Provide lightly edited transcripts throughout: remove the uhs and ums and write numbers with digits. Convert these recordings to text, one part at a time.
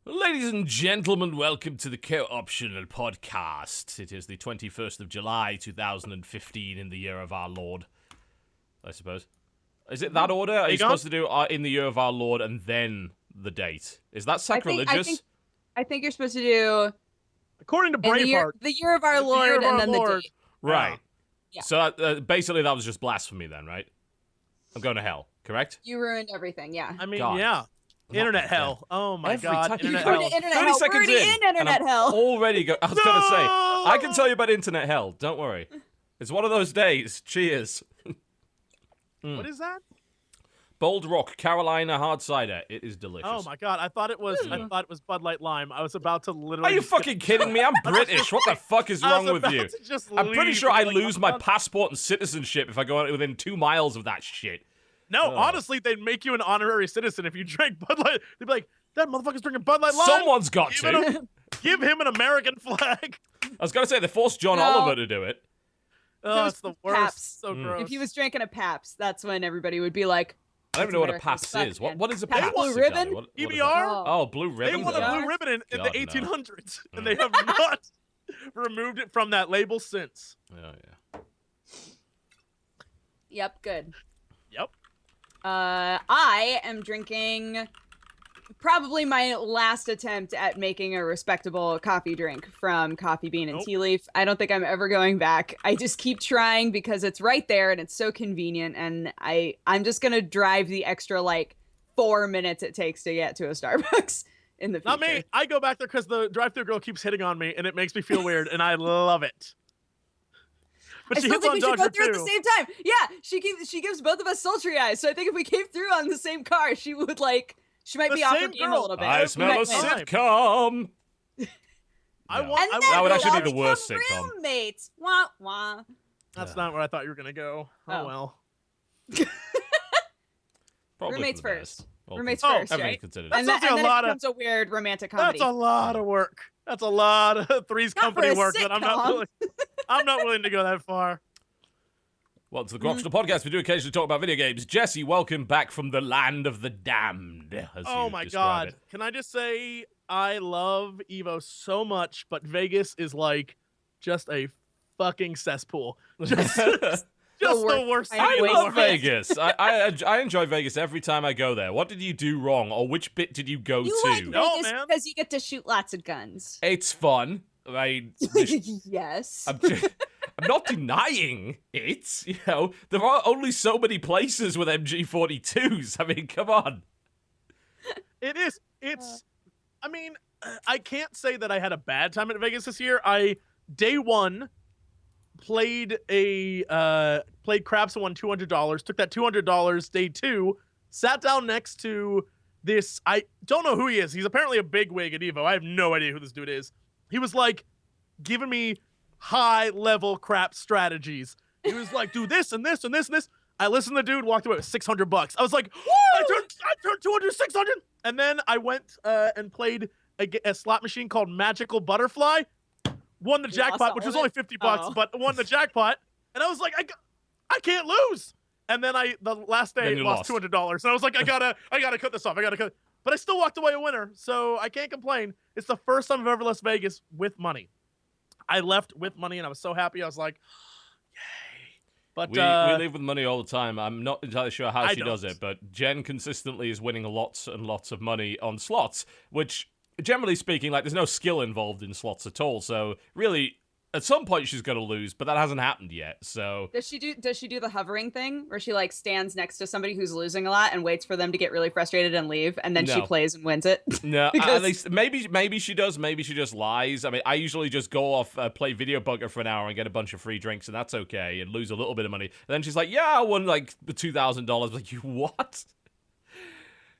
Ladies and gentlemen, welcome to the KotOR podcast. It is the 21st of July, 2015, in the year of our Lord, I suppose. Is it that order? Are you supposed to do in the year of our Lord and then the date? Is that sacrilegious? I think you're supposed to do... According to Braveheart. The year of our Lord and then the date. Right. Yeah. So basically that was just blasphemy then, right? I'm going to hell, correct? You ruined everything, yeah. I mean, God. yeah. Internet hell. Oh my God. Internet hell. Internet 30 hell. We're seconds already in internet and hell. I'm already I was going to say, I can tell you about internet hell. Don't worry. It's one of those days. Cheers. What is that? Bold Rock, Carolina hard cider. It is delicious. Oh my God. I thought it was Bud Light Lime. I was about to literally... Are you fucking kidding me? I'm British. What the fuck is wrong with you? I'm pretty sure I lose my passport and citizenship if I go within 2 miles of that shit. No, honestly, they'd make you an honorary citizen if you drank Bud Light. They'd be like, that motherfucker's drinking Bud Light Lime. Someone's got to. Give him an American flag. I was going to say, they forced John Oliver to do it. Oh, it's the worst. Pabst. So gross. If he was drinking a Pabst, that's when everybody would be like... I don't even know what a Pabst is. What is a Pabst? Blue Ribbon? What is PBR? that? Oh, Blue They Ribbon? won a blue ribbon in the 1800s, and they have not removed it from that label since. Oh, yeah. Yep, good. Yep. I am drinking probably my last attempt at making a respectable coffee drink from Coffee Bean and Tea Leaf. I don't think I'm ever going back. I just keep trying because it's right there and it's so convenient, and I'm just gonna drive the extra like 4 minutes it takes to get to a Starbucks in the future. Not me. I go back there because the drive-thru girl keeps hitting on me, and it makes me feel weird, and I love it. But I she still hits think on we should go Dodger through at too. the same time. Yeah, she gives both of us sultry eyes. So I think if we came through on the same car, she would like she might The be off her same game a girl. little bit. I smell a Might win. sitcom. I No. want. And I then That would want- actually be the become worst sitcom. roommates. Wah wah. That's not where I thought you were gonna go. Oh, Oh. well. Probably Roommates for the first. best. All Roommates considered. first, Everything right? considered. That's And then, also and a then lot it of- becomes a weird romantic comedy. That's a lot of work. That's a lot of Three's Not for Company a work that I'm not sitcom. willing. I'm not willing to go that far. Well, it's the KotOR podcast. We do occasionally talk about video games. Jesse, welcome back from the land of the damned. As Oh you my describe God. it. Can I just say I love Evo so much, but Vegas is like just a fucking cesspool. Just the worst. I I Wait, love what? Vegas. I enjoy Vegas every time I go there. What did you do wrong, or which bit did you go You to? like No, Vegas man. because you get to shoot lots of guns. It's fun. I Yes. I'm not denying it. You know, there are only so many places with MG42s. I mean, come on. It is. It's. I mean, I can't say that I had a bad time at Vegas this year. Day one played craps and won $200. Took that $200. Day two, sat down next to this. I don't know who he is. He's apparently a bigwig at Evo. I have no idea who this dude is. He was like giving me high level crap strategies. He was like, do this and this and this and this. I listened to the dude, walked away with $600. I was like, I turned 200, 600. And then I went and played a slot machine called Magical Butterfly. Won the jackpot, which was only $50, but won the jackpot. And I was like, I can't lose. And then the last day lost $200. And I was like, I gotta cut this off. I gotta cut. But I still walked away a winner, so I can't complain. It's the first time I've ever left Vegas with money. I left with money, and I was so happy. I was like, yay. But We live with money all the time. I'm not entirely sure how she does it, but Jen consistently is winning lots and lots of money on slots, which, generally speaking, like, there's no skill involved in slots at all. So, really, at some point she's going to lose, but that hasn't happened yet. So Does she do the hovering thing where she like stands next to somebody who's losing a lot and waits for them to get really frustrated and leave, and then she plays and wins it? No, Because... at least maybe she does. Maybe she just lies. I mean, I usually just go off, play Video Bugger for an hour and get a bunch of free drinks, and that's okay, and lose a little bit of money. And then she's like, "Yeah, I won like $2,000." Like, you what?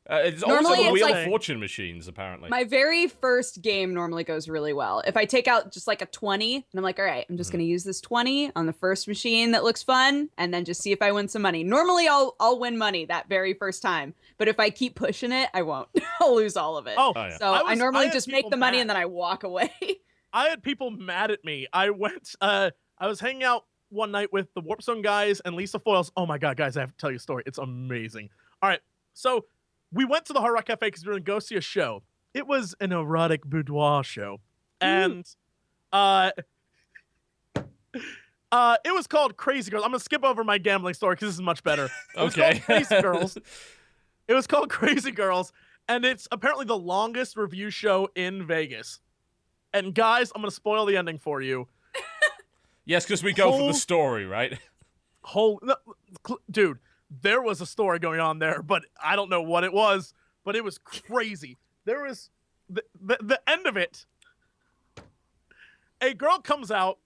It's Normally also the it's Wheel like- of Fortune machines, apparently. My very first game normally goes really well. If I take out just like a 20, and I'm like, all right, I'm just going to use this 20 on the first machine that looks fun, and then just see if I win some money. Normally, I'll win money that very first time. But if I keep pushing it, I won't. I'll lose all of it. Oh, yeah. So I normally had just make people the money mad. and then I walk away. I had people mad at me. I was hanging out one night with the Warp Zone guys and Lisa Foyles. Oh my God, guys, I have to tell you a story. It's amazing. All right, so we went to the Hard Rock Cafe because we were going to go see a show. it was an erotic boudoir show, and it was called Crazy Girls. I'm gonna skip over my gambling story because this is much better. It was Okay. called Crazy Girls. It was called Crazy Girls, and it's apparently the longest review show in Vegas. And guys, I'm gonna spoil the ending for you. Yes, because we go for the story, right? Dude, there was a story going on there, but I don't know what it was, but it was crazy. There was the end of it. A girl comes out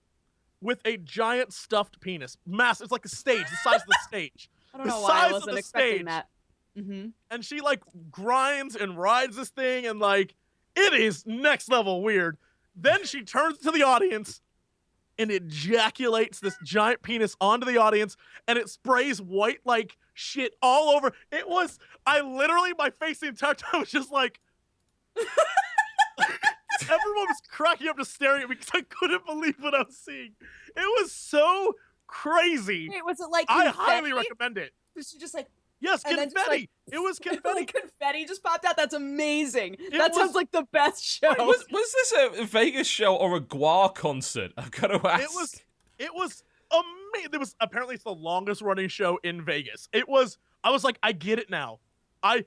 with a giant stuffed penis. Massive. It's like a stage, the size of the stage. I don't know why I wasn't expecting that. Mm-hmm. And she like grinds and rides this thing, and like it is next level weird. Then she turns to the audience and ejaculates this giant penis onto the audience, and it sprays white like shit all over. It was, my face the entire time was just like, everyone was cracking up just staring at me because I couldn't believe what I was seeing. It was so crazy. Wait, was it like I confetti? highly recommend it. Was she just like, yes, and confetti. then just, like, it was confetti. like confetti just popped out? That's amazing. That sounds like the best show. Wait, was this a Vegas show or a Guar concert? I've got to ask. It was amazing. Apparently it's the longest running show in Vegas. I was like, I get it now. I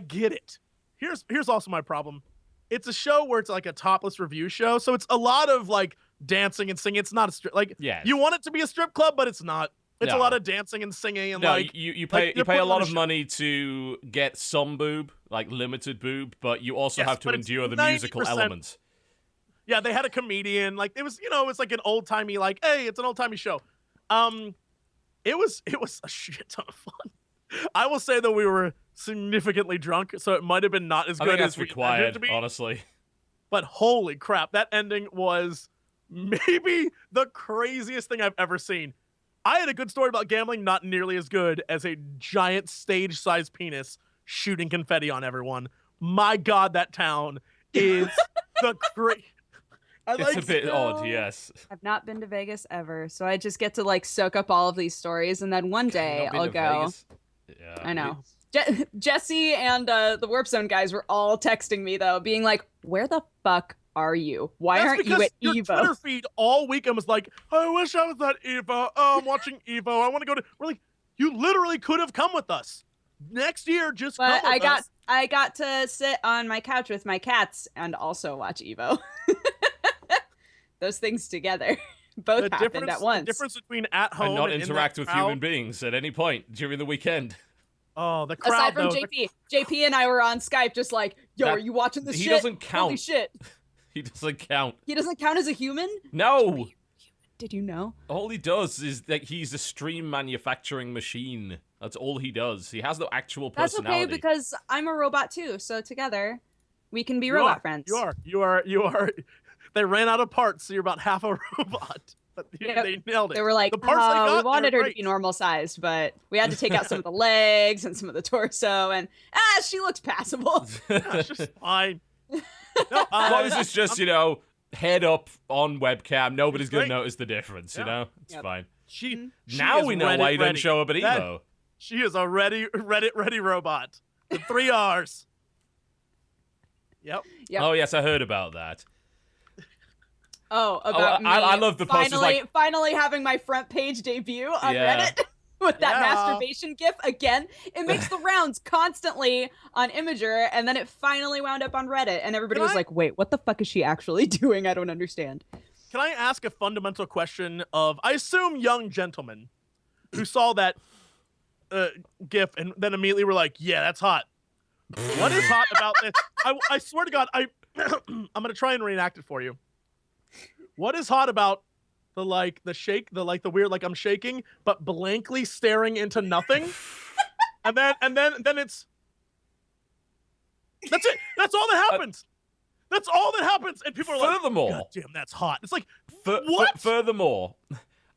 get it. Here's also my problem. It's a show where it's like a topless review show, so it's a lot of like dancing and singing. It's not a strip, like, yes. You want it to be a strip club, but it's not. It's No. a lot of dancing and singing, and no, like you pay like, a lot of money to get some boob, like limited boob, but you also have to endure the musical elements. Yeah, they had a comedian. Like it was, it's like an old timey, like, hey, it's an old timey show. It was a shit ton of fun. I will say that we were significantly drunk, so it might have been not as I good think as that's we required, imagined it to be. honestly. But holy crap, that ending was maybe the craziest thing I've ever seen. I had a good story about gambling, not nearly as good as a giant stage-sized penis shooting confetti on everyone. My God, that town is the great. It's a bit odd, yes. I've not been to Vegas ever, so I just get to like soak up all of these stories, and then one day I'll go. Vegas? Yeah, I know. Jesse and the Warp Zone guys were all texting me though, being like, "Where the fuck are you? Why aren't you at your Evo?" Twitter feed all weekend was like, I wish I was at Evo. Oh, I'm watching Evo. I want to go to. We're like, you literally could have come with us next year. Just come with us. I got to sit on my couch with my cats and also watch Evo. Those things together both happened at once. The difference between at home and not and interact in with human beings at any point during the weekend. Oh, the crowd. Aside from JP and I were on Skype, just like, "Yo, are you watching this shit?" He doesn't count. Holy shit. He doesn't count. He doesn't count as a human? No. Did you know? All he does is that he's a stream manufacturing machine. That's all he does. He has no actual personality. That's okay because I'm a robot too. So together, we can be robot friends. You are. They ran out of parts, so you're about half a robot. But they nailed it. They were like, the parts they got, we wanted her great. to be normal sized, but we had to take out some of the legs and some of the torso, and she looks passable. That's just fine. No, as long as it's just, head up on webcam, nobody's going to notice the difference, It's fine. She now we know why you don't show up at Evo. She is a ready robot. The 3 R's. Yep. Oh, yes, I heard about that. Oh, about me I love the post. Finally having my front page debut on Reddit with that masturbation gif again. It makes the rounds constantly on Imager, and then it finally wound up on Reddit, and everybody was like, "Wait, what the fuck is she actually doing? I don't understand." Can I ask a fundamental question of, I assume, young gentlemen who saw that gif and then immediately were like, "Yeah, that's hot." What is hot about this? I swear to God, I'm gonna try and reenact it for you. What is hot about the weird, like I'm shaking, but blankly staring into nothing? and then it's, that's it. That's all that happens. That's all that happens. And people are furthermore, like, God damn, that's hot. It's like, what? Furthermore,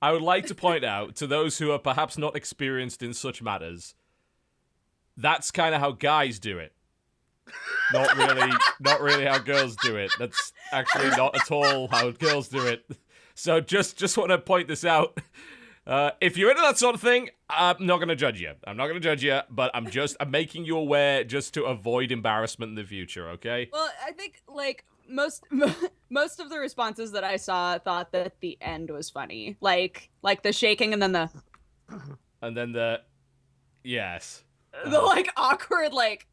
I would like to point out to those who are perhaps not experienced in such matters, that's kind of how guys do it. Not really how girls do it. That's actually not at all how girls do it. So just want to point this out. If you're into that sort of thing, I'm not going to judge you. But I'm making you aware just to avoid embarrassment in the future, okay? Well, I think like most most of the responses that I saw thought that the end was funny, like the shaking and then the yes, the like awkward like.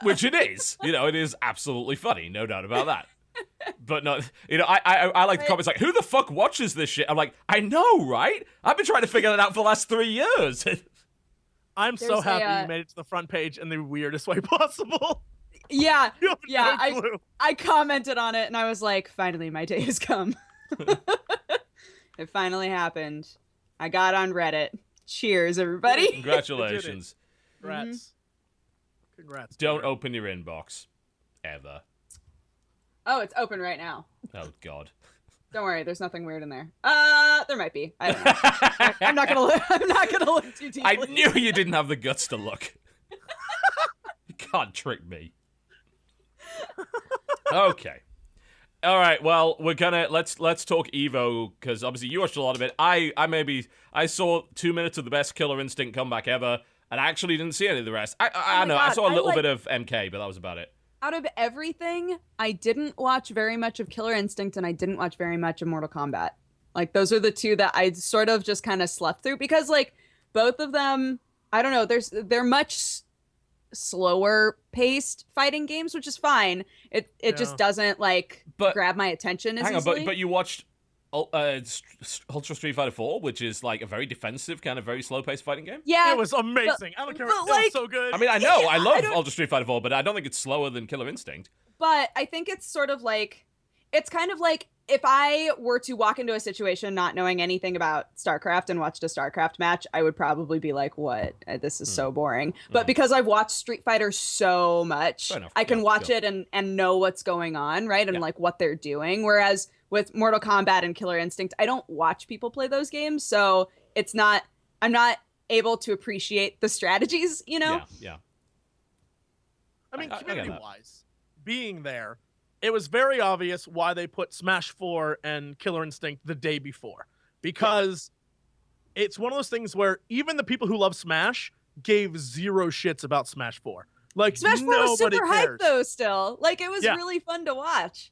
Which it is. It is absolutely funny, no doubt about that. But not, I like the comments like, who the fuck watches this shit? I'm like, I know, right? I've been trying to figure that out for the last 3 years. I'm so happy you made it to the front page in the weirdest way possible. Yeah, You have yeah. no clue. I commented on it and I was like, finally, my day has come. It finally happened. I got on Reddit. Cheers, everybody. Congratulations. Congrats. Congrats. Don't open your inbox. Ever. Oh, it's open right now. Oh, God. Don't worry, there's nothing weird in there. There might be. I don't know. I'm not gonna look too deeply. I knew you didn't have the guts to look. You can't trick me. Okay. All right. Well, we're gonna let's talk Evo, because obviously you watched a lot of it. I saw 2 minutes of the best Killer Instinct comeback ever, and I actually didn't see any of the rest. I know. God, I saw a little bit of MK, but that was about it. Out of everything, I didn't watch very much of Killer Instinct, and I didn't watch very much of Mortal Kombat. Like, those are the two that I sort of just kind of slept through, because, like, both of them, I don't know, they're much slower paced fighting games, which is fine. It just doesn't, like, grab my attention as easily. But you watched Ultra Street Fighter 4, which is like a very defensive, kind of very slow-paced fighting game. Yeah, it was amazing. I don't care. It was so good. I mean, I know, I love Ultra Street Fighter 4, but I don't think it's slower than Killer Instinct. But I think it's sort of like, it's kind of like if I were to walk into a situation not knowing anything about StarCraft and watched a StarCraft match, I would probably be like, what? This is so boring. But because I've watched Street Fighter so much, I can watch it and know what's going on, right? And like what they're doing. Whereas with Mortal Kombat and Killer Instinct, I don't watch people play those games, so I'm not able to appreciate the strategies, Yeah. I mean, community-wise, being there, it was very obvious why they put Smash 4 and Killer Instinct the day before. Because it's one of those things where even the people who love Smash gave zero shits about Smash 4. Like, Smash 4 was super hyped, though, still. Like, it was really fun to watch.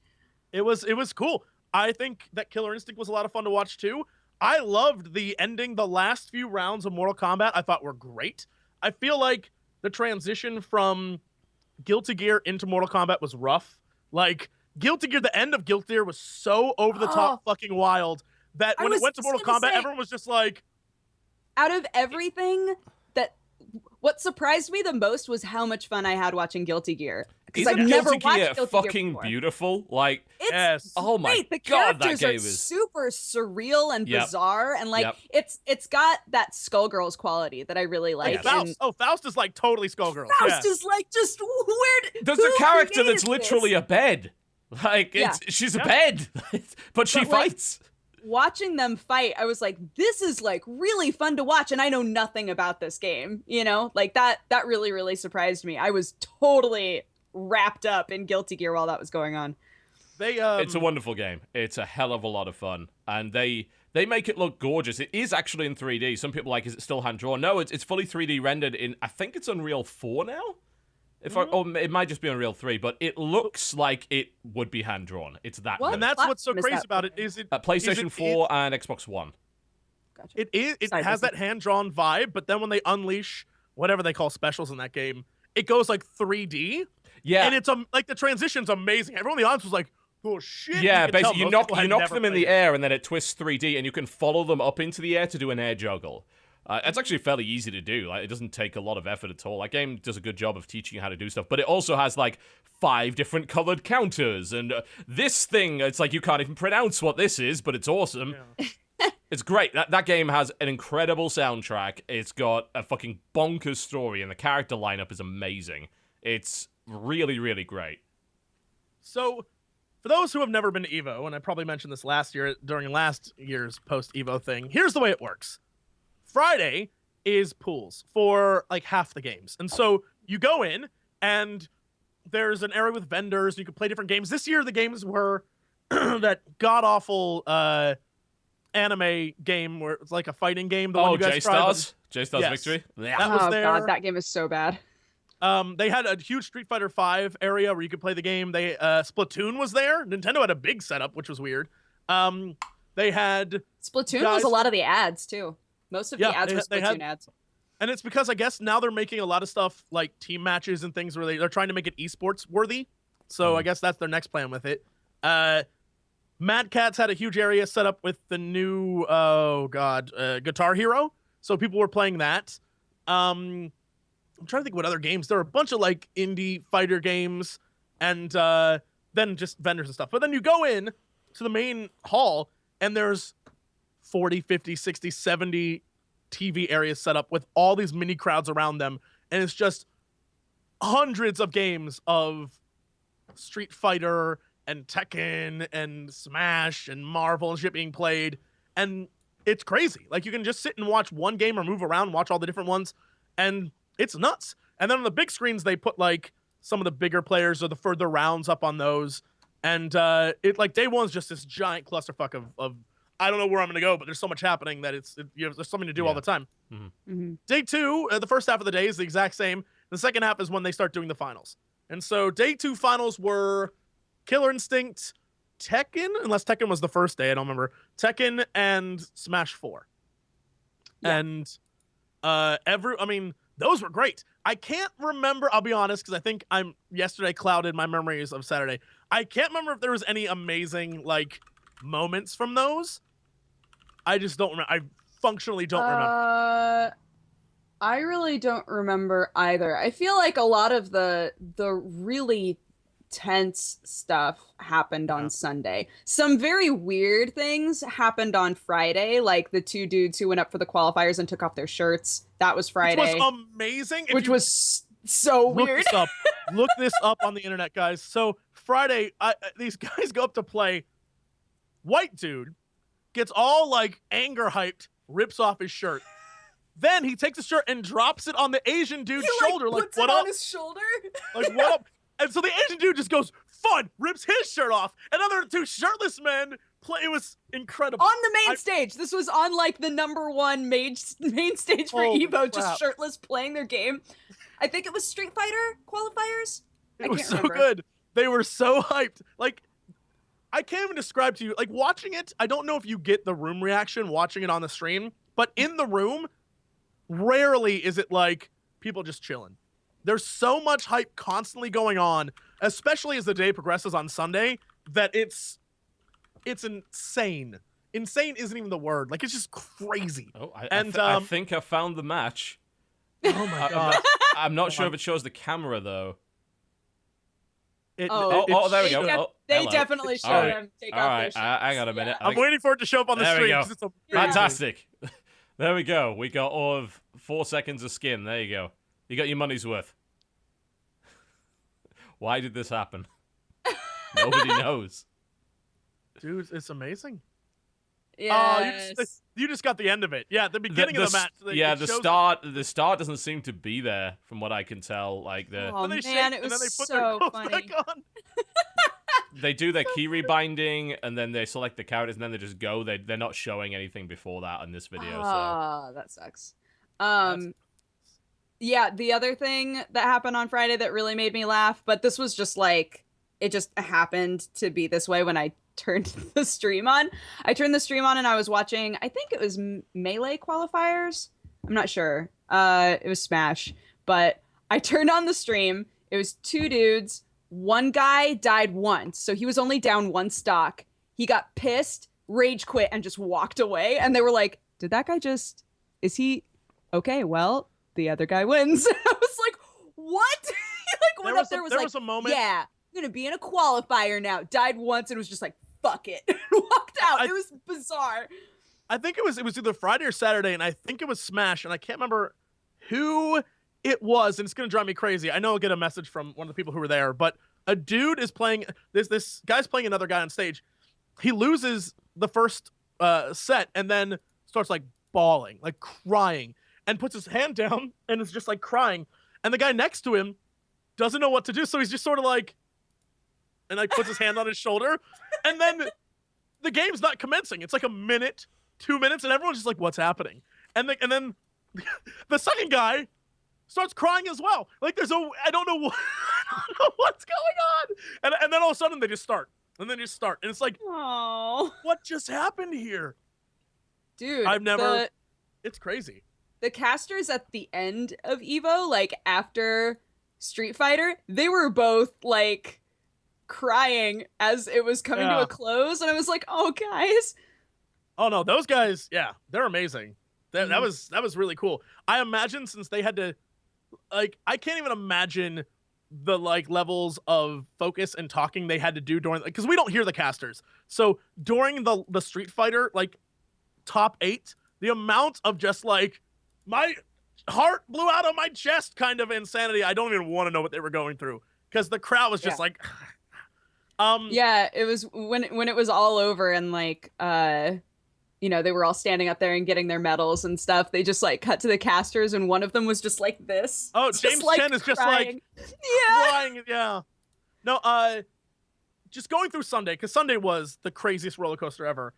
It was cool. I think that Killer Instinct was a lot of fun to watch, too. I loved the last few rounds of Mortal Kombat. I thought were great. I feel like the transition from Guilty Gear into Mortal Kombat was rough. Like, Guilty Gear, the end of Guilty Gear was so over-the-top fucking wild that when it went to Mortal Kombat, everyone was just like... Out of everything, what surprised me the most was how much fun I had watching Guilty Gear. Because I've never watched Guilty Gear fucking beautiful? Like, oh my great. The God, characters that game are is super surreal and bizarre, and like it's got that Skullgirls quality that I really like. Faust is like totally Skullgirls. Faust is like just weird. There's a character that's literally a bed. Like she's a bed, but she fights. Watching them fight, I was like, this is like really fun to watch, and I know nothing about this game. Like that really, really surprised me. I was totally wrapped up in Guilty Gear while that was going on. It's a wonderful game. It's a hell of a lot of fun, and they make it look gorgeous. It is actually in 3D. Some people are like, is it still hand drawn? No, it's fully 3D rendered in. I think it's Unreal 4 now. Or it might just be Unreal 3, but it looks like it would be hand drawn. It's that good. And that's what's so crazy about it is it PlayStation 4 and Xbox One. Gotcha. It has that hand drawn vibe, but then when they unleash whatever they call specials in that game, it goes like 3D. Yeah, and it's like the transition's amazing. Everyone in the audience was like, "Oh shit!" Yeah, basically you knock them in the air and then it twists 3D, and you can follow them up into the air to do an air juggle. It's actually fairly easy to do. Like, it doesn't take a lot of effort at all. That game does a good job of teaching you how to do stuff, but it also has like 5 different colored counters, and this thing, it's like you can't even pronounce what this is, but it's awesome. Yeah. It's great. That game has an incredible soundtrack. It's got a fucking bonkers story, and the character lineup is amazing. It's really, really great. So, for those who have never been to EVO, and I probably mentioned this last year during last year's post-EVO thing, here's the way it works. Friday is pools for like half the games. And so you go in and there's an area with vendors. You can play different games. This year, the games were that god-awful anime game where it's like a fighting game. The one you guys tried. J-Stars Yes. Victory. Yeah. That was Oh there. god, that game is so bad. They had a huge Street Fighter V area where you could play the game. They Splatoon was there. Nintendo had a big setup, which was weird. They had Splatoon was a lot of the ads too. Most of the ads were Splatoon ads. And it's because I guess now they're making a lot of stuff like team matches and things where they're trying to make it esports worthy. So I guess that's their next plan with it. Mad Catz had a huge area set up with the new Guitar Hero. So people were playing that. I'm trying to think what other games. There are a bunch of like indie fighter games and then just vendors and stuff. But then you go in to the main hall and there's 40, 50, 60, 70 TV areas set up with all these mini crowds around them. And it's just hundreds of games of Street Fighter and Tekken and Smash and Marvel and shit being played. And it's crazy. Like, you can just sit and watch one game or move around, watch all the different ones, and it's nuts. And then on the big screens, they put, like, some of the bigger players or the further rounds up on those. And it like day one's just this giant clusterfuck of I don't know where I'm going to go, but there's so much happening that there's something to do all the time. Day two, the first half of the day is the exact same. The second half is when they start doing the finals. And so day two finals were Killer Instinct, Tekken, unless Tekken was the first day, I don't remember. Tekken and Smash 4. Yeah. And those were great. I can't remember, I'll be honest, because I think yesterday clouded my memories of Saturday. I can't remember if there was any amazing, like, moments from those. I just don't remember. I functionally don't remember. I really don't remember either. I feel like a lot of the really tense stuff happened on Sunday. Some very weird things happened on Friday, like the two dudes who went up for the qualifiers and took off their shirts. That was Friday. Which was amazing. Which was so weird. Look this up on the internet, guys. So Friday, these guys go up to play. White dude gets all like anger hyped, rips off his shirt. Then he takes his shirt and drops it on the Asian dude's shoulder. Puts what it up? on his shoulder? Like, what up? And so the Asian dude just goes, fun, rips his shirt off. And other two shirtless men play. It was incredible. On the main stage. This was on like the #1 main stage for Evo, just shirtless playing their game. I think it was Street Fighter qualifiers. It was so good. They were so hyped. Like, I can't even describe to you, like, watching it, I don't know if you get the room reaction watching it on the stream, but in the room, rarely is it like people just chilling. There's so much hype constantly going on, especially as the day progresses on Sunday, that it's insane. Insane isn't even the word. Like, it's just crazy. Oh, I think I found the match. Oh my god. I'm not sure if it shows the camera, though. There we go. They definitely showed him take off their shirts. Hang on a minute. I'm waiting for it to show up on the stream. There we go. Fantastic. There we go. We got all of 4 seconds of skin. There you go. You got your money's worth. Why did this happen? Nobody knows. Dude, it's amazing. Yeah. You just got the end of it. Yeah, the beginning of the match. The start doesn't seem to be there, from what I can tell. Like oh man, it was so funny. They do their key rebinding, and then they select the characters, and then they just go. They're not showing anything before that in this video. That sucks. Yeah, the other thing that happened on Friday that really made me laugh, but this was just like, it just happened to be this way when I turned the stream on. I turned the stream on and I was watching, I think it was Melee qualifiers. I'm not sure. It was Smash. But I turned on the stream. It was two dudes. One guy died once, so he was only down one stock. He got pissed, rage quit, and just walked away. And they were like, did that guy just... Is he... Okay, well, the other guy wins. I was like, what? He like went up there, was like, a moment. Yeah, I'm going to be in a qualifier now. Died once and was just like, fuck it. Walked out. It was bizarre. I think it was either Friday or Saturday, and I think it was Smash, and I can't remember who it was, and it's going to drive me crazy. I know I'll get a message from one of the people who were there, but a dude is playing, this guy's playing another guy on stage. He loses the first set and then starts like bawling, like crying, and puts his hand down and is just like crying. And the guy next to him doesn't know what to do, so he's just sort of like, and like puts his hand on his shoulder, and then the game's not commencing. It's like a minute 2 minutes, and everyone's just like, what's happening? And then the second guy starts crying as well. Like I don't know what's going on. And then all of a sudden they just start. And then just start. And it's like, Oh, what just happened here? dude. It's crazy. The casters at the end of Evo, like after Street Fighter, they were both like crying as it was coming to a close. And I was like, oh, guys. Oh, no, those guys, yeah, they're amazing. That was really cool. I imagine since they had to, like, I can't even imagine the like levels of focus and talking they had to do during, because we don't hear the casters. So during the Street Fighter like top 8, the amount of just like my heart blew out of my chest kind of insanity. I don't even want to know what they were going through because the crowd was just like, yeah, it was when it was all over and like you know, they were all standing up there and getting their medals and stuff. They just like cut to the casters and one of them was just like this. Oh, just, James like, Chen is just crying. like yeah. crying. Yeah. No, just going through Sunday, because Sunday was the craziest roller coaster ever.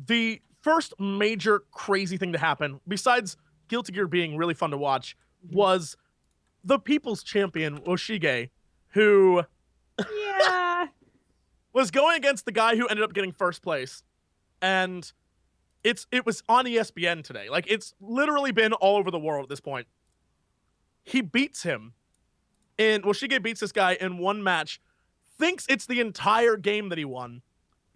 The first major crazy thing to happen, besides Guilty Gear being really fun to watch, was the people's champion, Oshige, who was going against the guy who ended up getting first place. And it was on ESPN today. Like, it's literally been all over the world at this point. He beats him. Shige beats this guy in one match, thinks it's the entire game that he won,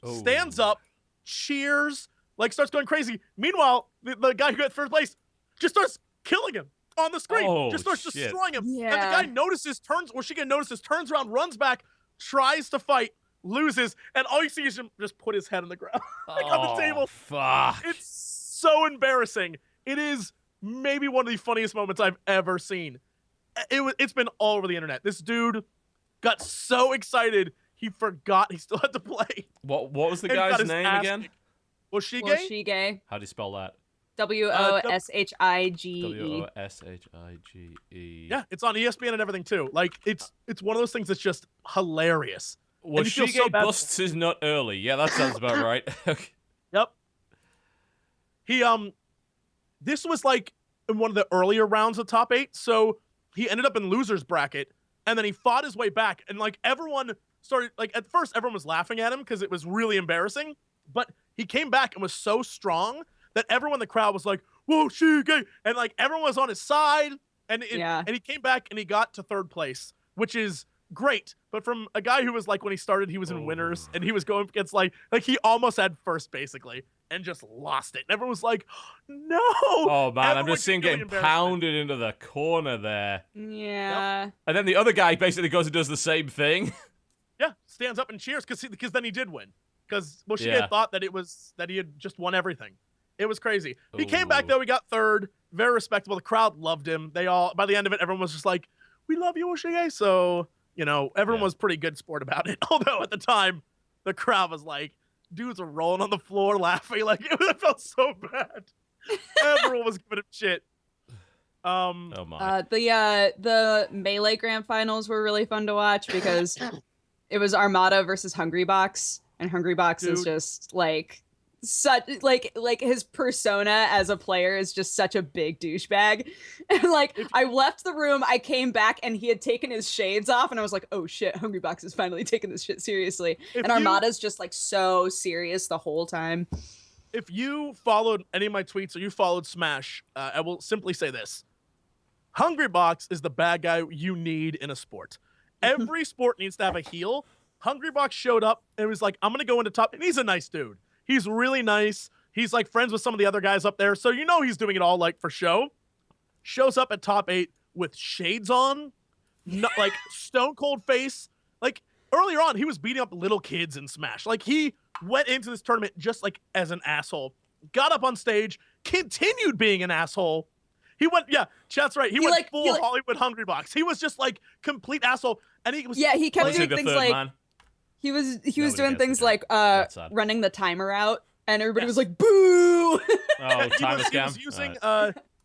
stands up, cheers, like starts going crazy. Meanwhile, the guy who got first place just starts killing him on the screen, just starts destroying him. Yeah. And the guy notices, Shige notices, turns around, runs back, tries to fight, loses, and all you see is him just put his head on the ground, like on the table. Fuck. It's so embarrassing. It is maybe one of the funniest moments I've ever seen. It's been all over the internet. This dude got so excited he forgot he still had to play. What was the guy's name again? Woshige. How do you spell that? Woshige. Woshige. Yeah, it's on ESPN and everything too. Like it's one of those things that's just hilarious. Woshige busts his nut early. Yeah, that sounds about right. Yep. He this was like in one of the earlier rounds of top 8, so he ended up in loser's bracket, and then he fought his way back, and like everyone started, like at first everyone was laughing at him because it was really embarrassing, but he came back and was so strong that everyone in the crowd was like, whoa, Shige, and like everyone was on his side, and he came back and he got to 3rd place, which is great. But from a guy who was like, when he started, he was in winners, and he was going against like he almost had first basically, and just lost it. And everyone was like, no. Oh man, everyone I'm just seeing getting pounded into the corner there. Yeah. Yep. And then the other guy basically goes and does the same thing. Yeah, stands up and cheers because then he did win. Because Shige thought that he had just won everything. It was crazy. He came back though. He got 3rd. Very respectable. The crowd loved him. They all, by the end of it, everyone was just like, we love you, Shige. So, you know, everyone was pretty good sport about it. Although at the time, the crowd was like, dudes are rolling on the floor laughing. Like, it felt so bad. Everyone was giving him shit. Oh my. The Melee Grand Finals were really fun to watch because it was Armada versus Hungrybox, and Hungrybox is just like such like his persona as a player is just such a big douchebag. And like I left the room, I came back and he had taken his shades off, and I was like, oh shit, Hungrybox is finally taking this shit seriously. And Armada's just like so serious the whole time. If you followed any of my tweets or you followed Smash, I will simply say this. Hungrybox is the bad guy you need in a sport. Every sport needs to have a heel. Hungrybox showed up and was like, I'm going to go into top. And he's a nice dude. He's really nice. He's like friends with some of the other guys up there. So you know he's doing it all like for show. Shows up at top 8 with shades on, like stone cold face. Like earlier on, he was beating up little kids in Smash. Like he went into this tournament just like as an asshole. Got up on stage, continued being an asshole. He went, chat's right. He went full Hollywood Hungrybox. He was just like complete asshole. And he was he kept doing things like man. he was doing things like running the timer out, and everybody was like, boo. Oh, timer scam.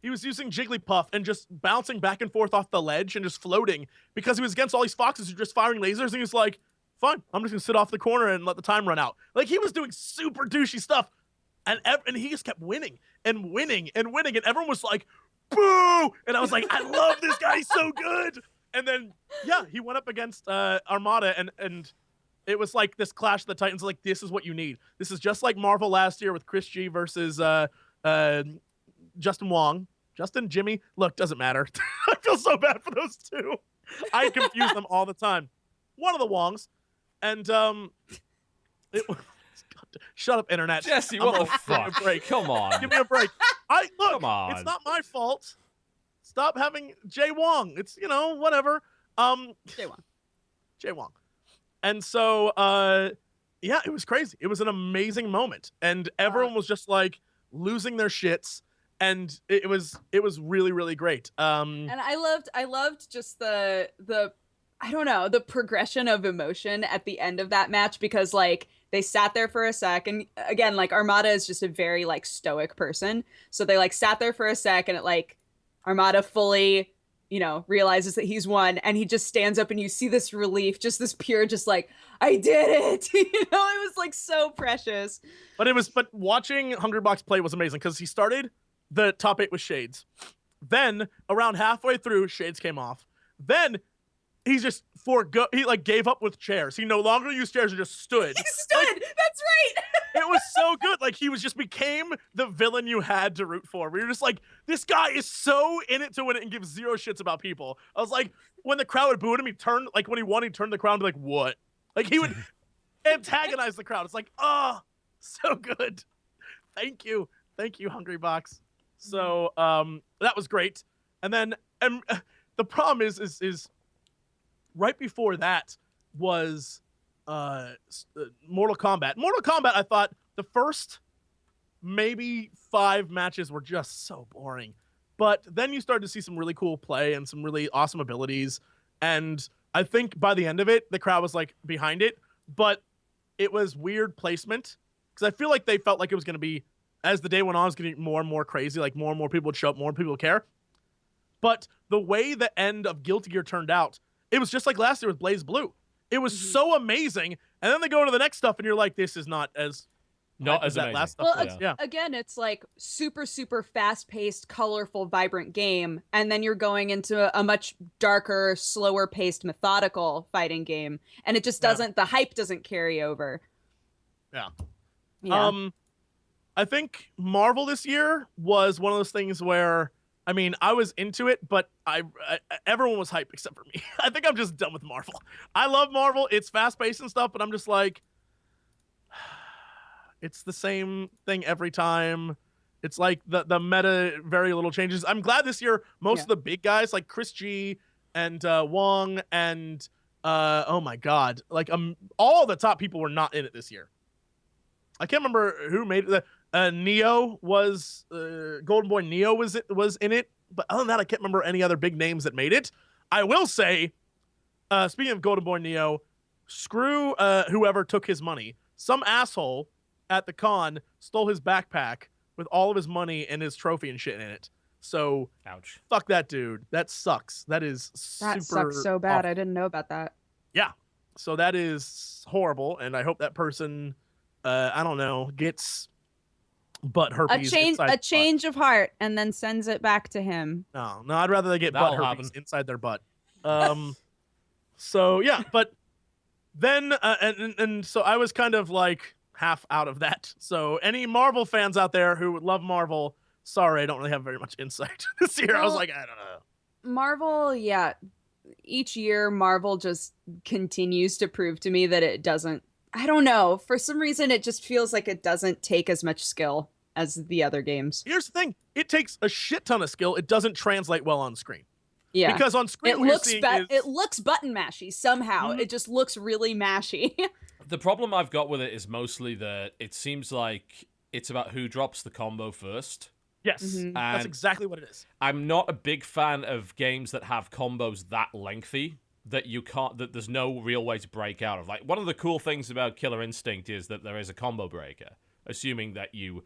He was using Jigglypuff and just bouncing back and forth off the ledge and just floating because he was against all these foxes who were just firing lasers, and he was like, fine, I'm just gonna sit off the corner and let the time run out. Like he was doing super douchey stuff. and he just kept winning and winning and winning, and everyone was like, "Boo!" And I was like, "I love this guy, he's so good." And then he went up against Armada, and it was like this Clash of the Titans. Like, this is what you need. This is just like Marvel last year with Chris G versus Justin Wong. Jimmy, look, doesn't matter. I feel so bad for those two. I confuse them all the time. One of the Wongs, and shut up, internet. Jesse, what the fuck? Break. Come on. Give me a break. Look, Come on. It's not my fault. Stop having Jay Wong. It's, whatever. Jay Wong. And so, it was crazy. It was an amazing moment, and everyone was just like losing their shits, and it was really, really great. And I loved just the I don't know, the progression of emotion at the end of that match, because like they sat there for a sec, and again, like Armada is just a very like stoic person, so they like sat there for a sec, and it like Armada fully, realizes that he's won, and he just stands up, and you see this relief, just this pure, just like, I did it. It was like so precious. But watching Hungrybox play was amazing, because he started the top 8 with Shades. Then around halfway through, Shades came off. Then he just he like gave up with chairs. He no longer used chairs and just stood. He stood. That's right. It was so good. Like, he became the villain you had to root for. We were just like, this guy is so in it to win it and gives zero shits about people. I was like, when the crowd would boo at him, when he won, he turned the crowd and be like, what? Like, he would antagonize the crowd. It's like, oh, so good. Thank you, Hungrybox. So that was great. And then the problem is right before that was Mortal Kombat. Mortal Kombat, I thought the first maybe 5 matches were just so boring. But then you started to see some really cool play and some really awesome abilities. And I think by the end of it, the crowd was like behind it. But it was weird placement, because I feel like they felt like it was going to be, as the day went on, it was going to get more and more crazy. Like, more and more people would show up, more people would care. But the way the end of Guilty Gear turned out, it was just like last year with Blaze Blue. It was so amazing, and then they go to the next stuff, and you're like, "This is not as amazing." That last stuff." Well, again, it's like super, super fast-paced, colorful, vibrant game, and then you're going into a much darker, slower-paced, methodical fighting game, and it just doesn't. The hype doesn't carry over. Yeah. Yeah. I think Marvel this year was one of those things where, I mean, I was into it, but everyone was hyped except for me. I think I'm just done with Marvel. I love Marvel. It's fast-paced and stuff, but I'm just like, it's the same thing every time. It's like the meta, very little changes. I'm glad this year most of the big guys, like Chris G and Wong and, oh my God, like all the top people were not in it this year. I can't remember who made it. Neo was Golden Boy Neo was in it, but other than that, I can't remember any other big names that made it. I will say, speaking of Golden Boy Neo, screw whoever took his money. Some asshole at the con stole his backpack with all of his money and his trophy and shit in it. So, ouch. Fuck that dude. That sucks. That sucks so bad. Awful. I didn't know about that. Yeah. So that is horrible, and I hope that person, I don't know, gets butt herpes. A change of heart, and then sends it back to him. No, I'd rather they get butt herpes inside their butt. So yeah, but then and so I was kind of like half out of that. So any Marvel fans out there who would love Marvel, sorry, I don't really have very much insight this year. I was like, I don't know. Marvel, yeah. Each year, Marvel just continues to prove to me that it doesn't. I don't know. For some reason, it just feels like it doesn't take as much skill as the other games. Here's the thing. It takes a shit ton of skill. It doesn't translate well on screen. Yeah. Because on screen, it looks button mashy somehow. It just looks really mashy. The problem I've got with it is mostly that it seems like it's about who drops the combo first. Yes, that's exactly what it is. I'm not a big fan of games that have combos that lengthy that there's no real way to break out of. Like, one of the cool things about Killer Instinct is that there is a combo breaker, assuming that you...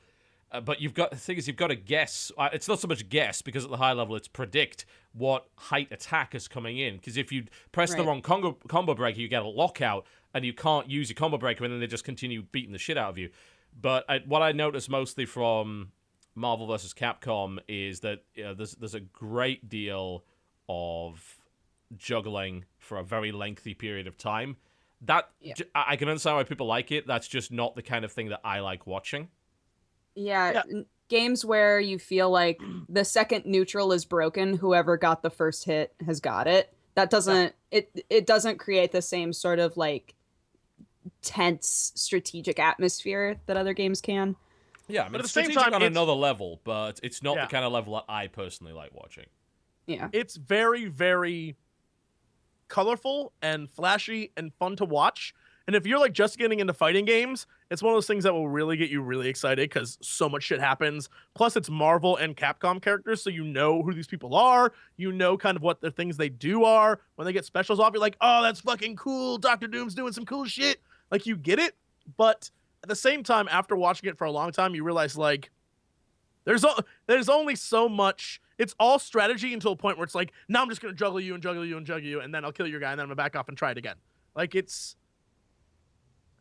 but the thing is, you've got to guess. It's not so much guess, because at the high level, it's predict what height attack is coming in. Because if you press the wrong combo breaker, you get a lockout, and you can't use your combo breaker, and then they just continue beating the shit out of you. But what I noticed mostly from Marvel vs. Capcom is that there's a great deal of juggling for a very lengthy period of time. I can understand why people like it. That's just not the kind of thing that I like watching. Yeah. Games where you feel like the second neutral is broken, whoever got the first hit has got it. That doesn't it doesn't create the same sort of like tense strategic atmosphere that other games can. Yeah, I mean, but at it's the same strategic time, on another level, but it's not the kind of level that I personally like watching. Yeah. It's very, very colorful and flashy and fun to watch. And if you're like just getting into fighting games, it's one of those things that will really get you really excited because so much shit happens. Plus, it's Marvel and Capcom characters, so you know who these people are. You know kind of what the things they do are. When they get specials off, you're like, oh, that's fucking cool. Dr. Doom's doing some cool shit. Like, you get it. But at the same time, after watching it for a long time, you realize, like, there's only so much. It's all strategy until a point where it's like, now I'm just going to juggle you and juggle you and juggle you, and then I'll kill your guy, and then I'm going to back off and try it again. Like,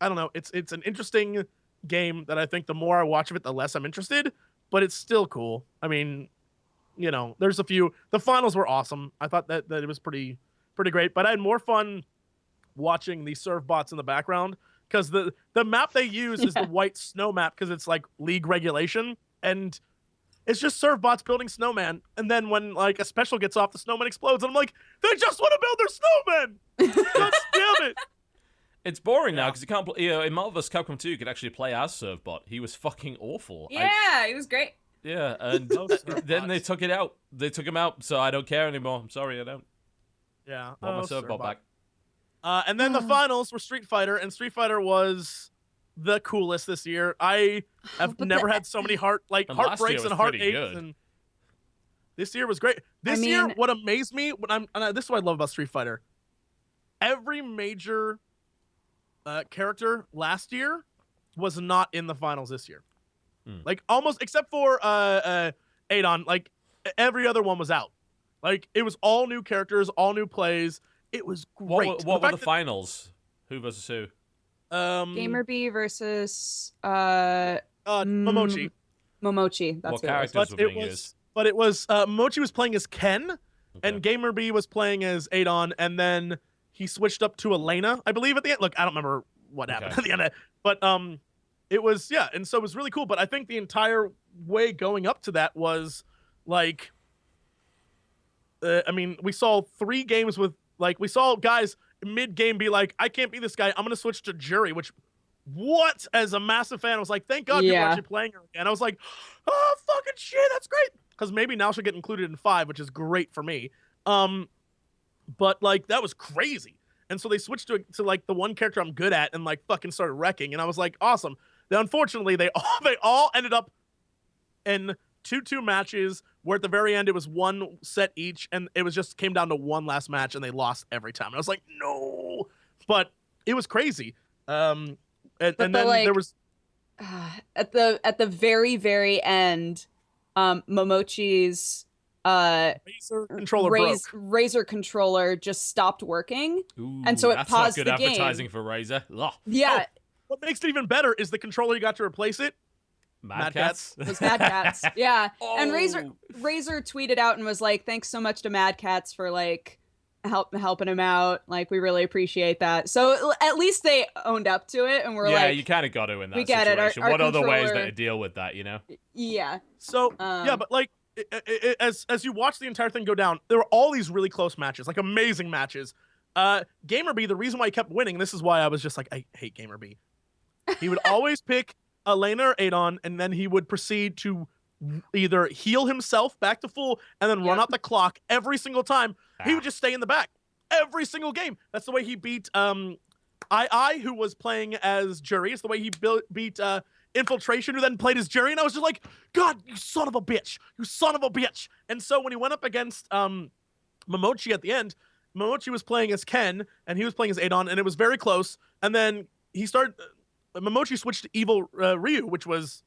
I don't know. It's an interesting game that I think the more I watch of it, the less I'm interested, but it's still cool. I mean, you know, there's a few. The finals were awesome. I thought that it was pretty great, but I had more fun watching the serve bots in the background because the map they use is the white snow map because it's like league regulation, and it's just serve bots building snowman. And then when like a special gets off, the snowman explodes, and I'm like, they just want to build their snowman. God damn it. It's boring now because you can't play. You know, in Marvel vs. Capcom 2, you could actually play as Servbot. He was fucking awful. Yeah, he was great. Yeah, and then they took it out. They took him out, so I don't care anymore. I'm sorry, I don't. Yeah, I want my Servbot back. And then the finals were Street Fighter, and Street Fighter was the coolest this year. I have never had so many heartbreaks and heartaches. And this year was great. This year, what amazed me, this is what I love about Street Fighter. Every major character last year was not in the finals this year. Like almost except for Adon, like every other one was out. Like it was all new characters, all new plays. It was great. What were the finals? Who versus who? Gamerby versus Momochi. Momochi. That's what characters were being used? But it was Momochi was playing as Ken, and Gamerby was playing as Adon, and then he switched up to Elena, I believe, at the end. Look, I don't remember what happened at the end of it. But it was, and so it was really cool. But I think the entire way going up to that was, like, we saw 3 games with, like, we saw guys mid-game be like, I can't be this guy. I'm going to switch to Jury, which, as a massive fan, I was like, thank God people are actually playing her again. I was like, oh, fucking shit, that's great. Because maybe now she'll get included in 5, which is great for me. But, like, that was crazy. And so they switched to like, the one character I'm good at and, like, fucking started wrecking. And I was like, awesome. Then, unfortunately, they all ended up in 2-2 matches where at the very end it was 1 set each. And it was just came down to one last match and they lost every time. And I was like, no. But it was crazy. And then there was... At the very, very end, Momochi's... Razer controller just stopped working. Ooh, and so it that's paused not good the game. advertising for Razer. Ugh. Yeah. What makes it even better is the controller you got to replace it. Mad Cats. It was Mad Cats. Yeah. And Razer tweeted out and was like, thanks so much to Mad Cats for like helping him out. Like, we really appreciate that. So at least they owned up to it and we're like, yeah, you kind of got to in that we get situation. It. Our what other ways controller... to deal with that, you know? Yeah. So, but like, as you watch the entire thing go down, there were all these really close matches, like amazing matches. Gamerby, the reason why he kept winning, this is why I was just like, I hate Gamerby. He would always pick Elena or Adon, and then he would proceed to either heal himself back to full and then run out the clock every single time. He would just stay in the back every single game. That's the way he beat I, who was playing as Jury. It's the way he beat Infiltration, who then played as Jury. And I was just like, God, you son of a bitch. You son of a bitch. And so when he went up against Momochi at the end, Momochi was playing as Ken, and he was playing as Adon, and it was very close. And then he started... Momochi switched to Evil Ryu, which was...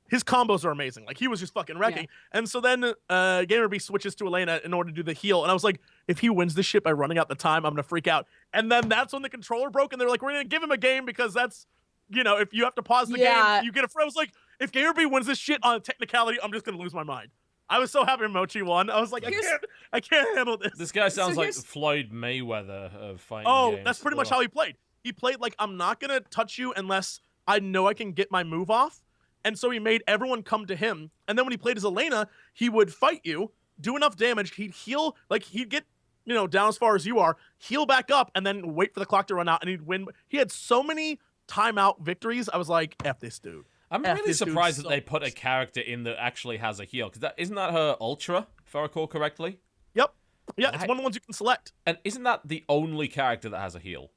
His combos are amazing. Like, he was just fucking wrecking. Yeah. And so then Gamerby switches to Elena in order to do the heal. And I was like, if he wins this shit by running out the time, I'm going to freak out. And then that's when the controller broke, and they're like, we're going to give him a game because that's if you have to pause the Yeah. game, you get a froze. Like, if Gamer B wins this shit on a technicality, I'm just gonna lose my mind. I was so happy Mochi won. I was like, I can't handle this. This guy sounds like here's- Floyd Mayweather of fighting games. That's pretty much how he played. He played like, I'm not gonna touch you unless I know I can get my move off. And so he made everyone come to him. And then when he played as Elena, he would fight you, do enough damage, he'd heal, like he'd get, down as far as you are, heal back up, and then wait for the clock to run out, and he'd win. He had so many timeout victories. I was like, F this dude. I'm really surprised that they put a character in that actually has a heal, because isn't that her Ultra, if I recall correctly? Yep. Yeah, it's one of the ones you can select. And isn't that the only character that has a heal?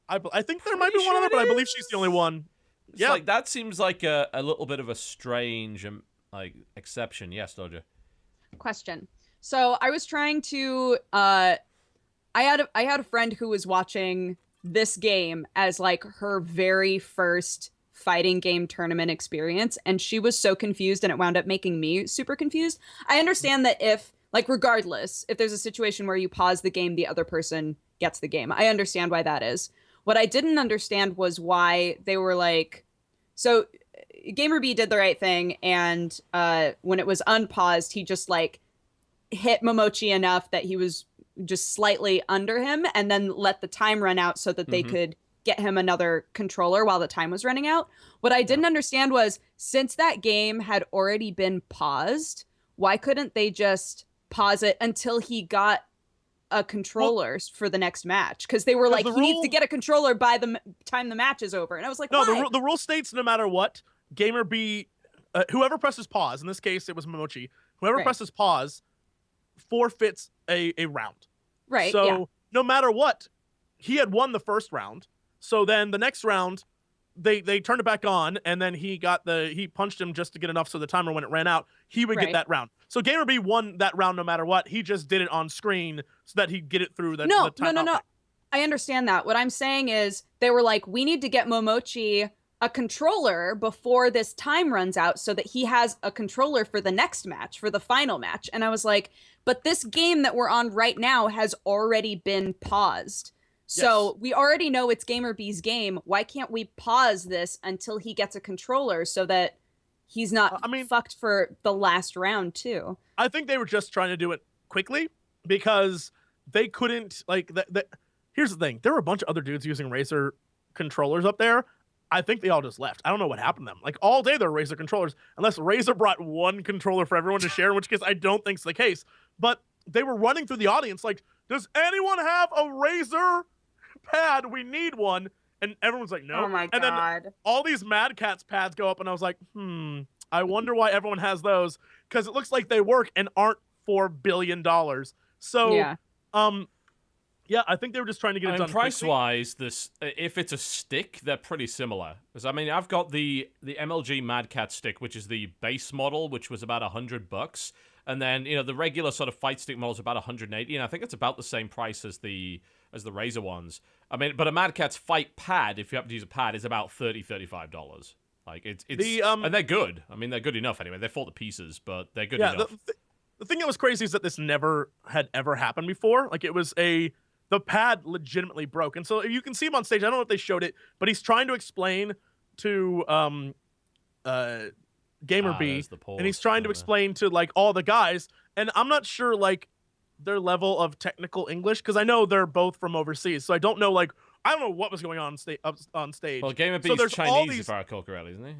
I think there might be one other, but I believe she's the only one. It's like, that seems like a little bit of a strange exception. Yes, Doja. Question. So I was trying to I had a friend who was watching this game as like her very first fighting game tournament experience, and she was so confused, and it wound up making me super confused. I understand that regardless, if there's a situation where you pause the game, the other person gets the game. I understand why that is. What I didn't understand was why they were like, so Gamer B did the right thing, and when it was unpaused, he just like hit Momochi enough that he was just slightly under him, and then let the time run out so that they could get him another controller while the time was running out. What I didn't understand was, since that game had already been paused, why couldn't they just pause it until he got a controller for the next match? Because they were like, he needs to get a controller by the time the match is over. And I was like, no, why? the rule states no matter what, Gamer B, whoever presses pause, in this case it was Momochi, whoever presses pause forfeits a round. Right. So no matter what, he had won the first round. So then the next round, they turned it back on, and then he punched him just to get enough so the timer, when it ran out, he would get that round. So Gamer B won that round no matter what. He just did it on screen so that he'd get it through the timeout. No. I understand that. What I'm saying is, they were like, we need to get Momochi a controller before this time runs out so that he has a controller for the next match, for the final match. And I was like, but this game that we're on right now has already been paused. So we already know it's Gamer B's game. Why can't we pause this until he gets a controller so that he's not fucked for the last round too? I think they were just trying to do it quickly because they couldn't, here's the thing. There were a bunch of other dudes using Razer controllers up there. I think they all just left. I don't know what happened to them. Like, all day there were Razer controllers, unless Razer brought one controller for everyone to share, in which case I don't think it's the case. But they were running through the audience like, does anyone have a Razer pad? We need one. And everyone's like, no. Oh my and God. then all these Mad Catz pads go up, and I was like, I wonder why everyone has those, because it looks like they work and aren't $4 billion. So, yeah, I think they were just trying to get it done price-wise, if it's a stick, they're pretty similar. Because I've got the MLG Mad Catz stick, which is the base model, which was about $100, and then the regular sort of fight stick model is about $180, and I think it's about the same price as the Razer ones. But a Mad Catz fight pad, if you happen to use a pad, is about $35. Like it's and they're good. They're good enough anyway. They fall to pieces, but they're good enough. The thing that was crazy is that this never had ever happened before. Like, it was the pad legitimately broke. And so you can see him on stage. I don't know if they showed it, but he's trying to explain to Gamer B, and he's trying to explain to all the guys. And I'm not sure their level of technical English, because I know they're both from overseas. So I don't know I don't know what was going on stage. Well, Gamer B's Chinese, if I recall correctly, isn't he?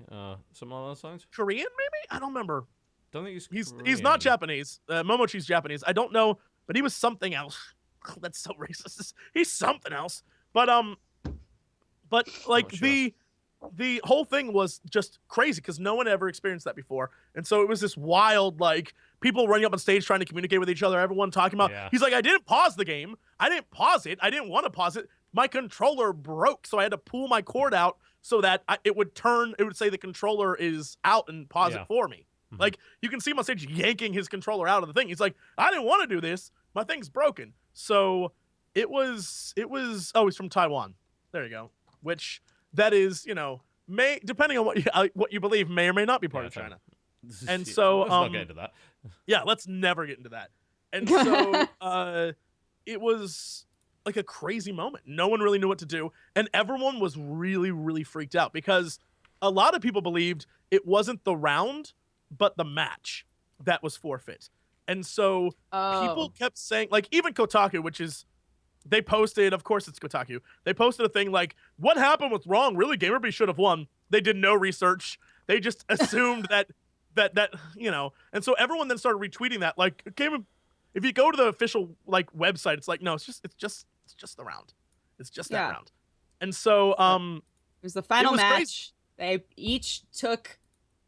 Something along those lines. Korean, maybe? I don't remember. Don't think he's not Japanese. Momochi's Japanese. I don't know, but he was something else. That's so racist. He's something else. But the whole thing was just crazy because no one ever experienced that before. And so it was this wild, people running up on stage trying to communicate with each other, everyone talking about, he's like, I didn't pause the game. I didn't pause it. I didn't want to pause it. My controller broke, so I had to pull my cord out so that it would say the controller is out and pause it for me. Mm-hmm. You can see him on stage yanking his controller out of the thing. He's like, I didn't want to do this. My thing's broken. So it was, he's from Taiwan. There you go. Which that is, may, depending on what you believe, may or may not be part of China. And so, let's not get into that. Yeah, let's never get into that. And so, it was like a crazy moment. No one really knew what to do, and everyone was really, really freaked out because a lot of people believed it wasn't the round, but the match that was forfeit. And so people kept saying, like, even Kotaku, which is, they posted, of course it's Kotaku, they posted a thing like, what happened was wrong, really, Gamerby should have won. They did no research. They just assumed that you know, and so everyone then started retweeting that, like, if you go to the official like website, it's like, no, it's just the round. It's just that round. And so it was the final match. Crazy. They each took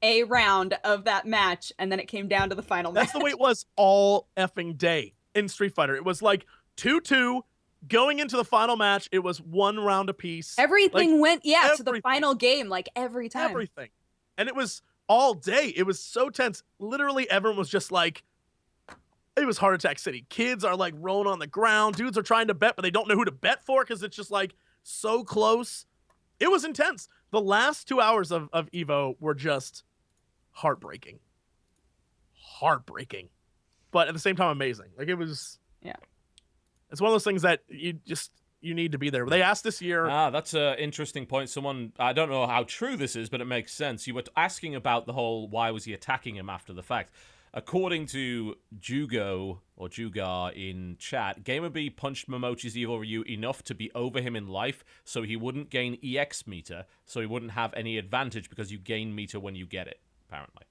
a round of that match, and then it came down to the final match. That's the way it was all effing day in Street Fighter. It was like 2-2 going into the final match. It was 1 round apiece. Everything went to the final game, like every time. Everything. And it was all day. It was so tense. Literally everyone was just like, it was Heart Attack City. Kids are like rolling on the ground. Dudes are trying to bet, but they don't know who to bet for because it's just like so close. It was intense. The last 2 hours of Evo were just heartbreaking. Heartbreaking. But at the same time, amazing. Like, it was... Yeah. It's one of those things that you need to be there. They asked this year... That's an interesting point. Someone... I don't know how true this is, but it makes sense. You were asking about the whole, why was he attacking him after the fact? According to Jugo, or Jugar in chat, GamerB punched Momochi's Evil Ryu enough to be over him in life, so he wouldn't gain EX meter, so he wouldn't have any advantage because you gain meter when you get it, apparently.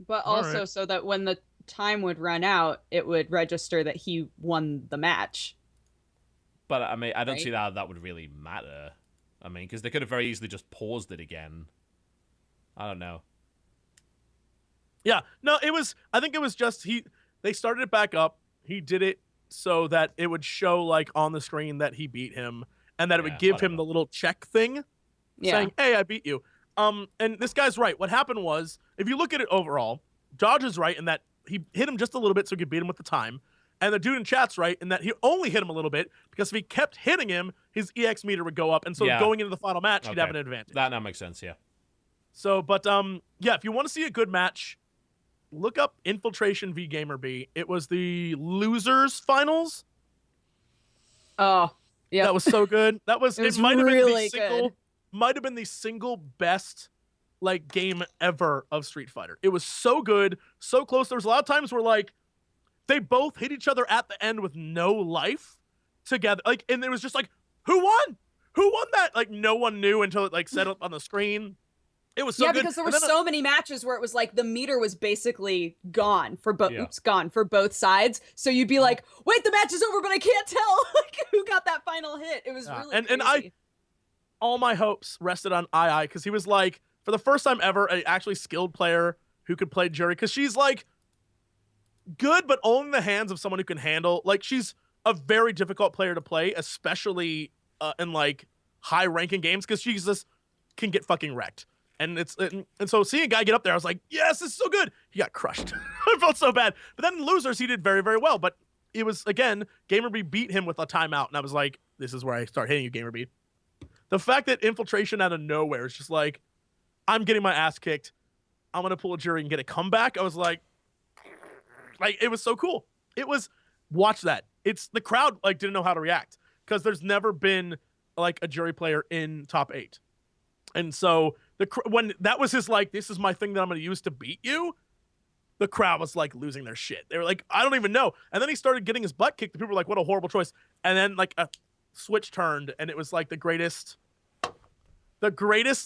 But also so that when the time would run out, it would register that he won the match. But, I mean, I don't see how that would really matter. I mean, because they could have very easily just paused it again. I don't know. Yeah, no, I think it was just, they started it back up. He did it so that it would show, like, on the screen that he beat him, and that it would give him the little check thing saying, hey, I beat you. And this guy's right. What happened was, if you look at it overall, Dodge is right in that he hit him just a little bit so he could beat him with the time. And the dude in chat's right in that he only hit him a little bit because if he kept hitting him, his EX meter would go up. And so going into the final match, he'd have an advantage. That now makes sense, yeah. So, but, yeah, if you want to see a good match, look up Infiltration v GamerB. It was the losers finals. Oh, yeah. That was so good. That was, it might have really been the single best like game ever of Street Fighter. It was so good, so close. There was a lot of times where like they both hit each other at the end with no life together. Like, and it was just like, who won? Who won that? Like, no one knew until it like set up on the screen. It was so good. Yeah, because there were so many matches where it was like the meter was basically gone for both sides. So you'd be like, wait, the match is over, but I can't tell like who got that final hit. It was really crazy. All my hopes rested on II because he was like, for the first time ever, an actually skilled player who could play Jury, because she's like good, but only in the hands of someone who can handle. Like, she's a very difficult player to play, especially in like high ranking games, because she just can get fucking wrecked. And so seeing a guy get up there, I was like, yes, this is so good. He got crushed. I felt so bad. But then in losers, he did very, very well. But it was, again, GamerB beat him with a timeout, and I was like, this is where I start hitting you, GamerB. The fact that Infiltration out of nowhere is just like, I'm getting my ass kicked. I'm going to pull a Jury and get a comeback. I was like, it was so cool. It was, watch that. It's, the crowd, like, didn't know how to react because there's never been, like, a Jury player in top 8. And so when that was his, like, this is my thing that I'm going to use to beat you, the crowd was, like, losing their shit. They were like, I don't even know. And then he started getting his butt kicked. The people were like, what a horrible choice. And then, like, a switch turned, and it was, like, the greatest,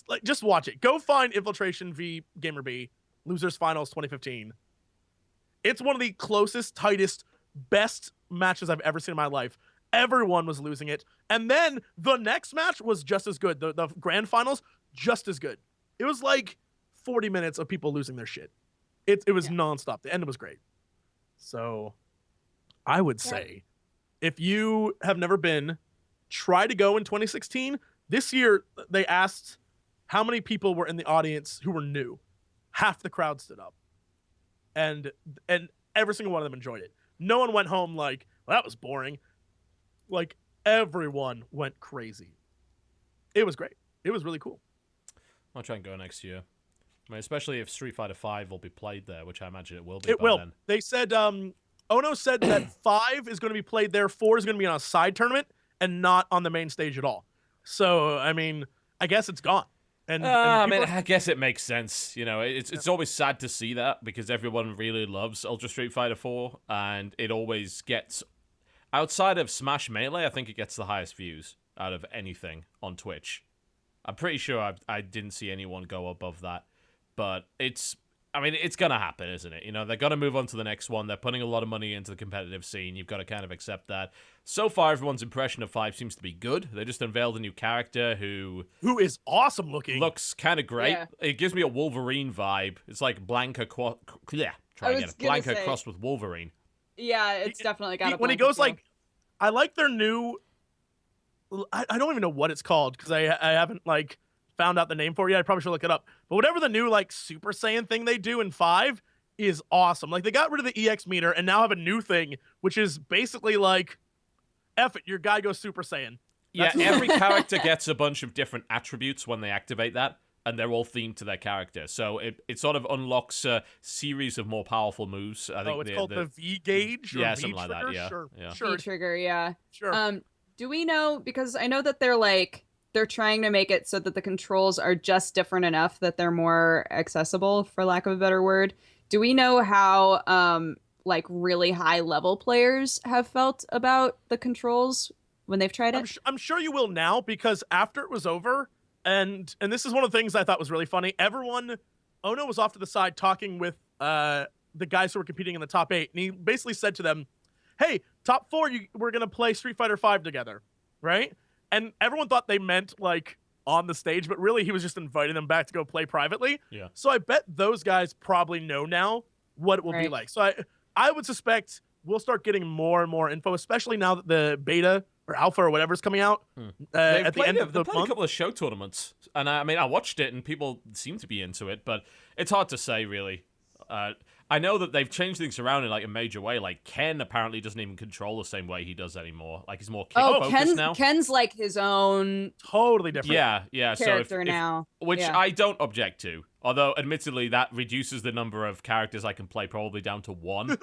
like, just watch it. Go find Infiltration v GamerB, Losers Finals 2015. It's one of the closest, tightest, best matches I've ever seen in my life. Everyone was losing it. And then the next match was just as good. The grand finals, just as good. It was like 40 minutes of people losing their shit. It was nonstop. The end was great. So I would say, if you have never been, try to go in 2016. This year, they asked how many people were in the audience who were new. Half the crowd stood up. And every single one of them enjoyed it. No one went home like, well, that was boring. Like, everyone went crazy. It was great. It was really cool. I'll try and go next year. I mean, especially if Street Fighter V will be played there, which I imagine it will be. It will. Then. They said, Ono said that 5 is going to be played there, 4 is going to be on a side tournament, and not on the main stage at all. So, I mean, I guess it's gone. And I guess it makes sense. You know, it's always sad to see that because everyone really loves Ultra Street Fighter 4, and it always gets, outside of Smash Melee, I think it gets the highest views out of anything on Twitch. I'm pretty sure I didn't see anyone go above that, but it's gonna happen, isn't it? You know, they're gonna move on to the next one. They're putting a lot of money into the competitive scene. You've got to kind of accept that. So far, everyone's impression of 5 seems to be good. They just unveiled a new character who is awesome looking. Looks kind of great. Yeah. It gives me a Wolverine vibe. It's like Blanca Blanca crossed with Wolverine. Yeah, it's definitely got a when he Blanca goes feel. like, I like their new. I don't even know what it's called because I haven't like found out the name for it yet. I probably should look it up. But whatever the new like Super Saiyan thing they do in 5 is awesome. Like they got rid of the EX meter and now have a new thing, which is basically like, F it, your guy goes Super Saiyan. Yeah, every character gets a bunch of different attributes when they activate that, and they're all themed to their character. So it sort of unlocks a series of more powerful moves. I think it's called the V gauge. Yeah, V something like that. Yeah, Sure. V trigger. Yeah. Sure. Do we know, because I know that they're trying to make it so that the controls are just different enough that they're more accessible, for lack of a better word. Do we know how like really high level players have felt about the controls when they've tried it? I'm sure you will now, because after it was over, and this is one of the things I thought was really funny. Ono was off to the side talking with the guys who were competing in the top 8, and he basically said to them, hey, top 4, we're going to play Street Fighter 5 together, right? And everyone thought they meant, like, on the stage, but really he was just inviting them back to go play privately. Yeah. So I bet those guys probably know now what it will be like. So I would suspect we'll start getting more and more info, especially now that the beta or alpha or whatever is coming out at the end of the month. They played a couple of show tournaments, and I watched it, and people seem to be into it, but it's hard to say, really. I know that they've changed things around in like a major way. Like Ken apparently doesn't even control the same way he does anymore. Like he's more kick focused now. Ken's like his own totally different. Yeah. Character now, which I don't object to. Although, admittedly, that reduces the number of characters I can play probably down to 1.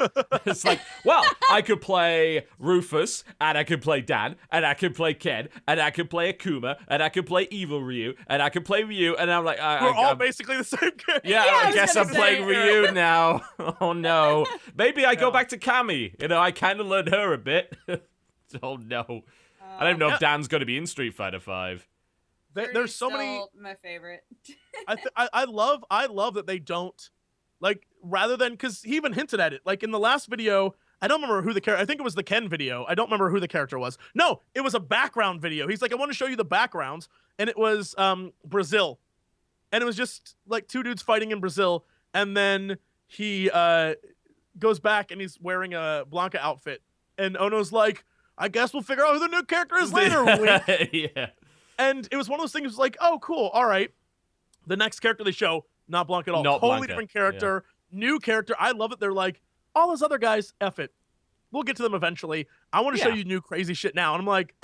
It's like, well, I could play Rufus, and I could play Dan, and I could play Ken, and I could play Akuma, and I could play Evil Ryu, and I could play Ryu, and I'm like... We're all basically the same character. Yeah, I guess I'm playing Ryu now. Oh, no. Maybe I go back to Cammy. You know, I kind of learned her a bit. Oh, no. I don't know if Dan's going to be in Street Fighter 5. There's so many. My favorite. I love that they don't, like, rather than, because he even hinted at it, like in the last video. I don't remember who the character. I think it was the Ken video. I don't remember who the character was. No, it was a background video. He's like, I want to show you the backgrounds, and it was Brazil, and it was just like 2 dudes fighting in Brazil, and then he goes back and he's wearing a Blanca outfit, and Ono's like, I guess we'll figure out who the new character is later. Yeah. And it was one of those things like, oh, cool, all right. The next character they show, not Blanca at all. Not totally Blanca. Different character, new character. I love it. They're like, all those other guys, F it. We'll get to them eventually. I want to show you new crazy shit now. And I'm like...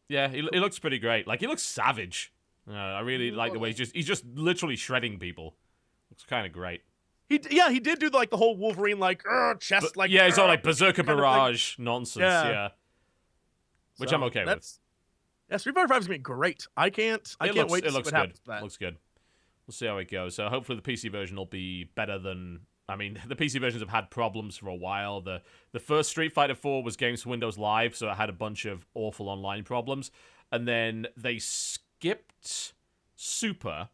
Yeah, he looks pretty great. Like, he looks savage. I really like the way he's just literally shredding people. Looks kind of great. He did do the whole Wolverine, chest, like... Yeah, he's all like Berserker Barrage nonsense, yeah. Which I'm okay with. Yeah, Street Fighter 5 is going to be great. I can't wait to see what happens to that. It looks good. We'll see how it goes. So hopefully the PC version will be better than... I mean, the PC versions have had problems for a while. The first Street Fighter 4 was games for Windows Live, so it had a bunch of awful online problems. And then they skipped Super,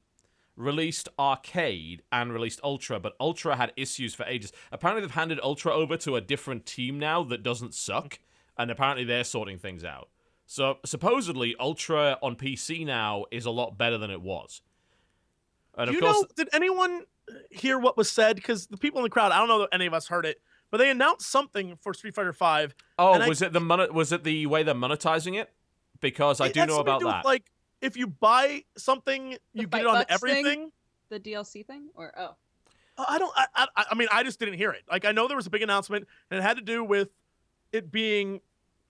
released Arcade, and released Ultra, but Ultra had issues for ages. Apparently they've handed Ultra over to a different team now that doesn't suck, and apparently they're sorting things out. So, supposedly, Ultra on PC now is a lot better than it was. And of course, did anyone hear what was said? Because the people in the crowd, I don't know that any of us heard it, but they announced something for Street Fighter 5. Oh, was it the way they're monetizing it? Because I do know about that. Like, if you buy something, you get it on everything. The DLC thing? Or, I mean, I just didn't hear it. Like, I know there was a big announcement, and it had to do with it being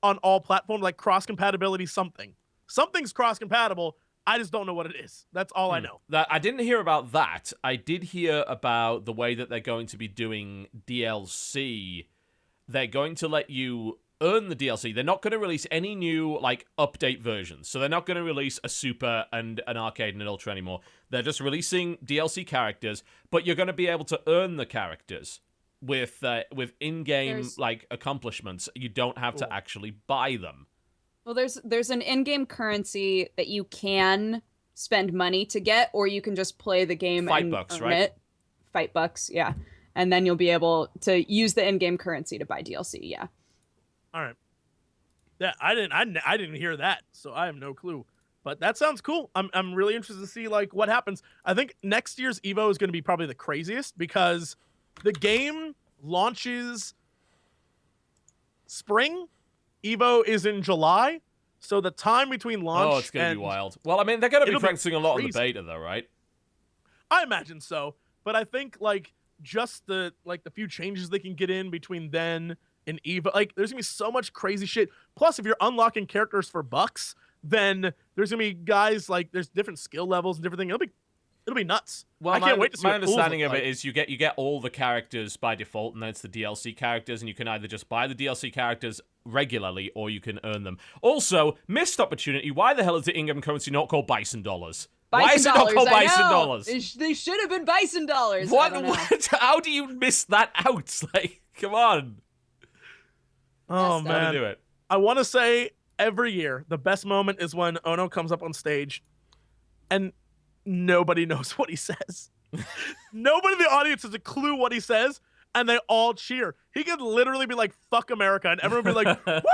on all platforms, like cross-compatibility something. Something's cross-compatible. I just don't know what it is. That's all I know. I didn't hear about that. I did hear about the way that they're going to be doing DLC they're going to let you earn the DLC. They're not going to release any new, like, update versions. So they're not going to release a Super and an Arcade and an Ultra anymore. They're just releasing DLC characters, but you're going to be able to earn the characters with in-game, like, accomplishments. You don't have to actually buy them. Well, there's an in-game currency that you can spend money to get, or you can just play the game and $5, earn right? it. $5, yeah. And then you'll be able to use the in-game currency to buy DLC, yeah. All right. Yeah, I didn't hear that, so I have no clue. But that sounds cool. I'm really interested to see like what happens. I think next year's Evo is going to be probably the craziest because the game launches spring. Evo is in July, so the time between launch it's going to be wild. Well, I mean, they're going to be practicing a lot on the crazy. beta, though, right? I imagine so, but I think like just the few changes they can get in between then and Evo, like there's gonna be so much crazy shit. Plus, if you're unlocking characters for bucks, then there's gonna be guys like there's different skill levels and different things. It'll be nuts. Well, I can't wait to see my what pools understanding look of it like. is you get all the characters by default, and then it's the DLC characters, and you can either just buy the DLC characters regularly or you can earn them. Also, missed opportunity. Why the hell is the in-game currency not called Bison Dollars? Why is it not called Bison Dollars? They should have been Bison Dollars. What? How do you miss that out? Like, come on. Oh Messed up. How to man, do it? I want to say every year the best moment is when Ono comes up on stage, and nobody knows what he says. Nobody in the audience has a clue what he says, and they all cheer. He could literally be like, "Fuck America," and everyone would be like, "Woo!"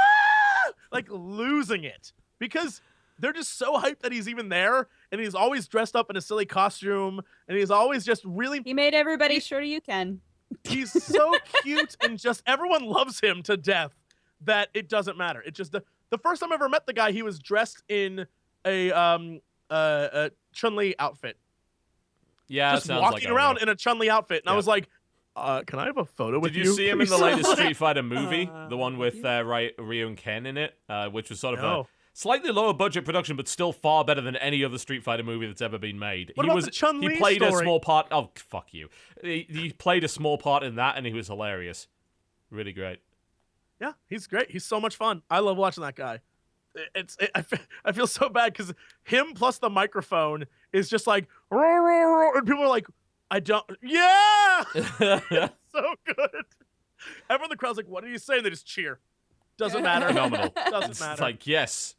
Like losing it because they're just so hyped that he's even there, and he's always dressed up in a silly costume, and he's always just really. He made everybody sure you can. He's so cute, and just everyone loves him to death that it doesn't matter. It just the first time I ever met the guy, he was dressed in a Chun-Li outfit. Yeah, Just sounds walking like around in a Chun-Li outfit, and I Yeah. was like, "Can I have a photo with Did you?" you see him in the please?" latest Street Fighter movie? The one with Ryu and Ken in it, which was sort of No. a slightly lower budget production, but still far better than any other Street Fighter movie that's ever been made. What about the Chun-Li He played a story? small part. Oh, fuck you. He played a small part in that, and he was hilarious. Really great. Yeah, he's great. He's so much fun. I love watching that guy. I feel so bad because him plus the microphone is just like, "Roar, roar, roar," and people are like, "I don't." Yeah, so good. Everyone in the crowd's like, "What are you saying?" They just cheer. Doesn't matter. Phenomenal. Doesn't It's matter. like, yes,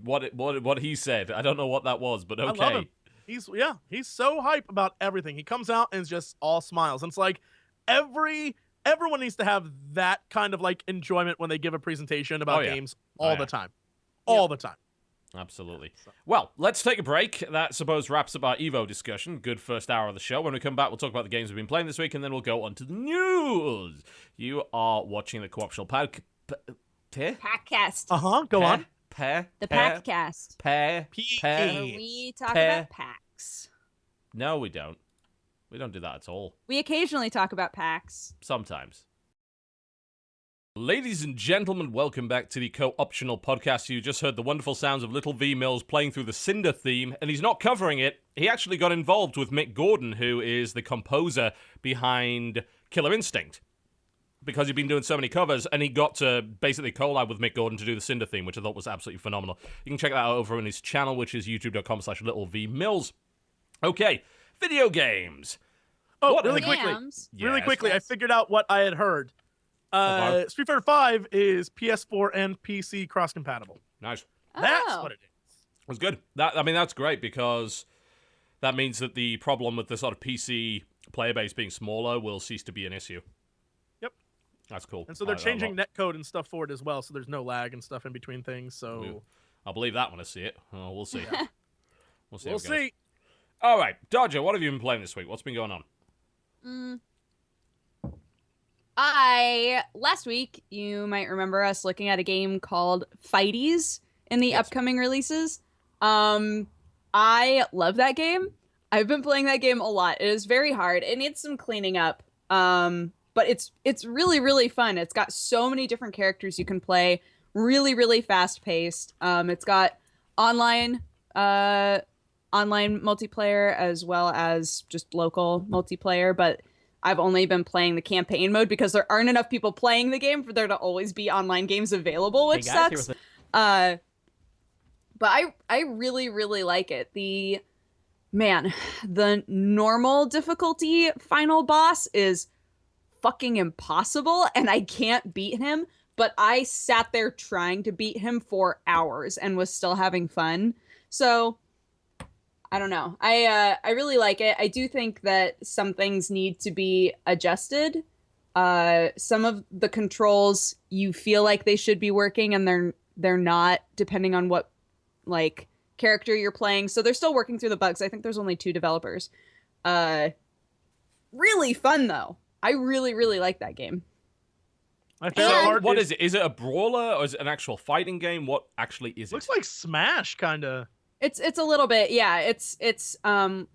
what he said. I don't know what that was, but okay. I love him. He's so hype about everything. He comes out and is just all smiles. And it's like everyone needs to have that kind of like enjoyment when they give a presentation about games all the time. All the time. Absolutely. Well, let's take a break. That, suppose, wraps up our Evo discussion. Good first hour of the show. When we come back, we'll talk about the games we've been playing this week, and then we'll go on to the news. You are watching the Co-optional Packcast. Go on. The Packcast. P- Where we talk about packs. No, we don't. We don't do that at all. We occasionally talk about packs. Sometimes. Ladies and gentlemen, welcome back to the Co-Optional Podcast. You just heard the wonderful sounds of Little V Mills playing through the Cinder theme, and he's not covering it. He actually got involved with Mick Gordon, who is the composer behind Killer Instinct, because he'd been doing so many covers, and he got to basically collab with Mick Gordon to do the Cinder theme, which I thought was absolutely phenomenal. You can check that out over on his channel, which is youtube.com/LittleVMills. Okay, video games. Oh, What really are- quickly. Yams. Really Yes. quickly, I figured out what I had heard. Okay. Street Fighter 5 is PS4 and PC cross-compatible. Nice. That's Oh. what it is. It was good. That's great, because that means that the problem with the sort of PC player base being smaller will cease to be an issue. Yep. That's cool. And so they're I like that a changing lot. netcode and stuff for it as well, so there's no lag and stuff in between things. So I'll believe that when I see it. Oh, we'll see. We'll see. we'll how it goes. see. All right, Dodger, what have you been playing this week? What's been going on? Last week, you might remember us looking at a game called Fighties in the upcoming releases. I love that game. I've been playing that game a lot. It is very hard. It needs some cleaning up. But it's really, really fun. It's got so many different characters you can play. Really, really fast paced. It's got online multiplayer as well as just local multiplayer, but I've only been playing the campaign mode because there aren't enough people playing the game for there to always be online games available, which sucks. But I really, really like it. The normal difficulty final boss is fucking impossible, and I can't beat him, but I sat there trying to beat him for hours and was still having fun. So I don't know. I really like it. I do think that some things need to be adjusted. Some of the controls you feel like they should be working and they're not, depending on what like character you're playing. So they're still working through the bugs. I think there's only 2 developers. Really fun though. I really, really like that game. My favorite part what is it? Is it a brawler or is it an actual fighting game? What actually is it? Looks like Smash, kind of. It's a little bit, yeah. It's a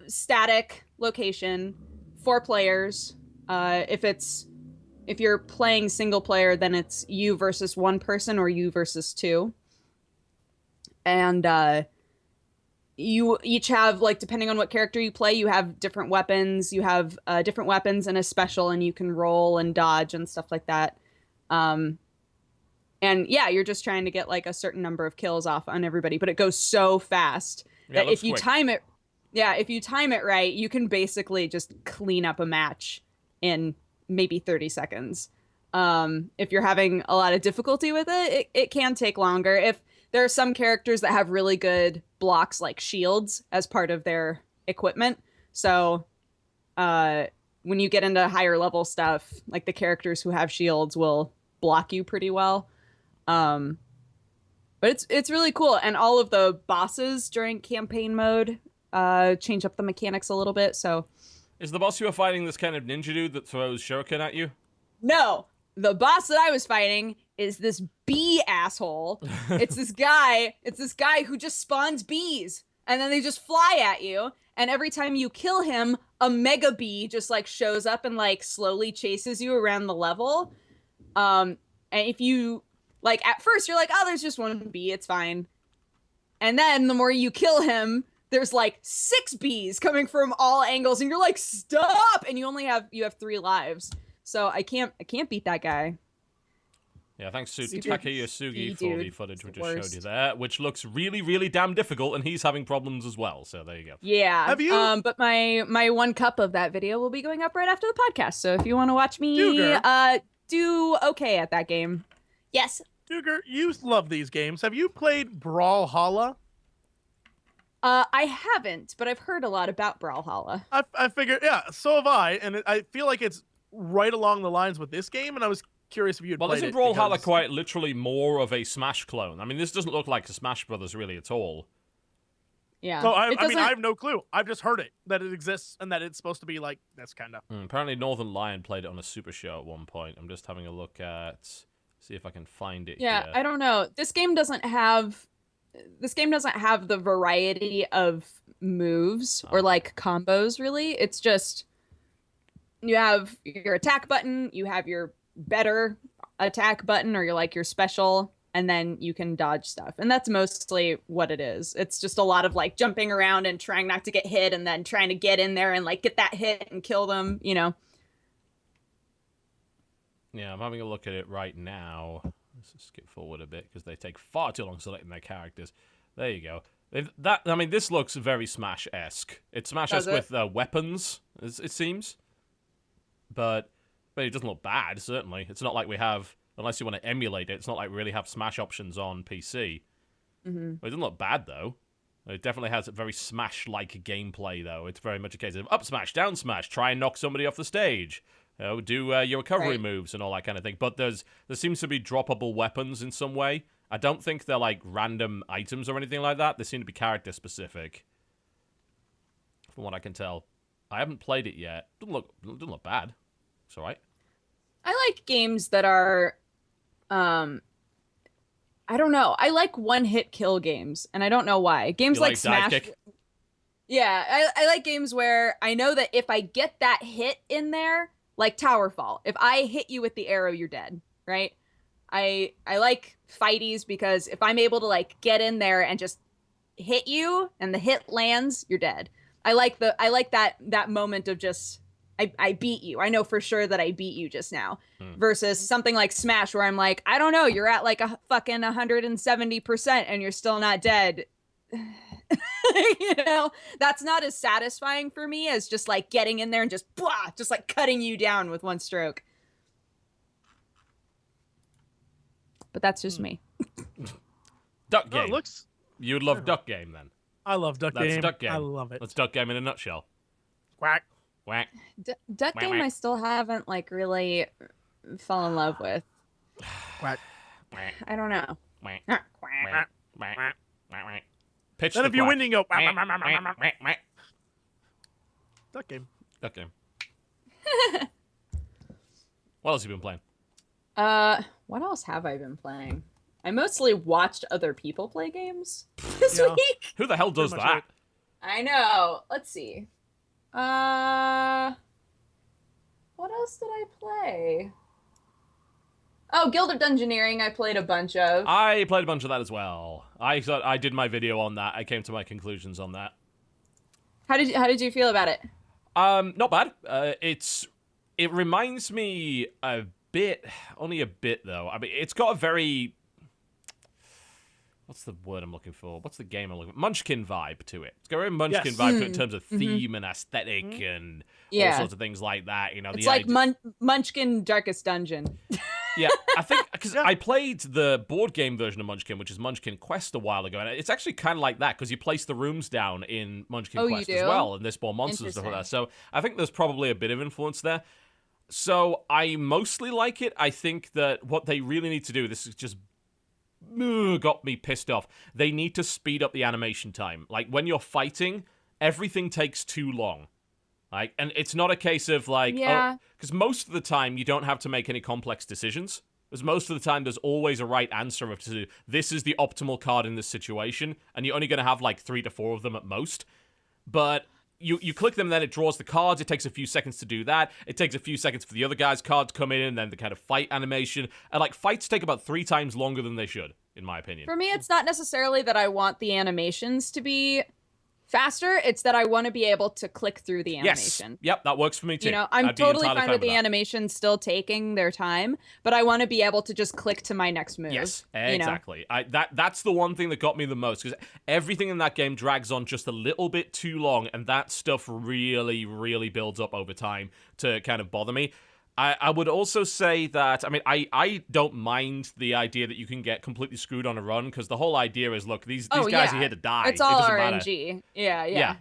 static location, 4 players. If you're playing single player, then it's you versus 1 person or you versus 2. And you each have, like, depending on what character you play, you have different weapons. You have different weapons and a special, and you can roll and dodge and stuff like that. And yeah, you're just trying to get like a certain number of kills off on everybody, but it goes so fast that if you time it, if you time it right, you can basically just clean up a match in maybe 30 seconds. If you're having a lot of difficulty with it, it can take longer. If there are some characters that have really good blocks like shields as part of their equipment. So when you get into higher level stuff, like the characters who have shields will block you pretty well. But it's really cool, and all of the bosses during campaign mode change up the mechanics a little bit. So, is the boss you were fighting this kind of ninja dude that throws shuriken at you? No, the boss that I was fighting is this bee asshole. It's this guy. It's this guy who just spawns bees, and then they just fly at you. And every time you kill him, a mega bee just like shows up and like slowly chases you around the level. And if you like, at first you're like, oh, there's just 1 bee, it's fine. And then the more you kill him, there's like 6 bees coming from all angles, and you're like, stop! And you have 3 lives. So I can't beat that guy. Yeah, thanks to Take Yasugi for the footage we just showed you there, which looks really, really damn difficult, and he's having problems as well. So there you go. Yeah. Have you? But my 1 cup of that video will be going up right after the podcast. So if you want to watch me do okay at that game. Yes. Duger, you love these games. Have you played Brawlhalla? I haven't, but I've heard a lot about Brawlhalla. I figured, yeah, so have I, and I feel like it's right along the lines with this game, and I was curious if you had played it. Well, isn't Brawlhalla quite literally more of a Smash clone? I mean, this doesn't look like a Smash Brothers really at all. Yeah. So I mean, I have no clue. I've just heard it, that it exists, and that it's supposed to be like this kind of. Apparently, Northern Lion played it on a Super Show at one point. I'm just having a look at, see if I can find it. Yeah, here. I don't know. This game doesn't have the variety of moves or like combos, really. It's just you have your attack button, you have your better attack button, or your special, and then you can dodge stuff. And that's mostly what it is. It's just a lot of like jumping around and trying not to get hit, and then trying to get in there and like get that hit and kill them, you know. Yeah, I'm having a look at it right now. Let's just skip forward a bit because they take far too long selecting their characters. There you go. I mean, this looks very Smash-esque. It's Smash-esque with weapons, it seems. But it doesn't look bad, certainly. It's not like we have, unless you want to emulate it, it's not like we really have Smash options on PC. Mm-hmm. But it doesn't look bad, though. It definitely has a very Smash-like gameplay, though. It's very much a case of up smash, down smash, try and knock somebody off the stage. Do your recovery moves and all that kind of thing. But there seems to be droppable weapons in some way. I don't think they're like random items or anything like that. They seem to be character specific, from what I can tell. I haven't played it yet. Doesn't look bad. It's all right. I like games that are, I don't know. I like one-hit kill games, and I don't know why. Games like Smash. Dive-kick? Yeah, I like games where I know that if I get that hit in there, like Towerfall, if I hit you with the arrow, you're dead, right? I like fighties because if I'm able to like get in there and just hit you and the hit lands, you're dead. I like that moment of just I beat you. I know for sure that I beat you just now. Versus something like Smash where I'm like, I don't know, you're at like a fucking 170% and you're still not dead. You know, that's not as satisfying for me as just like getting in there and just blah, just like cutting you down with one stroke. But that's just me. Duck Game. Looks. You would love Duck Game then. I love Duck Game. That's Duck Game. I love it. That's Duck Game in a nutshell. Quack. Whack. Duck Game I still haven't like really fell in love with. Quack. I don't know. Quack. Quack. Quack. Quack. Quack. Pitch Then the if you quack. win, you go. Quack, quack, quack. Duck Game. Duck Game. What else have you been playing? What else have I been playing? I mostly watched other people play games this week. Who the hell does Pretty that? much I know. Let's see. What else did I play? Oh, Guild of Dungeoneering I played a bunch of. I played a bunch of that as well. I thought I did my video on that. I came to my conclusions on that. How did you feel about it? Not bad. It reminds me a bit, only a bit though. I mean, it's got a very, what's the word I'm looking for? What's the game I'm looking for? Munchkin vibe to it. It's got a very Munchkin vibe to it in terms of theme and aesthetic and all sorts of things like that. You know, it's like Munchkin Darkest Dungeon. Yeah, I think, because I played the board game version of Munchkin, which is Munchkin Quest a while ago, and it's actually kind of like that, because you place the rooms down in Munchkin Quest as well, and they spawn monsters and stuff like that. So I think there's probably a bit of influence there. So I mostly like it. I think that what they really need to do, this is just got me pissed off. They need to speed up the animation time. Like, when you're fighting, everything takes too long. Like, and it's not a case of like, because most of the time you don't have to make any complex decisions. Because most of the time there's always a right answer of this is the optimal card in this situation, and you're only going to have like 3 to 4 of them at most. But you click them, and then it draws the cards. It takes a few seconds to do that. It takes a few seconds for the other guy's cards to come in, and then the kind of fight animation. And like, fights take about 3 times longer than they should, in my opinion. For me, it's not necessarily that I want the animations to be faster, it's that I want to be able to click through the animation. Yes. Yep, that works for me too. You know, I'm totally fine with the that. animation still taking their time, but I want to be able to just click to my next move. Yes, exactly. That's the one thing that got me the most, because everything in that game drags on just a little bit too long, and that stuff really, really builds up over time to kind of bother me. I would also say that, I mean, I don't mind the idea that you can get completely screwed on a run, because the whole idea is, look, these guys are here to die. It's all it doesn't RNG. matter. Yeah.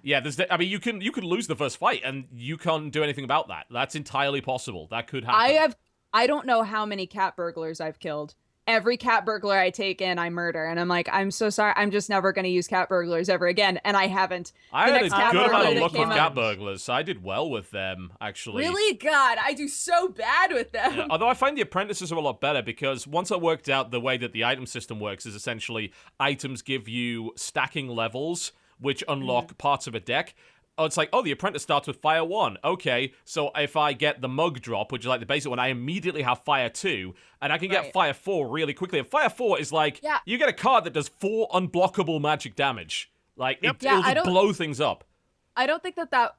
I mean, you can lose the first fight, and you can't do anything about that. That's entirely possible. That could happen. I don't know how many cat burglars I've killed. Every cat burglar I take in, I murder. And I'm like, I'm so sorry. I'm just never going to use cat burglars ever again. And I haven't. I had a good amount of luck with cat burglars, so I did well with them, actually. Really? God, I do so bad with them. Yeah, although I find the apprentices are a lot better, because once I worked out the way that the item system works is essentially items give you stacking levels, which unlock parts of a deck. Oh, it's like, the apprentice starts with Fire 1. Okay, so if I get the mug drop, which is like the basic one, I immediately have Fire 2, and I can get Fire 4 really quickly. And Fire 4 is like, you get a card that does 4 unblockable magic damage. Like, it'll just blow things up. I don't think that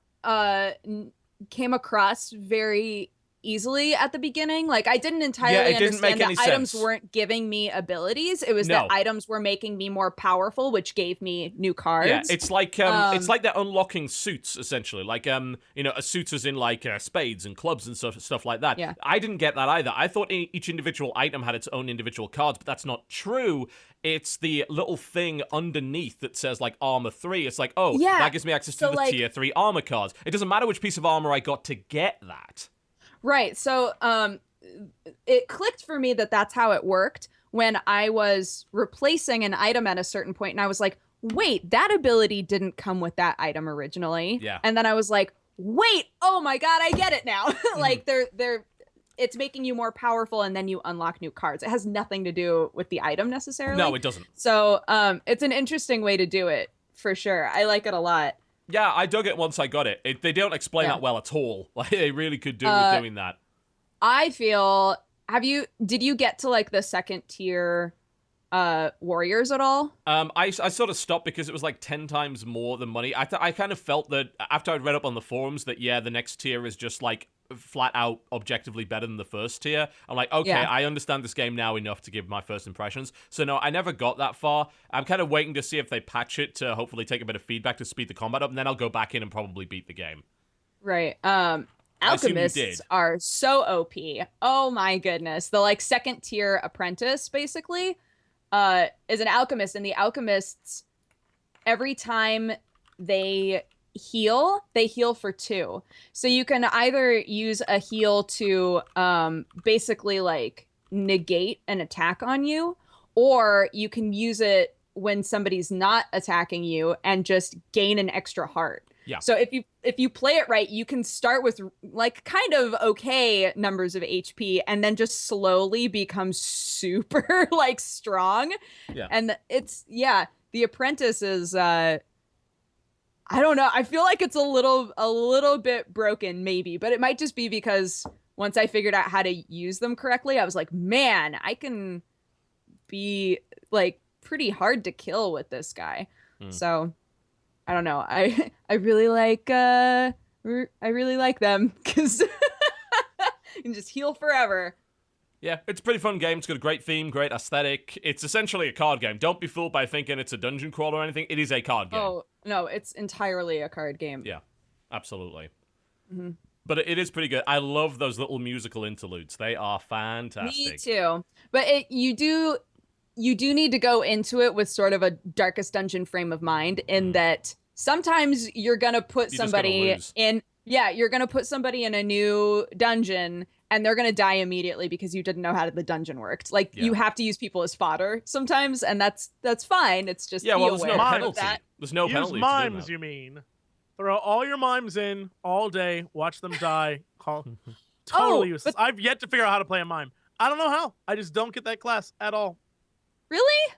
came across very easily at the beginning. Like, I didn't entirely understand that items weren't giving me abilities. It was that items were making me more powerful, which gave me new cards. Yeah, it's like they're unlocking suits, essentially. Like, a suit is in like spades and clubs and stuff like that. Yeah. I didn't get that either. I thought each individual item had its own individual cards, but that's not true. It's the little thing underneath that says, like, Armor 3. It's like, that gives me access to the Tier 3 armor cards. It doesn't matter which piece of armor I got to get that. Right. So it clicked for me that that's how it worked when I was replacing an item at a certain point, and I was like, wait, that ability didn't come with that item originally. Yeah. And then I was like, wait, oh my God, I get it now. Like it's making you more powerful, and then you unlock new cards. It has nothing to do with the item necessarily. No, it doesn't. So it's an interesting way to do it, for sure. I like it a lot. Yeah, I dug it once I got it. They don't explain that well at all. Like, they really could do with doing that. I feel, did you get to like the second tier warriors at all? I sort of stopped because it was like 10 times more than money. I kind of felt that after I'd read up on the forums that, yeah, the next tier is just like flat out objectively better than the first tier. I'm like, okay, Yeah. I understand this game now enough to give my first impressions. So no, I never got that far. I'm kind of waiting to see if they patch it to hopefully take a bit of feedback to speed the combat up, and then I'll go back in and probably beat the game. Right. assume you Alchemists did. are so OP. Oh my goodness. The like second tier apprentice basically is an alchemist, and the alchemists, every time they heal for 2. So you can either use a heal to basically like negate an attack on you, or you can use it when somebody's not attacking you and just gain an extra heart. Yeah. So if you play it right, you can start with like kind of okay numbers of HP and then just slowly become super like strong. Yeah. And the apprentice is I don't know. I feel like it's a little bit broken maybe, but it might just be because once I figured out how to use them correctly, I was like, man, I can be like pretty hard to kill with this guy. So I don't know. I really like them because you can just heal forever. Yeah, it's a pretty fun game. It's got a great theme, great aesthetic. It's essentially a card game. Don't be fooled by thinking it's a dungeon crawl or anything. It is a card game. Oh no, it's entirely a card game. Yeah, absolutely. Mm-hmm. But it is pretty good. I love those little musical interludes. They are fantastic. Me too. But you do need to go into it with sort of a Darkest Dungeon frame of mind, in that sometimes you're gonna put somebody in. Yeah, you're gonna put somebody in a new dungeon and they're gonna die immediately because you didn't know how the dungeon worked. Like you have to use people as fodder sometimes, and that's fine. It's just there's no penalty. There's no Use penalty. mimes, you mean? Throw all your mimes in all day, watch them die. Totally useless. I've yet to figure out how to play a mime. I don't know how. I just don't get that class at all. Really?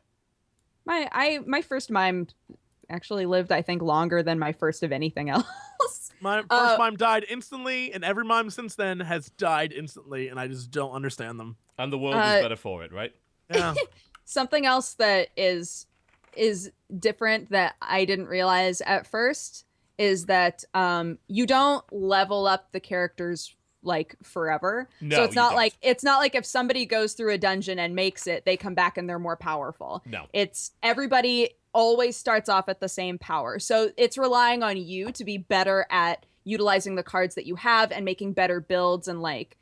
My first mime actually lived, I think, longer than my first of anything else. My first mime died instantly, and every mime since then has died instantly, and I just don't understand them. And the world is better for it, right? Yeah. Something else that is different that I didn't realize at first is that you don't level up the characters like forever. No, so it's not like if somebody goes through a dungeon and makes it, they come back and they're more powerful. No. It's everybody always starts off at the same power. So it's relying on you to be better at utilizing the cards that you have and making better builds and like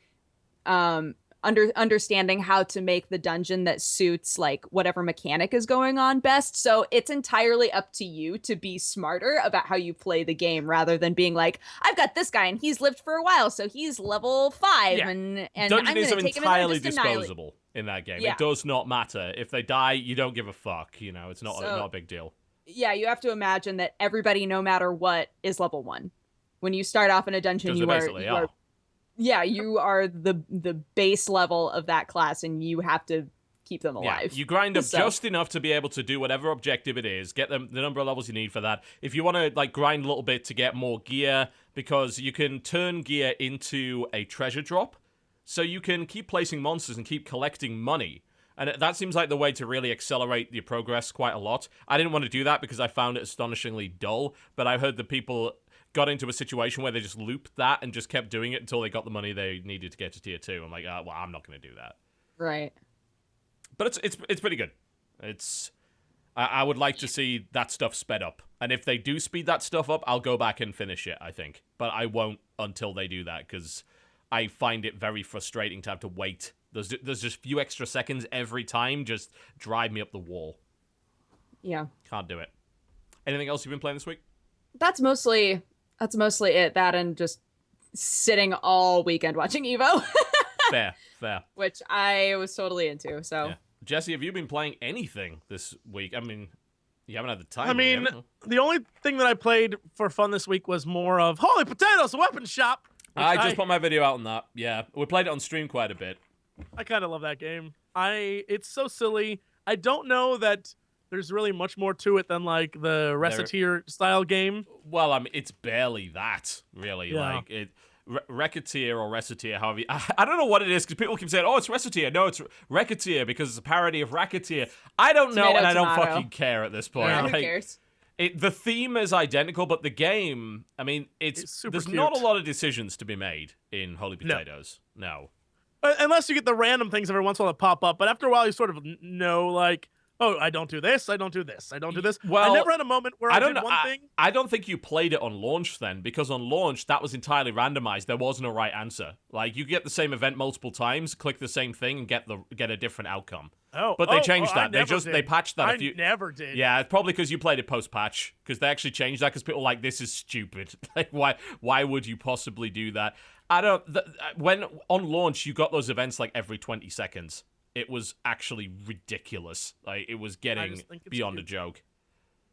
understanding how to make the dungeon that suits like whatever mechanic is going on best. So it's entirely up to you to be smarter about how you play the game, rather than being like, I've got this guy and he's lived for a while, so he's level 5 and dungeons I'm are gonna take him entirely and just annihilate. disposable in that game. Yeah. It does not matter. If they die, you don't give a fuck. You know, it's not a big deal. Yeah, you have to imagine that everybody, no matter what, is level 1. When you start off in a dungeon, you are you are the base level of that class, and you have to keep them alive. Yeah, you grind up just enough to be able to do whatever objective it is, get them the number of levels you need for that. If you want to like grind a little bit to get more gear, because you can turn gear into a treasure drop, so you can keep placing monsters and keep collecting money. And that seems like the way to really accelerate your progress quite a lot. I didn't want to do that because I found it astonishingly dull, but I heard that people got into a situation where they just looped that and just kept doing it until they got the money they needed to get to tier 2. I'm like, well, I'm not going to do that. Right. But it's pretty good. I would like to see that stuff sped up. And if they do speed that stuff up, I'll go back and finish it, I think. But I won't until they do that, because I find it very frustrating to have to wait. There's just a few extra seconds every time, just drive me up the wall. Yeah. Can't do it. Anything else you've been playing this week? That's mostly it. That and just sitting all weekend watching Evo. Fair. Which I was totally into. So, yeah. Jesse, have you been playing anything this week? I mean, you haven't had the time. I mean, the only thing that I played for fun this week was more of Holy Potatoes, a weapon shop. I just put my video out on that. Yeah, we played it on stream quite a bit. I kind of love that game. It's so silly. I don't know that there's really much more to it than like the Reciteur style game. Well, I mean, it's barely that, really. Yeah. Like Racketeer or Recettear, however I don't know what it is, because people keep saying, oh, it's Recettear. No, it's Racketeer, because it's a parody of Racketeer. I don't know, and I don't fucking care at this point. Yeah. Who cares? The theme is identical, but the game, I mean, It's super there's cute. not a lot of decisions to be made in Holy Potatoes. No. Unless you get the random things every once in a while that pop up, but after a while you sort of know, like, oh, I don't do this, I don't do this, I don't do this. Well, I never had a moment where I did one thing. I don't think you played it on launch then, because on launch, that was entirely randomized. There was no right answer. Like, you get the same event multiple times, click the same thing, and get a different outcome. But they changed that. They patched that. I never did. Yeah, it's probably because you played it post-patch, because they actually changed that, because people were like, this is stupid. Like, why would you possibly do that? When on launch, you got those events like every 20 seconds. It was actually ridiculous. Like, it was getting beyond cute. A joke.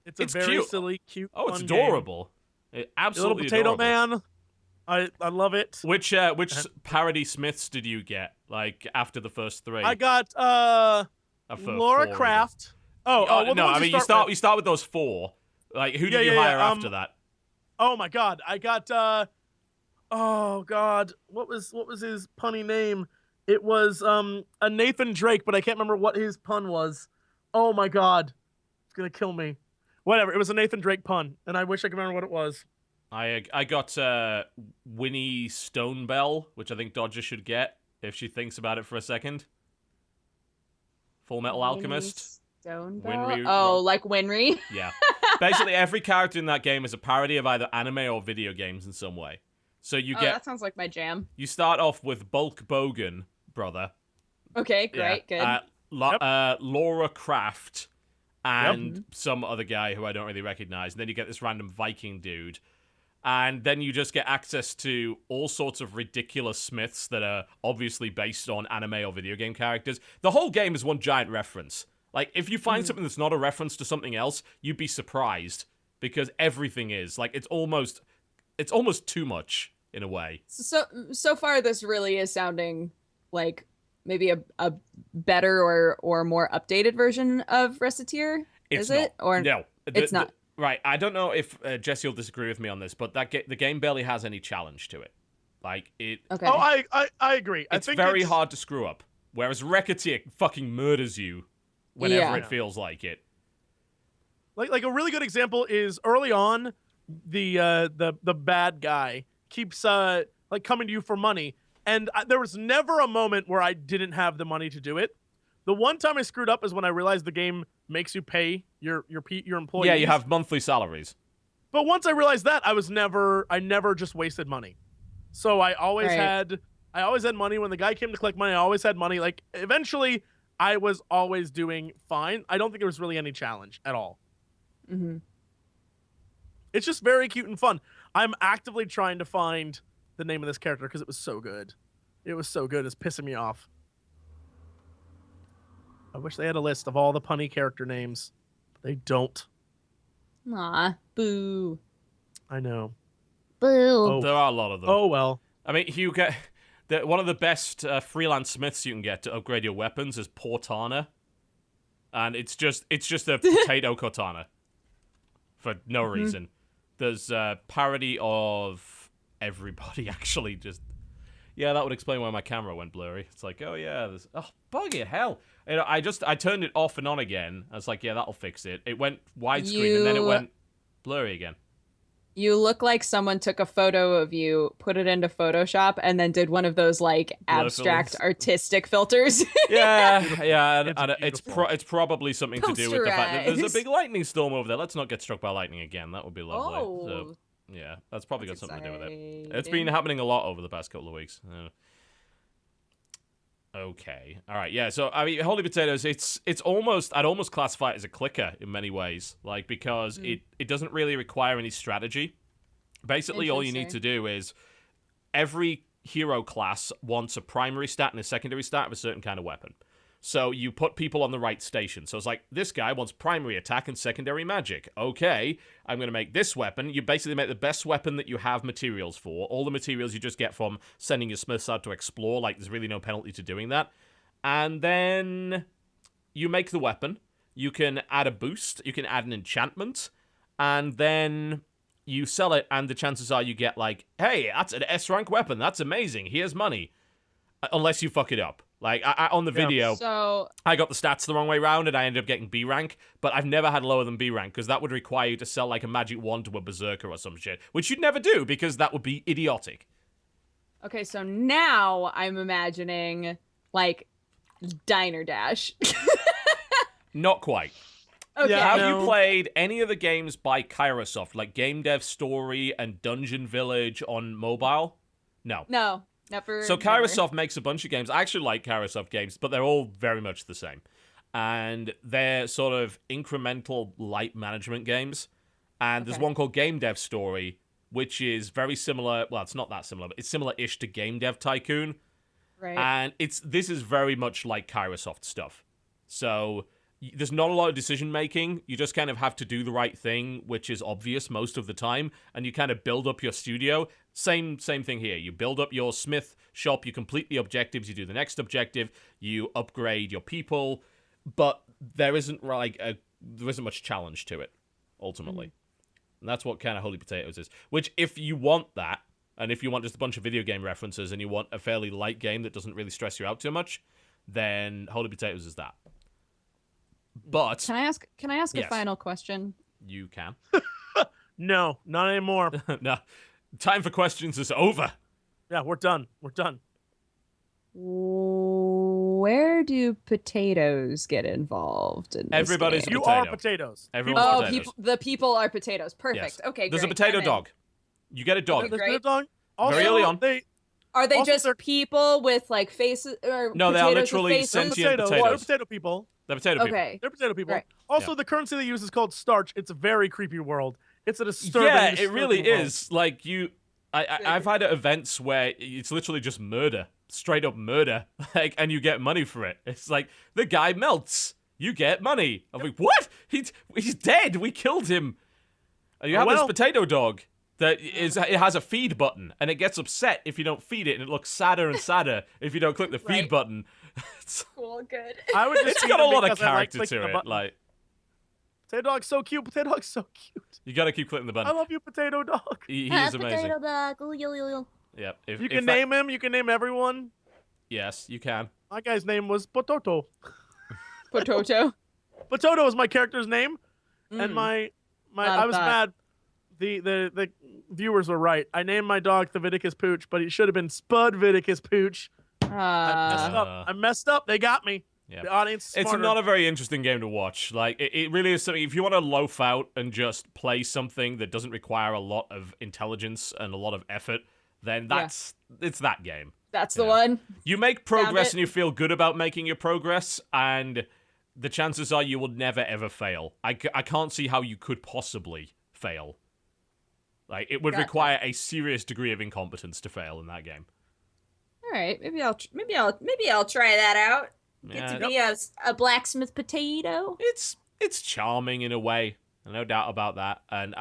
It's a very cute. silly, cute. Oh, it's fun adorable. Absolutely little potato adorable. man. I love it. Which parody Smiths did you get? Like, after the first three? I got Laura four, Croft. Well, no, I mean, you start with those four. Like, who did you hire after that? Oh my god, I got oh god, what was his punny name? It was a Nathan Drake, but I can't remember what his pun was. Oh my god, it's gonna kill me. Whatever, it was a Nathan Drake pun, and I wish I could remember what it was. I got Winnie Stonebell, which I think Dodger should get if she thinks about it for a second. Full Metal Alchemist. Winry. Like Winry? Yeah. Basically, every character in that game is a parody of either anime or video games in some way. So you get. That sounds like my jam. You start off with Bulk Bogan, brother. Okay, great, good. Laura Craft and some other guy who I don't really recognize. And then you get this random Viking dude. And then you just get access to all sorts of ridiculous Smiths that are obviously based on anime or video game characters. The whole game is one giant reference. Like, if you find something that's not a reference to something else, you'd be surprised. Because everything is. Like, it's almost too much, in a way. So far, this really is sounding like maybe a better or more updated version of Recettear. Is it? Or no, it's not. Right, I don't know if Jesse will disagree with me on this, but the game barely has any challenge to it. Like, it... Okay. Oh, I agree. It's very hard to screw up. Whereas Racketeer fucking murders you whenever it feels like it. Like a really good example is early on, the bad guy keeps like coming to you for money, and there was never a moment where I didn't have the money to do it. The one time I screwed up is when I realized the game makes you pay your employees. Yeah, you have monthly salaries. But once I realized that, I never just wasted money. So I always had money. When the guy came to collect money, I always had money. Like, eventually, I was always doing fine. I don't think there was really any challenge at all. Mm-hmm. It's just very cute and fun. I'm actively trying to find the name of this character because it was so good. It was so good. It's pissing me off. I wish they had a list of all the punny character names. But they don't. Aw, boo. I know. Boo. Oh. There are a lot of them. Oh, well. I mean, you get... one of the best freelance smiths you can get to upgrade your weapons is Portana. And it's just a potato katana. For no reason. There's a parody of everybody, actually. Just... Yeah, that would explain why my camera went blurry. It's like, oh yeah, there's... Oh, buggy hell. You know, I turned it off and on again. I was like, yeah, that'll fix it. It went widescreen and then it went blurry again. You look like someone took a photo of you, put it into Photoshop, and then did one of those, like, abstract artistic filters. Yeah, and it's probably something to do with the fact that there's a Posterize. big lightning storm over there. Let's not get struck by lightning again. That would be lovely. Oh. So, yeah, that's probably got something to do with it. exciting. It's been happening a lot over the past couple of weeks. Okay. All right. Yeah. So I mean, Holy Potatoes. I'd almost classify it as a clicker in many ways, like because it doesn't really require any strategy. Basically, all you need to do is every hero class wants a primary stat and a secondary stat of a certain kind of weapon. So you put people on the right station. So it's like, this guy wants primary attack and secondary magic. Okay, I'm going to make this weapon. You basically make the best weapon that you have materials for. All the materials you just get from sending your smiths out to explore. Like, there's really no penalty to doing that. And then you make the weapon. You can add a boost. You can add an enchantment. And then you sell it, and the chances are you get like, hey, that's an S rank weapon. That's amazing. Here's money. Unless you fuck it up. Like, on the video, So I got the stats the wrong way around, and I ended up getting B rank, but I've never had lower than B rank, because that would require you to sell, like, a magic wand to a berserker or some shit, which you'd never do, because that would be idiotic. okay, so now I'm imagining like Diner Dash. Not quite. Okay. Yeah, Have no. you played any of the games by Kairosoft, like Game Dev Story and Dungeon Village on mobile? No. No, never. So never. Kairosoft makes a bunch of games. I actually like Kairosoft games, but they're all very much the same. And they're sort of incremental light management games. And there's Okay. one called Game Dev Story, which is very similar. Well, it's not that similar, but it's similar-ish to Game Dev Tycoon. Right. And this is very much like Kairosoft stuff. So there's not a lot of decision making. You just kind of have to do the right thing, which is obvious most of the time, and you kind of build up your studio. Same thing here. You build up your smith shop, you complete the objectives, you do the next objective, you upgrade your people, but there isn't much challenge to it ultimately. And that's what kind of Holy Potatoes is. Which, if you want that, and if you want just a bunch of video game references and you want a fairly light game that doesn't really stress you out too much, then Holy Potatoes is that. But Can I ask Yes. a final question? you can. No, not anymore. No. Time for questions is over. Yeah, we're done. We're done. Where do potatoes get involved in this Everybody's game? You Potato. are potatoes. Everyone's Oh, potatoes. the people are potatoes. Yes. Perfect. Okay, There's a great. potato I'm in. dog. You get a dog. Okay, There's great. no dog. Also, Very early on. Are they Also, just they're- people with like faces? Or No, they are potatoes with literally faces? sentient They're potatoes. potato people. They're potato people. Okay. They're potato people. Right. Also, Yeah. the currency they use is called starch. It's a very creepy world. It's a disturbing. Yeah, it disturbing really world. is. Like, I've had events where it's literally just murder. Straight up murder. Like, and you get money for it. It's like, the guy melts. You get money. I'm like, what? He's dead. We killed him. And you have this well. potato dog that it has a feed button, and it gets upset if you don't feed it, and it looks sadder and sadder if you don't click the feed Right. button. Cool, good. I would just It's feed got a them lot of because I like character clicking to the it. button. Like, Potato dog's so cute. Potato dog's so cute. you gotta keep clicking the I button. love you, potato dog. He is amazing. Potato dog. Ooh, yo, yo, yo. Yep. You can name him. You can name everyone. Yes, you can. My guy's name was Potato. Potato. Potato is my character's name, and Mm. my Not I was that. mad. The viewers were right. I named my dog Thaviticus Pooch, but he should have been Spudviticus Pooch. I messed up. They got me. Yeah. The audience. Is It's smarter. not a very interesting game to watch. Like, it really is something. If you want to loaf out and just play something that doesn't require a lot of intelligence and a lot of effort, then it's that game. That's the Yeah. one. You make progress it. and you feel good about making your progress, and the chances are you will never ever fail. I can't see how you could possibly fail. Like, it would Gotcha. require a serious degree of incompetence to fail in that game. All right, maybe I'll try that out. Get Yeah. to be a blacksmith potato. It's charming in a way, no doubt about that. And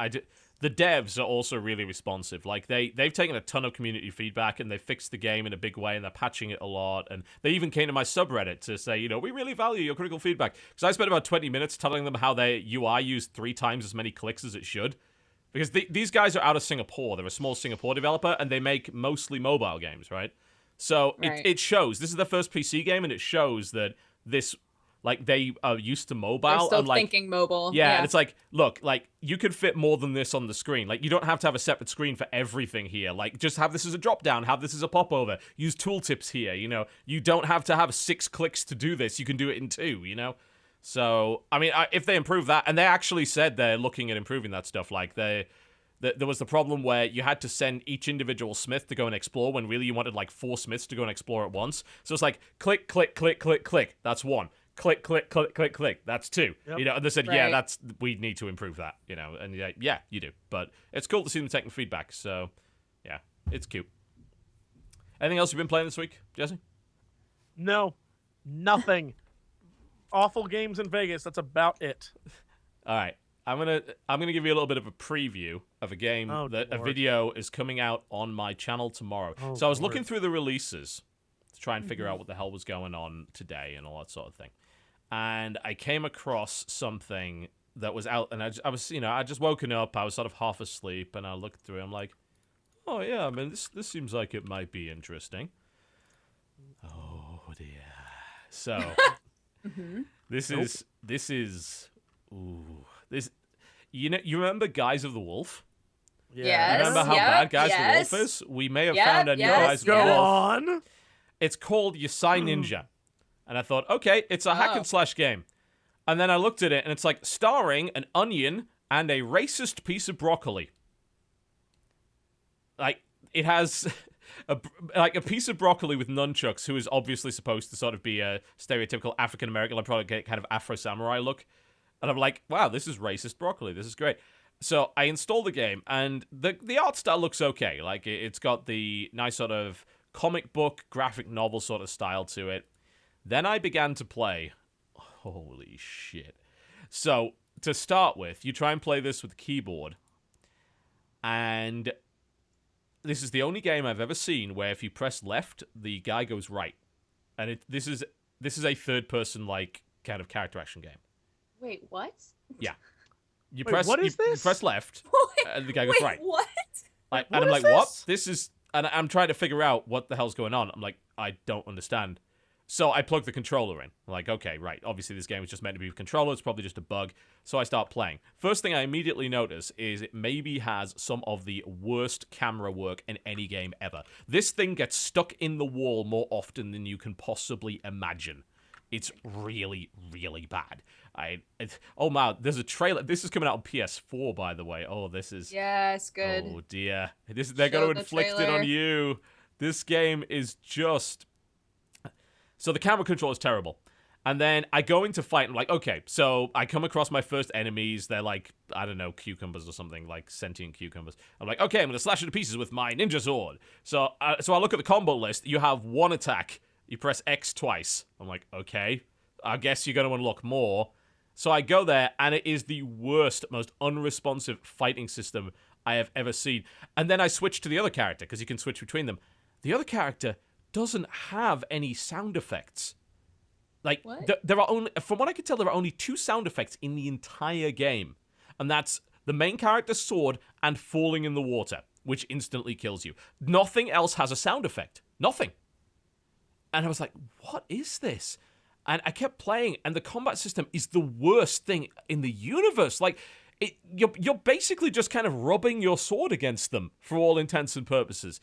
the devs are also really responsive. Like, they've taken a ton of community feedback and they fixed the game in a big way, and they're patching it a lot. And they even came to my subreddit to say, we really value your critical feedback. Because I spent about 20 minutes telling them how their UI used 3 times as many clicks as it should. Because these guys are out of Singapore. They're a small Singapore developer, and they make mostly mobile games, right? So Right. it shows. This is their first PC game, and it shows that this, like, they are used to mobile. They're still and, like, thinking mobile. yeah, and it's like, look, like, you could fit more than this on the screen. Like, you don't have to have a separate screen for everything here. Like, just have this as a drop-down, have this as a popover. Use tooltips here, You don't have to have 6 clicks to do this. You can do it in 2, So, I mean, if they improve that, and they actually said they're looking at improving that stuff, like, there was the problem where you had to send each individual smith to go and explore when really you wanted, like, 4 smiths to go and explore at once. So it's like, click, click, click, click, click. That's 1. Click, click, click, click, click. That's 2. Yep. And they said, Right. we need to improve that, And yeah, you do. But it's cool to see them taking feedback. So, yeah, it's cute. Anything else you've been playing this week, Jesse? No, nothing. Awful games in Vegas. That's about it. All right. I'm gonna give you a little bit of a preview of a game Oh, that a Lord. video is coming out on my channel tomorrow. Oh, So I was Lord. looking through the releases to try and figure out what the hell was going on today and all that sort of thing. And I came across something that was out, and I was, I just woken up. I was sort of half asleep, and I looked through it. I'm like, oh yeah, I mean, this seems like it might be interesting. Oh dear. So this is you remember Guys of the Wolf? Yes. Remember how bad Guys of the Wolf is? We may have found a new Guys of the Wolf. Go on. It's called Yasai Ninja. And I thought, okay, it's a hack and slash game. And then I looked at it, and it's like starring an onion and a racist piece of broccoli. Like, it has a piece of broccoli with nunchucks, who is obviously supposed to sort of be a stereotypical African-American, like probably get kind of Afro-samurai look. And I'm like, wow, this is racist broccoli. This is great. So I installed the game, and the art style looks okay. Like, it's got the nice sort of comic book, graphic novel sort of style to it. Then I began to play. Holy shit. So, to start with, you try and play this with the keyboard, and this is the only game I've ever seen where if you press left, the guy goes right. And this is a third-person, like, kind of character action game. Wait, what? Yeah. You Wait, press what is this? You press left, and the guy goes right. What? Like, what and I'm is like, what? this? This is... And I'm trying to figure out what the hell's going on. I'm like, I don't understand. So I plug the controller in. I'm like, okay, right. Obviously, this game was just meant to be with controller. It's probably just a bug. So I start playing. First thing I immediately notice is it maybe has some of the worst camera work in any game ever. This thing gets stuck in the wall more often than you can possibly imagine. It's really, really bad. Oh, man, there's a trailer. This is coming out on PS4, by the way. Oh, this is... Yes, good. Oh, dear. They're going to inflict it on you. This game is just... So the camera control is terrible. And then I go into fight, and I'm like, okay, so I come across my first enemies. They're like, I don't know, cucumbers or something, like sentient cucumbers. I'm like, okay, I'm going to slash it to pieces with my ninja sword. So I look at the combo list. You have one attack. You press X twice. I'm like, okay, I guess you're going to unlock more. So I go there, and it is the worst, most unresponsive fighting system I have ever seen. And then I switch to the other character, because you can switch between them. The other character doesn't have any sound effects. Like, there are only, from what I can tell, there are only 2 sound effects in the entire game. And that's the main character's sword and falling in the water, which instantly kills you. Nothing else has a sound effect. Nothing. And I was like, what is this? And I kept playing, and the combat system is the worst thing in the universe. Like, you're basically just kind of rubbing your sword against them for all intents and purposes.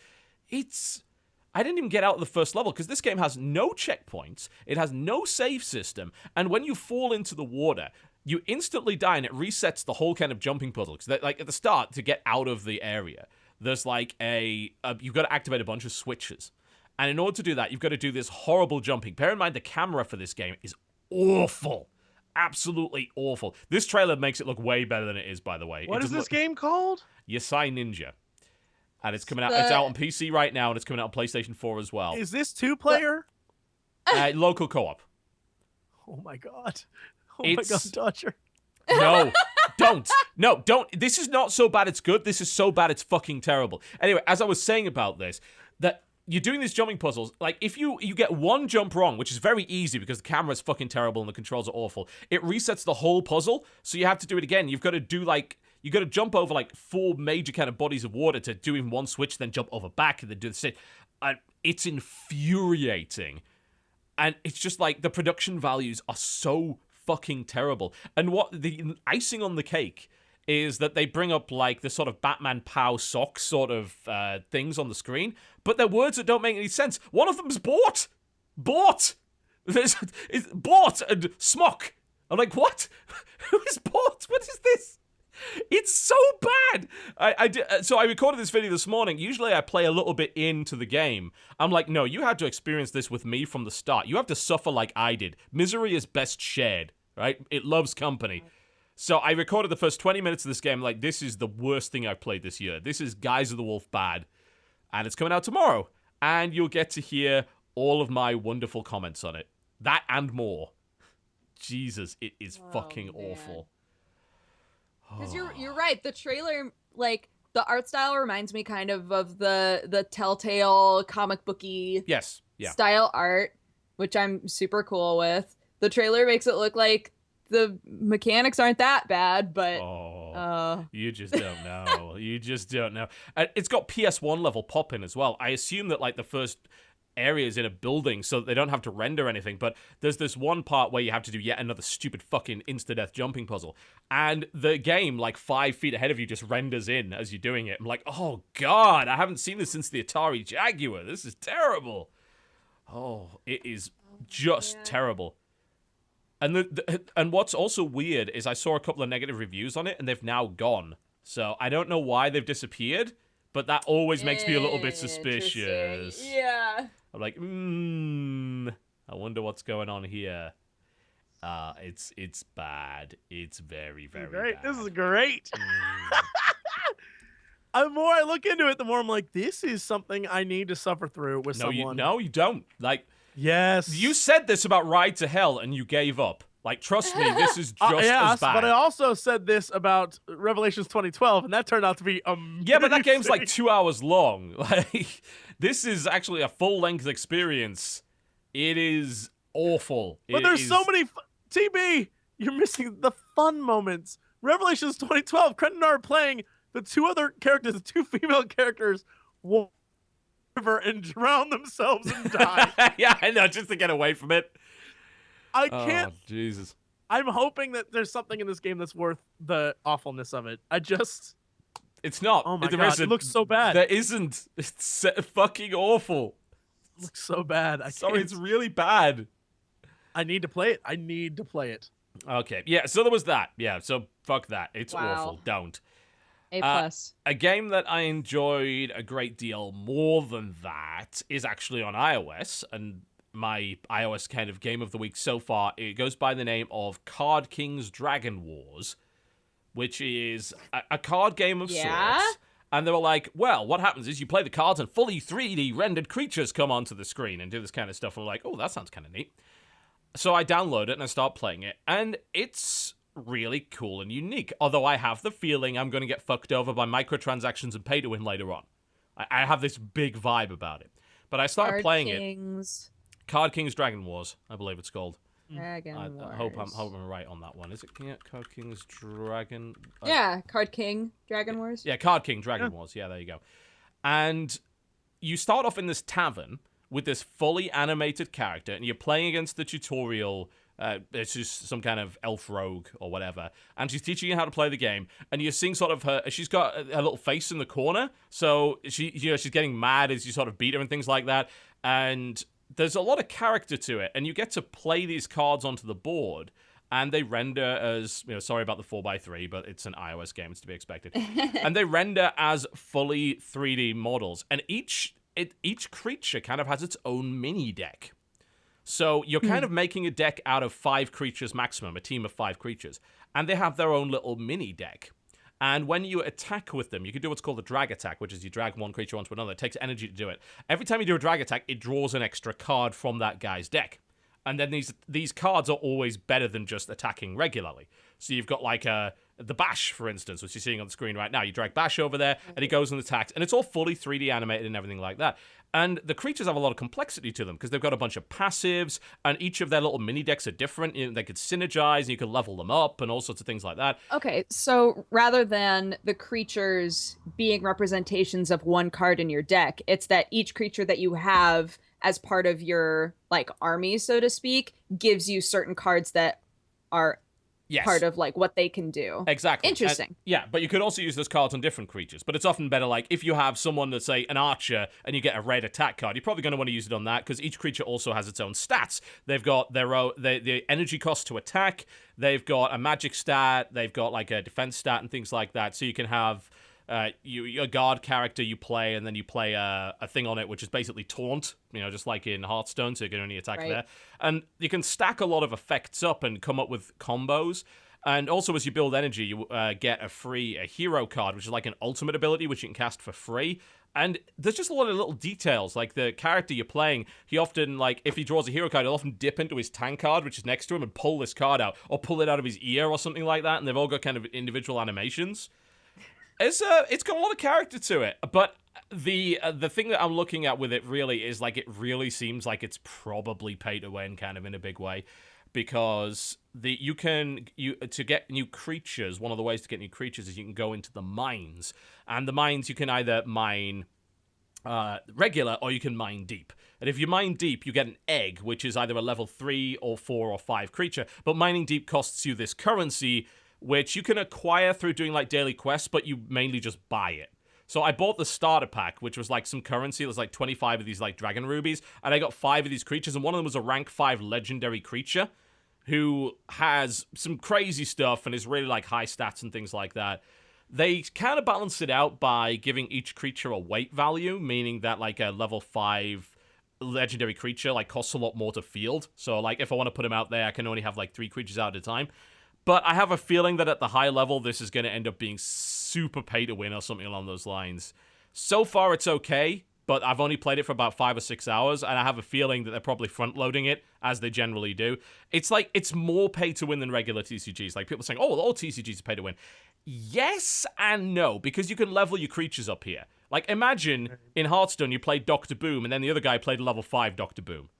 I didn't even get out of the first level, because this game has no checkpoints, it has no save system, and when you fall into the water, you instantly die, and it resets the whole kind of jumping puzzle. Because, like, at the start, to get out of the area, there's like you've got to activate a bunch of switches. And in order to do that, you've got to do this horrible jumping. Bear in mind, the camera for this game is awful. Absolutely awful. This trailer makes it look way better than it is, by the way. What is this game called? Yasai Ninja. And it's coming out. It's out on PC right now, and it's coming out on PlayStation 4 as well. Is this 2-player? Local co-op. Oh my god. My god, Dodger. No, don't. No, don't. This is not so bad it's good. This is so bad it's fucking terrible. Anyway, as I was saying about this, that you're doing these jumping puzzles. Like, if you get one jump wrong, which is very easy because the camera's fucking terrible and the controls are awful, it resets the whole puzzle, so you have to do it again. You've got to do, like... You got to jump over, like, 4 major kind of bodies of water to do in one switch, then jump over back, and then do the same. And it's infuriating. And it's just, like, the production values are so fucking terrible. And what the icing on the cake is that they bring up, like, the sort of Batman POW socks sort of things on the screen, but they're words that don't make any sense. One of them's bought! Bought! It's bought and smock. I'm like, what? Who is bought? What is this? It's so bad. So I recorded this video this morning. Usually I play a little bit into the game. I'm like, no, you had to experience this with me from the start. You have to suffer like I did. Misery is best shared, right? It loves company. So I recorded the first 20 minutes of this game. Like, this is the worst thing I've played this year. This is Guys of the Wolf bad. And it's coming out tomorrow. And you'll get to hear all of my wonderful comments on it. That and more. Jesus, it is fucking awful. Because you're right. The trailer, like, the art style reminds me kind of the Telltale comic booky style art, which I'm super cool with. The trailer makes it look like the mechanics aren't that bad, but you just don't know. You just don't know. And it's got PS1 level pop-in as well. I assume that like the first area is in a building so that they don't have to render anything, but there's this one part where you have to do yet another stupid fucking insta-death jumping puzzle, and the game like 5 feet ahead of you just renders in as you're doing it. I'm like, oh god, I haven't seen this since the Atari Jaguar. This is terrible. Oh, it is just terrible. And and what's also weird is I saw a couple of negative reviews on it, and they've now gone. So I don't know why they've disappeared, but that always makes me a little bit suspicious. Yeah. I'm like, I wonder what's going on here. It's bad. It's very, very great. bad. This is great. The more I look into it, the more I'm like, this is something I need to suffer through with someone. No, you don't. Like, yes. You said this about Ride to Hell, and you gave up. Like, trust me, this is just as bad. But I also said this about Revelations 2012, and that turned out to be amazing. Yeah, but that game's like 2 hours long. Like, this is actually a full-length experience. It is awful. But there's so many... TB, you're missing the fun moments. Revelations 2012, Cret and I are playing the two other characters, the two female characters, walk river and drown themselves and die. Yeah, I know, just to get away from it. I can't. Oh, Jesus. I'm hoping that there's something in this game that's worth the awfulness of it. It's not. Oh my god, it looks so bad. There isn't. It's fucking awful. It looks so bad. Sorry, it's really bad. I need to play it. Okay, yeah, so there was that. Yeah, so fuck that. It's Wow. awful. Don't. A+. A game that I enjoyed a great deal more than that is actually on iOS, and my iOS kind of game of the week so far, it goes by the name of Card King's Dragon Wars, which is a card game of sorts. And they were like, well, what happens is you play the cards and fully 3D rendered creatures come onto the screen and do this kind of stuff. And we're like, oh, that sounds kind of neat. So I download it and I start playing it, and it's really cool and unique. Although I have the feeling I'm going to get fucked over by microtransactions and pay to win later on. I have this big vibe about it. But I started playing it. Card King's Dragon Wars, I believe it's called. Dragon Wars. I hope I'm right on that one. Is it Card King's Dragon? Yeah, Card King Dragon Wars. Yeah, Card King Dragon Wars. Yeah, there you go. And you start off in this tavern with this fully animated character, and you're playing against the tutorial. It's just some kind of elf rogue or whatever, and she's teaching you how to play the game. And you're seeing sort of her. She's got a little face in the corner, so she's getting mad as you sort of beat her and things like that. And there's a lot of character to it, and you get to play these cards onto the board, and they render as, sorry about the 4x3, but it's an iOS game, it's to be expected. And they render as fully 3D models, and each creature kind of has its own mini deck. So you're kind of making a deck out of 5 creatures maximum, a team of 5 creatures, and they have their own little mini deck. And when you attack with them, you can do what's called a drag attack, which is you drag one creature onto another. It takes energy to do it. Every time you do a drag attack, it draws an extra card from that guy's deck. And then these cards are always better than just attacking regularly. So you've got like the Bash, for instance, which you're seeing on the screen right now. You drag Bash over there, and he goes and attacks. And it's all fully 3D animated and everything like that. And the creatures have a lot of complexity to them because they've got a bunch of passives, and each of their little mini decks are different. They could synergize, and you could level them up, and all sorts of things like that. Okay, so rather than the creatures being representations of one card in your deck, it's that each creature that you have as part of your like army, so to speak, gives you certain cards that are part of like what they can do. Exactly. Interesting. Yeah, but you could also use those cards on different creatures. But it's often better, like, if you have someone that's, say, an archer, and you get a red attack card, you're probably going to want to use it on that, because each creature also has its own stats. They've got their own, the energy cost to attack, they've got a magic stat, they've got, like, a defense stat and things like that. So you can have your guard character you play, and then you play a thing on it, which is basically taunt, just like in Hearthstone, so you can only attack there. And you can stack a lot of effects up and come up with combos. And also, as you build energy, you get a hero card, which is like an ultimate ability, which you can cast for free. And there's just a lot of little details, like the character you're playing, he often, like, if he draws a hero card, he'll often dip into his tank card, which is next to him, and pull this card out, or pull it out of his ear or something like that, and they've all got kind of individual animations. It's got a lot of character to it, but the thing that I'm looking at with it really is, like, it really seems like it's probably pay to win kind of in a big way. because to get new creatures, one of the ways to get new creatures is you can go into the mines, and the mines you can either mine regular or you can mine deep. And if you mine deep, you get an egg, which is either a level 3 or 4 or 5 creature. But mining deep costs you this currency, which you can acquire through doing like daily quests, but you mainly just buy it. So I bought the starter pack, which was like some currency. There's like 25 of these like dragon rubies, and I got 5 of these creatures, and one of them was a rank 5 legendary creature who has some crazy stuff and is really like high stats and things like that. They kind of balance it out by giving each creature a weight value, meaning that like a level 5 legendary creature like costs a lot more to field. So like if I want to put him out there, I can only have like 3 creatures out at a time. But I have a feeling that at the high level, this is going to end up being super pay to win or something along those lines. So far, it's okay, but I've only played it for about 5 or 6 hours, and I have a feeling that they're probably front-loading it, as they generally do. It's like, it's more pay to win than regular TCGs. Like, people saying, oh, all TCGs are pay to win. Yes and no, because you can level your creatures up here. Like, imagine in Hearthstone, you played Dr. Boom, and then the other guy played level 5 Dr. Boom.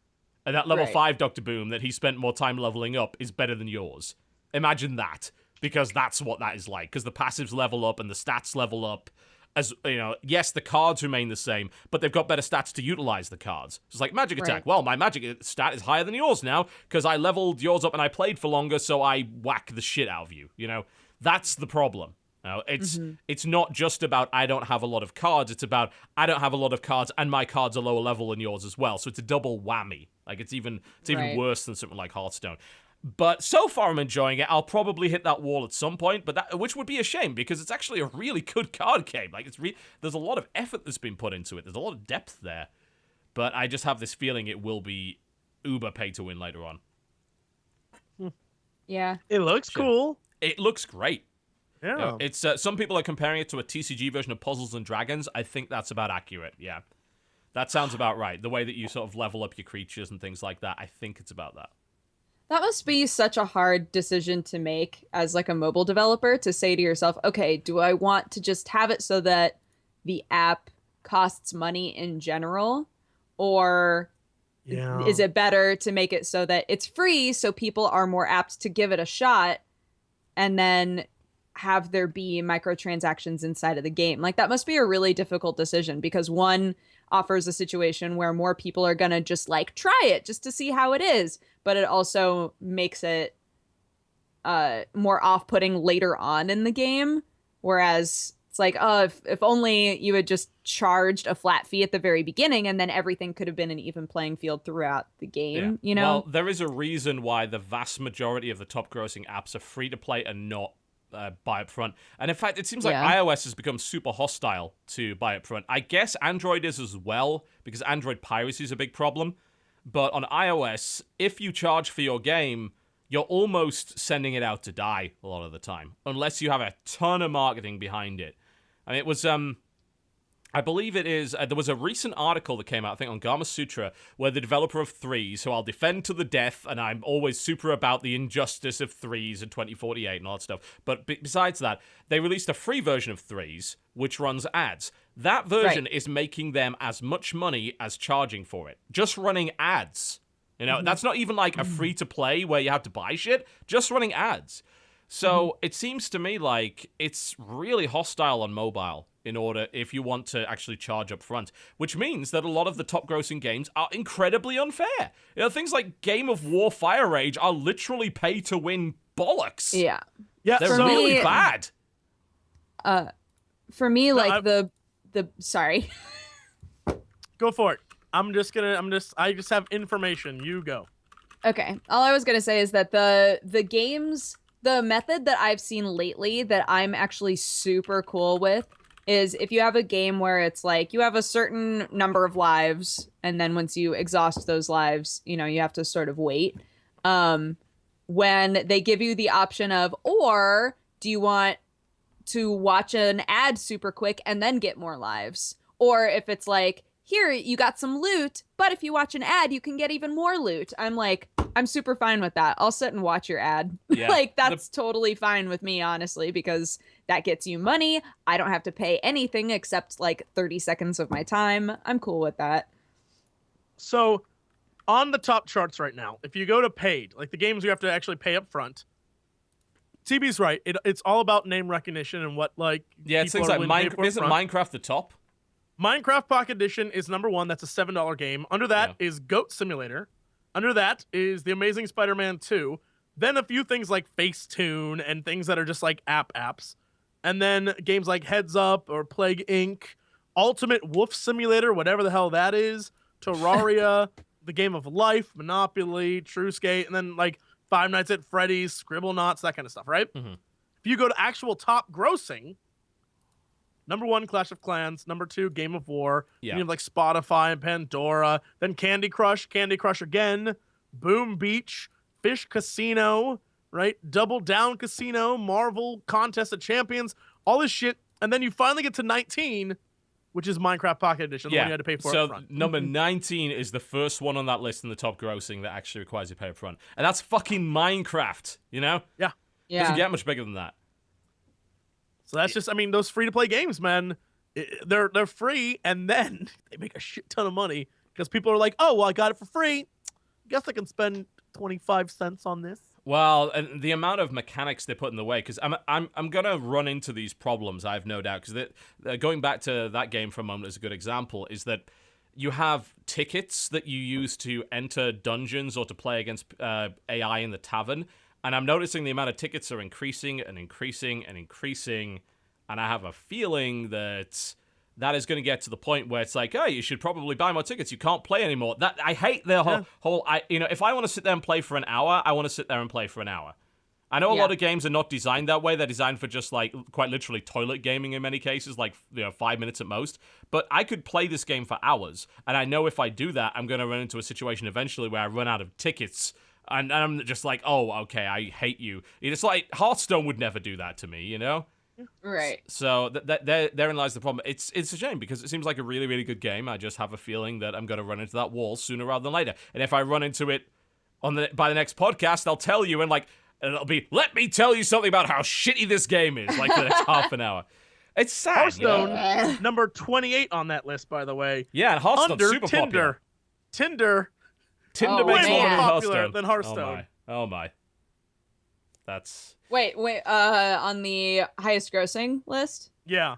And that level 5 Dr. Boom that he spent more time leveling up is better than yours. Imagine that, because that's what that is like, because the passives level up and the stats level up. As you know, yes, the cards remain the same, but they've got better stats to utilize the cards. It's like magic attack. Well, my magic stat is higher than yours now, because I leveled yours up and I played for longer, so I whack the shit out of you. You know, that's the problem. It's not just about I don't have a lot of cards, it's about I don't have a lot of cards and my cards are lower level than yours as well. So it's a double whammy. Like it's even worse than something like Hearthstone. But so far I'm enjoying it. I'll probably hit that wall at some point, but which would be a shame because it's actually a really good card game. Like there's a lot of effort that's been put into it. There's a lot of depth there. But I just have this feeling it will be uber pay to win later on. Yeah. It looks cool. It looks great. Yeah. You know, it's some people are comparing it to a TCG version of Puzzles and Dragons. I think that's about accurate. Yeah. That sounds about right. The way that you sort of level up your creatures and things like that. I think it's about that. That must be such a hard decision to make as like a mobile developer to say to yourself, okay, do I want to just have it so that the app costs money in general? Or is it better to make it so that it's free so people are more apt to give it a shot and then have there be microtransactions inside of the game? Like that must be a really difficult decision because one offers a situation where more people are going to just like try it just to see how it is. But it also makes it more off-putting later on in the game. Whereas it's like, oh, if only you had just charged a flat fee at the very beginning and then everything could have been an even playing field throughout the game, you know? Well, there is a reason why the vast majority of the top-grossing apps are free-to-play and not buy up front. And in fact, it seems like iOS has become super hostile to buy up front. I guess Android is as well, because Android piracy is a big problem. But on iOS, if you charge for your game, you're almost sending it out to die a lot of the time, unless you have a ton of marketing behind it. I mean, it was, I believe it is, there was a recent article that came out, I think, on Gama Sutra, where the developer of Threes, who I'll defend to the death, and I'm always super about the injustice of Threes in 2048 and all that stuff, but besides that, they released a free version of Threes, which runs ads. That version is making them as much money as charging for it. Just running ads. You know, that's not even like a free-to-play where you have to buy shit, just running ads. So it seems to me like it's really hostile on mobile if you want to actually charge up front, which means that a lot of the top grossing games are incredibly unfair. You know, things like Game of War Fire Rage are literally pay to win bollocks. Yeah. They're really bad. For me, like the sorry. Go for it. I just have information. You go. Okay. All I was going to say is that the games, the method that I've seen lately that I'm actually super cool with is if you have a game where it's like you have a certain number of lives and then once you exhaust those lives, you know, you have to sort of wait. When they give you the option of, or do you want to watch an ad super quick and then get more lives? Or if it's like, here, you got some loot, but if you watch an ad, you can get even more loot. I'm like, I'm super fine with that. I'll sit and watch your ad. Yeah. Like, that's totally fine with me, honestly, because that gets you money. I don't have to pay anything except, like, 30 seconds of my time. I'm cool with that. So, on the top charts right now, if you go to paid, like the games you have to actually pay up front, TB's right. It's all about name recognition and what like it's people things are like willing to pay for up Isn't front. Minecraft the top? Minecraft Pocket Edition is number 1. That's a $7 game. Under that is Goat Simulator. Under that is The Amazing Spider-Man 2. Then a few things like Facetune and things that are just like apps. And then games like Heads Up or Plague Inc., Ultimate Wolf Simulator, whatever the hell that is, Terraria, The Game of Life, Monopoly, True Skate, and then like Five Nights at Freddy's, Scribblenauts, that kind of stuff, right? Mm-hmm. If you go to actual top grossing, number 1, Clash of Clans. Number 2, Game of War. Yeah. You have like Spotify and Pandora. Then Candy Crush again, Boom Beach, Fish Casino, right? Double Down Casino, Marvel, Contest of Champions, all this shit. And then you finally get to 19, which is Minecraft Pocket Edition, the one you had to pay for up front. So number 19 is the first one on that list in the top grossing that actually requires you to pay up front. And that's fucking Minecraft, you know? Yeah. Doesn't get much bigger than that. So that's just, I mean, those free-to-play games, man, they're free, and then they make a shit ton of money because people are like, oh, well, I got it for free. Guess I can spend 25 cents on this. Well, and the amount of mechanics they put in the way, because I'm gonna run into these problems, I have no doubt. Because going back to that game for a moment as a good example, is that you have tickets that you use to enter dungeons or to play against AI in the tavern. And I'm noticing the amount of tickets are increasing and increasing and increasing. And I have a feeling that is going to get to the point where it's like, hey, you should probably buy more tickets. You can't play anymore. I hate the whole if I want to sit there and play for an hour, I want to sit there and play for an hour. I know a lot of games are not designed that way. They're designed for just like quite literally toilet gaming in many cases, like 5 minutes at most. But I could play this game for hours. And I know if I do that, I'm going to run into a situation eventually where I run out of tickets. And I'm just like, oh, okay, I hate you. It's like Hearthstone would never do that to me, you know? Right. So therein lies the problem. It's a shame because it seems like a really, really good game. I just have a feeling that I'm going to run into that wall sooner rather than later. And if I run into it by the next podcast, I'll tell you, and it'll be, let me tell you something about how shitty this game is, like for the next half an hour. It's sad. Hearthstone, number 28 on that list, by the way. Yeah, and Hearthstone's under super Tinder. Tinder Oh, makes way more more than popular Hearthstone. than Hearthstone. Oh my. That's... Wait, on the highest grossing list? Yeah.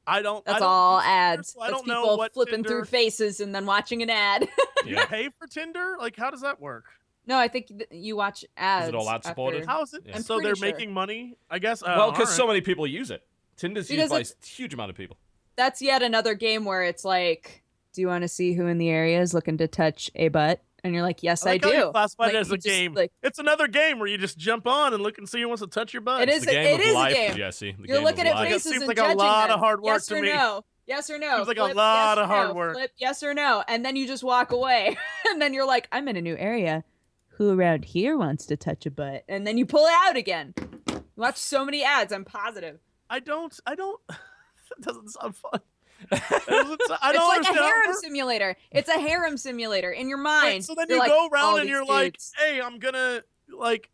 That's all ads. I That's don't know people what flipping Tinder... through faces and then watching an ad. Do you pay for Tinder? Like, how does that work? No, I think you watch ads. Is it all ad supported? How is it? Yeah. So they're pretty sure. making money, I guess? Well, because so many people use it. Tinder's used by a huge amount of people. That's yet another game where it's like, do you want to see who in the area is looking to touch a butt? And you're like, yes, I like how you do. classified it as you a just, game. like- It's another game where you just jump on and look and see who wants to touch your butt. It It's is. the game It of is life, a game. Jesse. The You're game looking of at life. faces Seems and like a judging lot them. of hard work yes to or me. no. Yes or no. Seems like a Flip, lot yes of or hard no. work. Flip, yes or no. And then you just walk away. And then you're like, I'm in a new area. Who around here wants to touch a butt? And then you pull it out again. You watch so many ads. I'm positive. I don't. That doesn't sound fun. I It's don't like a understand how it harem works. simulator. It's a harem simulator in your mind. Wait, so then You're you like, go around all and these you're like, dudes. hey, I'm gonna, like,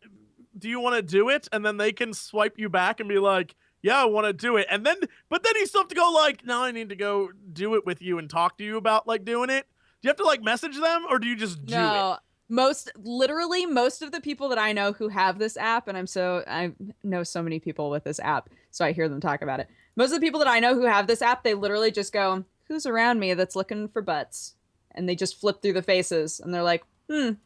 do you want to do it? And then they can swipe you back and be like, yeah, I want to do it. And then, but then you still have to go like, now I need to go do it with you and talk to you about like doing it. Do you have to like message them or do you just do it? No, most of the people that I know who have this app, and I know so many people with this app, so I hear them talk about it. Most of the people that I know who have this app, they literally just go, who's around me that's looking for butts? And they just flip through the faces and they're like,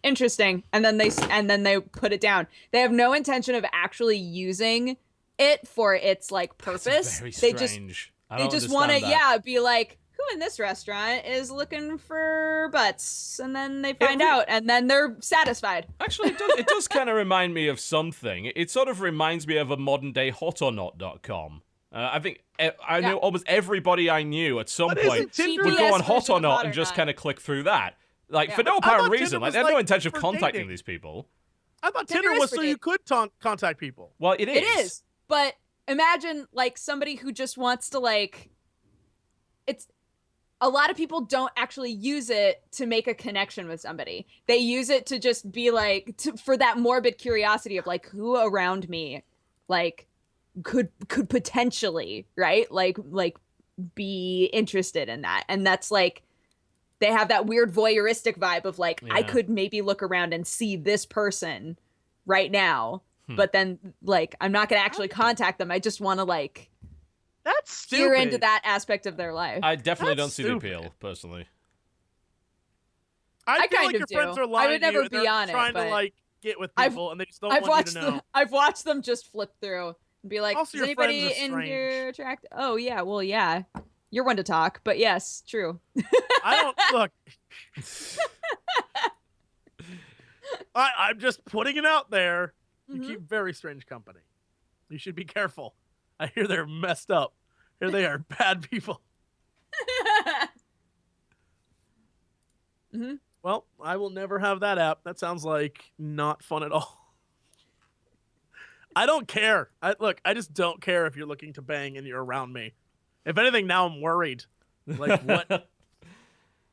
interesting. And then they put it down. They have no intention of actually using it for its like purpose. That's very strange. They just want to, be like, who in this restaurant is looking for butts? And then they find out, and then they're satisfied. Actually, it does kind of remind me of something. It sort of reminds me of a modern day hotornot.com. I think I know almost everybody I knew at some point would go on Hot or Not and just kind of click through that. Like, for no apparent reason. Like, they had no intention of contacting these people. I thought Tinder was so you could contact people. Well, it is. It is. But imagine, like, somebody who just wants to, like... A lot of people don't actually use it to make a connection with somebody. They use it to just be, like... for that morbid curiosity of, like, who around me, like, could potentially, right? Like, be interested in that. And that's, like... they have that weird voyeuristic vibe of like, I Yeah. could maybe look around and see this person right now, but then like I'm not gonna actually contact them. I just want to like That's stupid. peer into that aspect of their life. I definitely That's don't see the stupid. appeal, personally. I feel kind like of your do. friends are I lying would to you never and be they're on it, trying but to like get with I've- people and they just don't I've want watched you to know. I've watched them just flip through and be like, Also, is your friends anybody are in strange. here attracted? Oh yeah, well yeah, you're one to talk, but yes, true. I don't look. I'm just putting it out there. You Mhm. keep very strange company. You should be careful. I hear they're messed up. Here they are, bad people. Mhm. Well, I will never have that app. That sounds like not fun at all. I don't care. I just don't care if you're looking to bang and you're around me. If anything, now I'm worried. Like,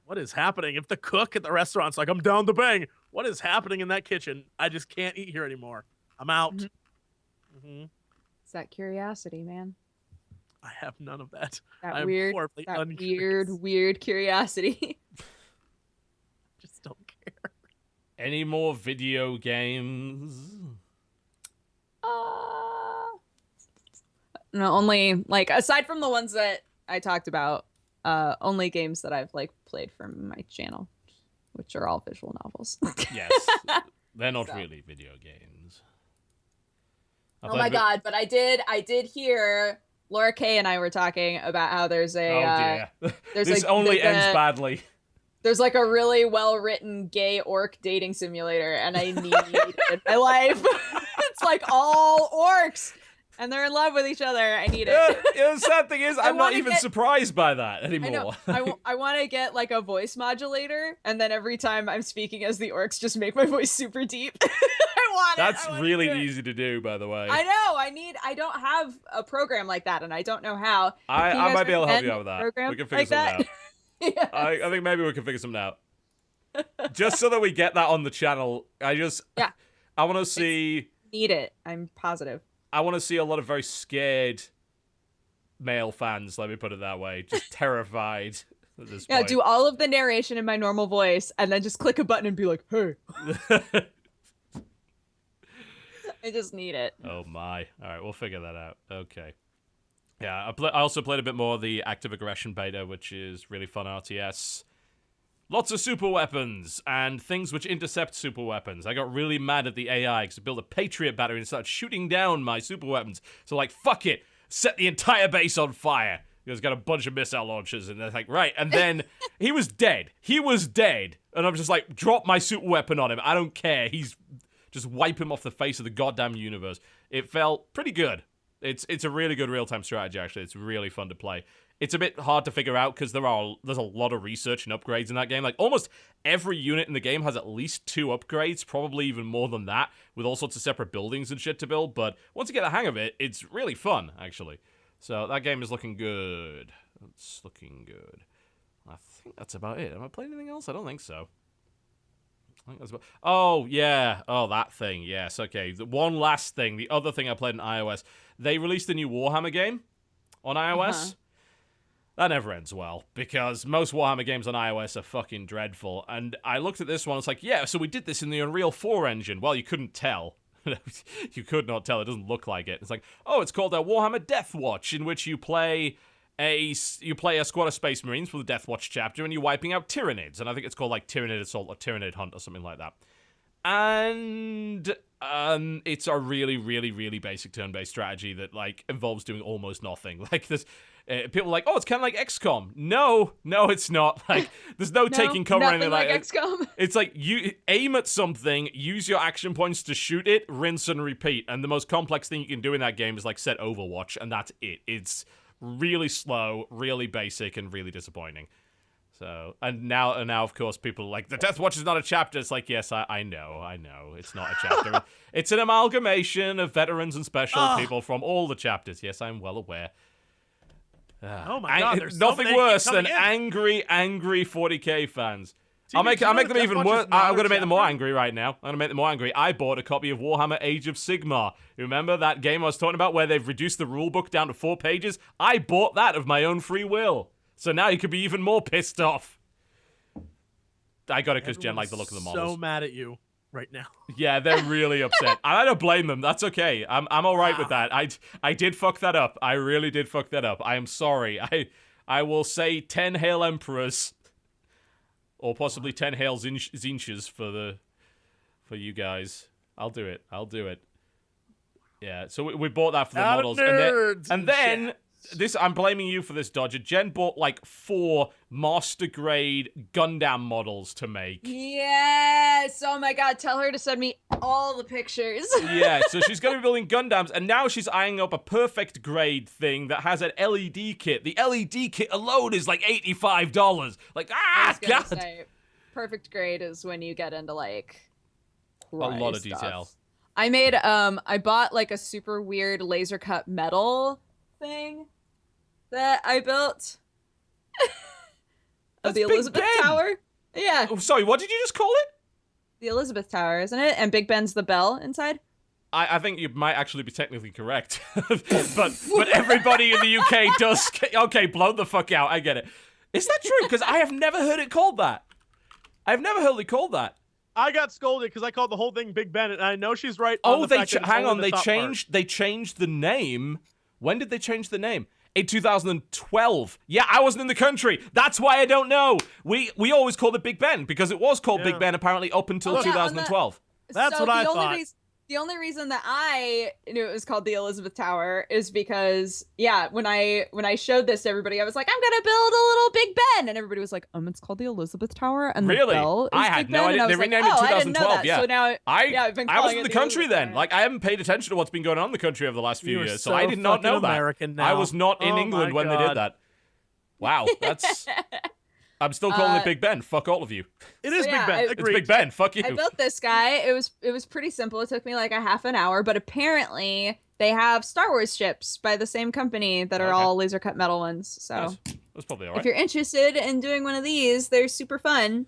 what is happening? If the cook at the restaurant's like, I'm down to bang, what is happening in that kitchen? I just can't eat here anymore. I'm out. Mhm. Hmm It's that curiosity, man. I have none of that. That I'm weird, horribly that uncurious. weird curiosity. Just don't care. Any more video games? No, only like aside from the ones that I talked about, only games that I've like played from my channel, which are all visual novels. Yes. They're not So. really video games. I Oh played my a bit- god! But I did hear Laura Kay and I were talking about how there's a Oh dear. there's This like only there's ends a- badly. There's like a really well written gay orc dating simulator, and I need it in my life. It's like all orcs, and they're in love with each other. I need it. Yeah, the sad thing is, I'm not wanna even get- surprised by that I know. anymore. I want to get like a voice modulator, and then every time I'm speaking as the orcs, just make my voice super deep. I want it. That's I wanna really do it. easy to do, by the way. I know. I don't have a program like that, and I don't know how. I Can you guys might be able to help you recommend out with that. a program We can figure like something that? out. Yeah. I think maybe we can figure something out. Just so that we get that on the channel, I want to see. Need it. I'm positive. I want to see a lot of very scared male fans. Let me put it that way, just terrified at this Yeah, point. do all of the narration in my normal voice, and then just click a button and be like, "Hey." I just need it. Oh my! All right, we'll figure that out. Okay. Yeah, I also played a bit more of the Active Aggression beta, which is really fun RTS. Lots of super weapons and things which intercept super weapons. I got really mad at the AI because I built a Patriot battery and started shooting down my super weapons. So like, fuck it, set the entire base on fire. He's got a bunch of missile launchers, and they're like, right. And then he was dead. He was dead, and I'm just like, drop my super weapon on him. I don't care. He's just wipe him off the face of the goddamn universe. It felt pretty good. It's a really good real-time strategy, actually. It's really fun to play. It's a bit hard to figure out because there's a lot of research and upgrades in that game. Like, almost every unit in the game has at least 2 upgrades, probably even more than that, with all sorts of separate buildings and shit to build. But once you get the hang of it, it's really fun, actually. So that game is looking good. It's looking good. I think that's about it. Have I played anything else? I don't think so. I think that's about... Oh, yeah. Oh, that thing. Yes, okay. The one last thing. The other thing I played on iOS. They released a new Warhammer game on iOS. That never ends well, because most Warhammer games on iOS are fucking dreadful. And I looked at this one, it's like, yeah, so we did this in the Unreal 4 engine. Well, you couldn't tell. You could not tell. It doesn't look like it. It's like, oh, it's called a Warhammer Death Watch, in which you play a squad of Space Marines for the Death Watch chapter, and you're wiping out Tyranids. And I think it's called, like, Tyranid Assault or Tyranid Hunt or something like that. And it's a really, really, really basic turn-based strategy that, like, involves doing almost nothing. Like, there's people are like, oh, it's kind of like XCOM. No, it's not. Like, there's no taking cover or anything like like XCOM. It's like, you aim at something, use your action points to shoot it, rinse and repeat. And the most complex thing you can do in that game is, like, set Overwatch, and that's it. It's really slow, really basic, and really disappointing. So, and now, of course, people are like, the Death Watch is not a chapter. It's like, yes, I know. It's not a chapter. It's an amalgamation of veterans and special people from all the chapters. Yes, I'm well aware. Oh my god, there's nothing so many worse coming than in. angry 40k fans. See, I'll make did you know them Death even Watch worse. is not I'm a gonna make them more chapter? angry right now. I'm gonna make them more angry. I bought a copy of Warhammer Age of Sigmar. You remember that game I was talking about where they've reduced the rulebook down to 4 pages? I bought that of my own free will. So now you could be even more pissed off. I got it because Jen liked the look of the models. So mad at you right now. Yeah, they're really upset. I don't blame them. That's okay. I'm all right with that. I did fuck that up. I really did fuck that up. I am sorry. I will say 10 Hail Emperors, or possibly 10 Hail Zinches for you guys. I'll do it. Yeah. So we bought that for the models, and then this, I'm blaming you for this, Dodger. Jen bought like 4 master grade Gundam models to make. Yes! Oh my god, tell her to send me all the pictures. Yeah, so she's going to be building Gundams, and now she's eyeing up a perfect grade thing that has an LED kit. The LED kit alone is like $85. Like, God! Say, perfect grade is when you get into like a lot of detail. Stuff. I bought like a super weird laser cut metal thing that I built of the Elizabeth Tower. Yeah. Oh, sorry, what did you just call it? The Elizabeth Tower, isn't it? And Big Ben's the bell inside. I think you might actually be technically correct, but everybody in the UK does. Okay, blow the fuck out. I get it. Is that true? Because I have never heard it called that. I've never heard it called that. I got scolded because I called the whole thing Big Ben, and I know she's right. Oh, hang on. They changed the name. When did they change the name? In 2012. Yeah, I wasn't in the country. That's why I don't know. We always called it Big Ben because it was called Big Ben apparently up until 2012. That's what I thought. The only reason that I knew it was called the Elizabeth Tower is because, yeah, when I showed this to everybody, I was like, I'm gonna build a little Big Ben, and everybody was like, it's called the Elizabeth Tower, and really? the bell is I had Big no Ben. idea. They renamed it in 2012. Yeah. So now, I've been I was in it the country Elizabeth then. Tower. Like, I haven't paid attention to what's been going on in the country over the last few years, so I did not know that. American now. I was not in England when they did that. Wow, that's. I'm still calling it Big Ben. Fuck all of you. It is Big Ben. It's Big Ben. Fuck you. I built this guy. It was pretty simple. It took me like a half an hour, but apparently they have Star Wars ships by the same company that are all laser cut metal ones. So that's probably all right. If you're interested in doing one of these, they're super fun,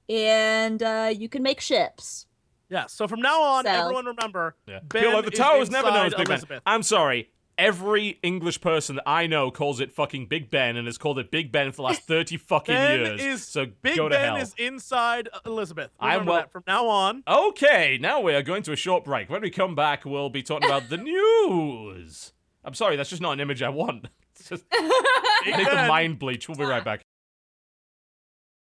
and you can make ships. Yeah. So from now on, everyone remember, Ben People like the Towers never knows Big Elizabeth. Ben. I'm sorry. Every English person that I know calls it fucking Big Ben and has called it Big Ben for the last 30 fucking years. So Big go to Ben hell. is inside Elizabeth. Remember that from now on. Okay, now we are going to a short break. When we come back, we'll be talking about the news. I'm sorry, that's just not an image I want. It's just make the mind bleach. We'll be right back.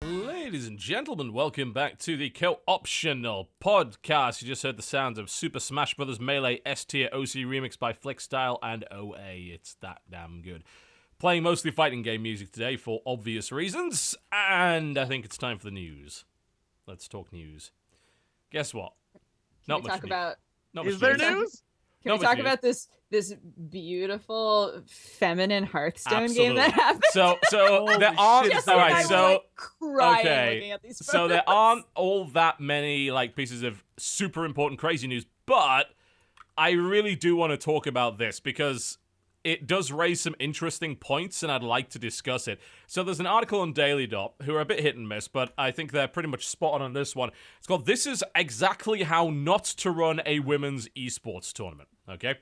Ladies and gentlemen, welcome back to the KotOR podcast. You just heard the sounds of Super Smash Bros. Melee S-Tier OC Remix by Flickstyle and OA. It's that damn good. Playing mostly fighting game music today for obvious reasons, and I think it's time for the news. Let's talk news. Guess what? Not much news. Is there news? Can we talk about this beautiful feminine Hearthstone game that happened? So there aren't all right. So looking at these photos. So there aren't all that many like pieces of super important crazy news, but I really do want to talk about this because it does raise some interesting points, and I'd like to discuss it. So there's an article on Daily Dot, who are a bit hit and miss, but I think they're pretty much spot on this one. It's called "This is exactly how not to run a women's esports tournament." Okay,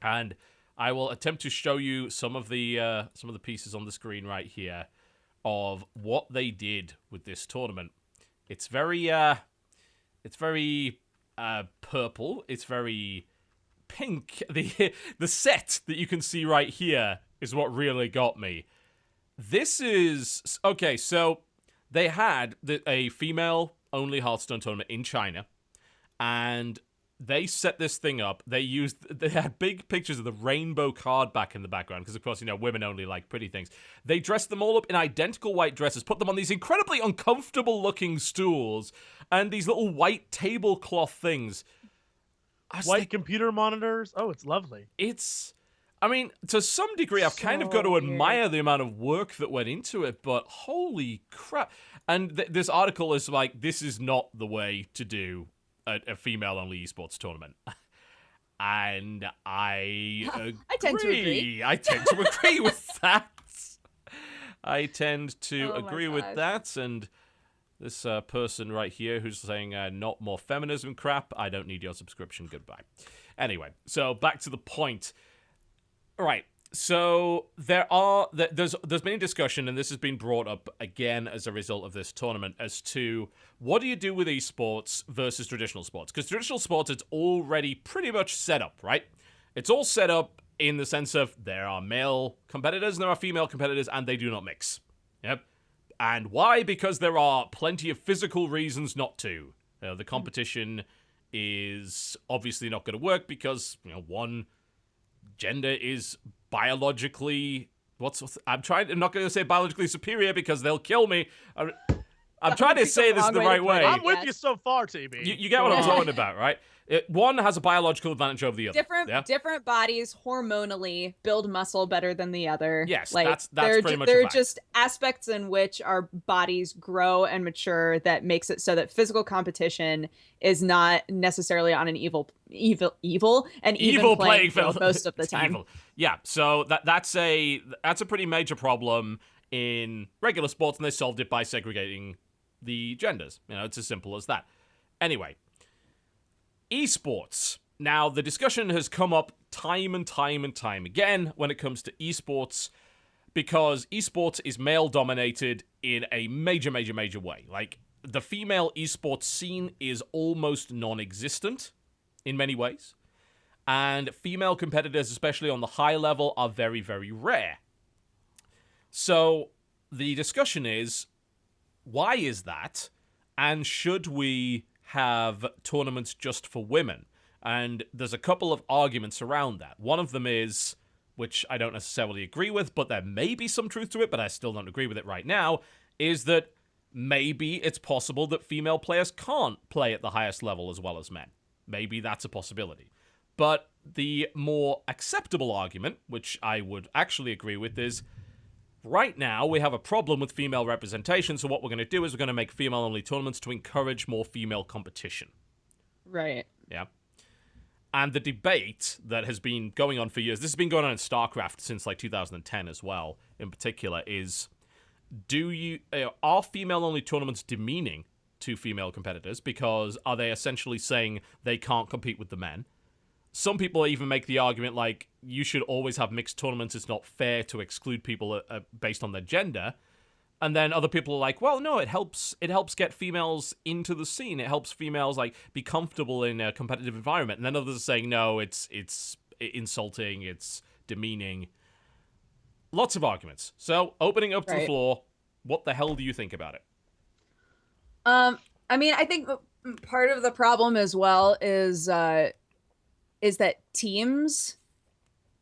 and I will attempt to show you some of the pieces on the screen right here of what they did with this tournament. It's very purple. It's very pink. The set that you can see right here is what really got me. This is okay. So they had a female-only Hearthstone tournament in China, and they set this thing up. They had big pictures of the rainbow card back in the background because, of course, women only like pretty things. They dressed them all up in identical white dresses, put them on these incredibly uncomfortable-looking stools, and these little white tablecloth things. White computer monitors. Oh, it's lovely. I mean, to some degree, I've kind of got to admire the amount of work that went into it, but holy crap. And this article is like, this is not the way to do a female-only esports tournament. And I tend to agree. I tend to agree with that. I tend to agree with that, and this person right here who's saying, not more feminism crap, I don't need your subscription, goodbye. Anyway, so back to the point. Right, So there's been discussion, and this has been brought up again as a result of this tournament, as to what do you do with esports versus traditional sports? Because traditional sports, it's already pretty much set up, right? It's all set up in the sense of there are male competitors and there are female competitors, and they do not mix. Yep. And why? Because there are plenty of physical reasons not to. The competition is obviously not going to work because, one, gender is biologically I'm not going to say biologically superior because they'll kill me. I'm trying to say this the right way. I'm with you so far, TB. You get what I'm talking about, right? One has a biological advantage over the other. Different bodies hormonally build muscle better than the other. Yes, like, that's pretty much a There are fact. just aspects in which our bodies grow and mature that makes it so that physical competition is not necessarily on an even playing field most of the time. Evil. Yeah, so that's a pretty major problem in regular sports, and they solved it by segregating the genders. It's as simple as that. Anyway, esports. Now, the discussion has come up time and time and time again when it comes to esports, because esports is male-dominated in a major, major, major way. Like, the female esports scene is almost non-existent in many ways, and female competitors, especially on the high level, are very, very rare. So, the discussion is, why is that? And should we have tournaments just for women? And there's a couple of arguments around that. One of them is, which I don't necessarily agree with, but there may be some truth to it, but I still don't agree with it right now, is that maybe it's possible that female players can't play at the highest level as well as men. Maybe that's a possibility. But the more acceptable argument, which I would actually agree with, is right now we have a problem with female representation, so what we're going to do is we're going to make female-only tournaments to encourage more female competition. Right. Yeah. And the debate that has been going on for years, this has been going on in StarCraft since like 2010 as well, in particular, is are female-only tournaments demeaning to female competitors? Because are they essentially saying they can't compete with the men? Some people even make the argument like, you should always have mixed tournaments. It's not fair to exclude people based on their gender. And then other people are like, well, no, it helps get females into the scene. It helps females like be comfortable in a competitive environment. And then others are saying, no, it's insulting, it's demeaning. Lots of arguments. So opening up to the floor, what the hell do you think about it? I mean, I think part of the problem as well is that teams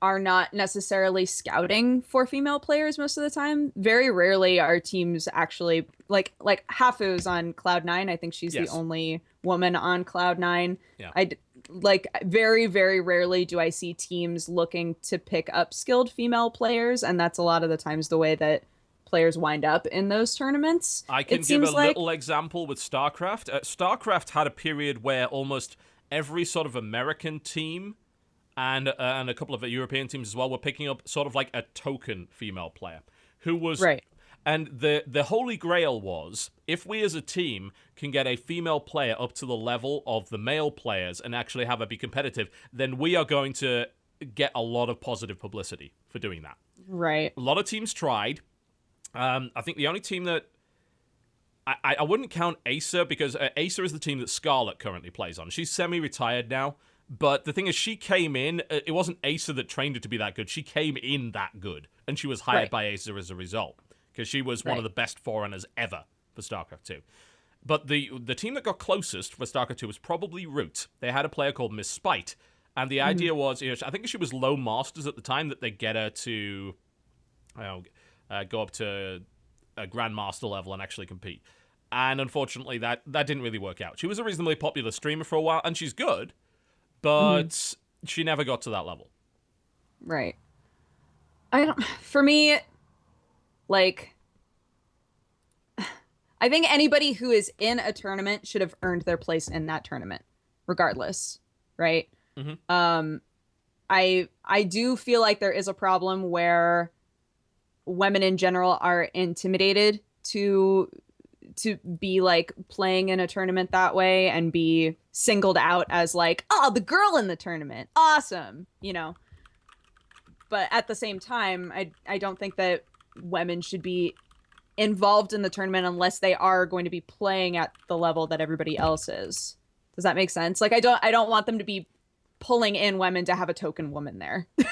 are not necessarily scouting for female players most of the time. Very rarely are teams actually like Hafu's on Cloud9. I think she's the only woman on Cloud9. Yeah. Very, very rarely do I see teams looking to pick up skilled female players, and that's a lot of the times the way that players wind up in those tournaments. I can give a little example with StarCraft. StarCraft had a period where almost every sort of American team and a couple of European teams as well were picking up sort of like a token female player who was right. And the holy grail was, if we as a team can get a female player up to the level of the male players and actually have her be competitive, then we are going to get a lot of positive publicity for doing that. Right. A lot of teams tried. I think the only team that I wouldn't count Acer, because Acer is the team that Scarlet currently plays on. She's semi-retired now, but the thing is, she came in, it wasn't Acer that trained her to be that good. She came in that good, and she was hired by Acer as a result, because she was one of the best forerunners ever for StarCraft 2. But the team that got closest for StarCraft 2 was probably Root. They had a player called Miss Spite, and the idea was, I think she was low masters at the time, that they get her to go up to a grandmaster level and actually compete. And unfortunately, that didn't really work out. She was a reasonably popular streamer for a while, and she's good, but she never got to that level. Right. For me, like, I think anybody who is in a tournament should have earned their place in that tournament, regardless, right? Mm-hmm. I do feel like there is a problem where women in general are intimidated to be like playing in a tournament that way and be singled out as like, oh, the girl in the tournament, awesome, but at the same time, I don't think that women should be involved in the tournament unless they are going to be playing at the level that everybody else is. Does that make sense? Like I don't want them to be pulling in women to have a token woman there. Yeah.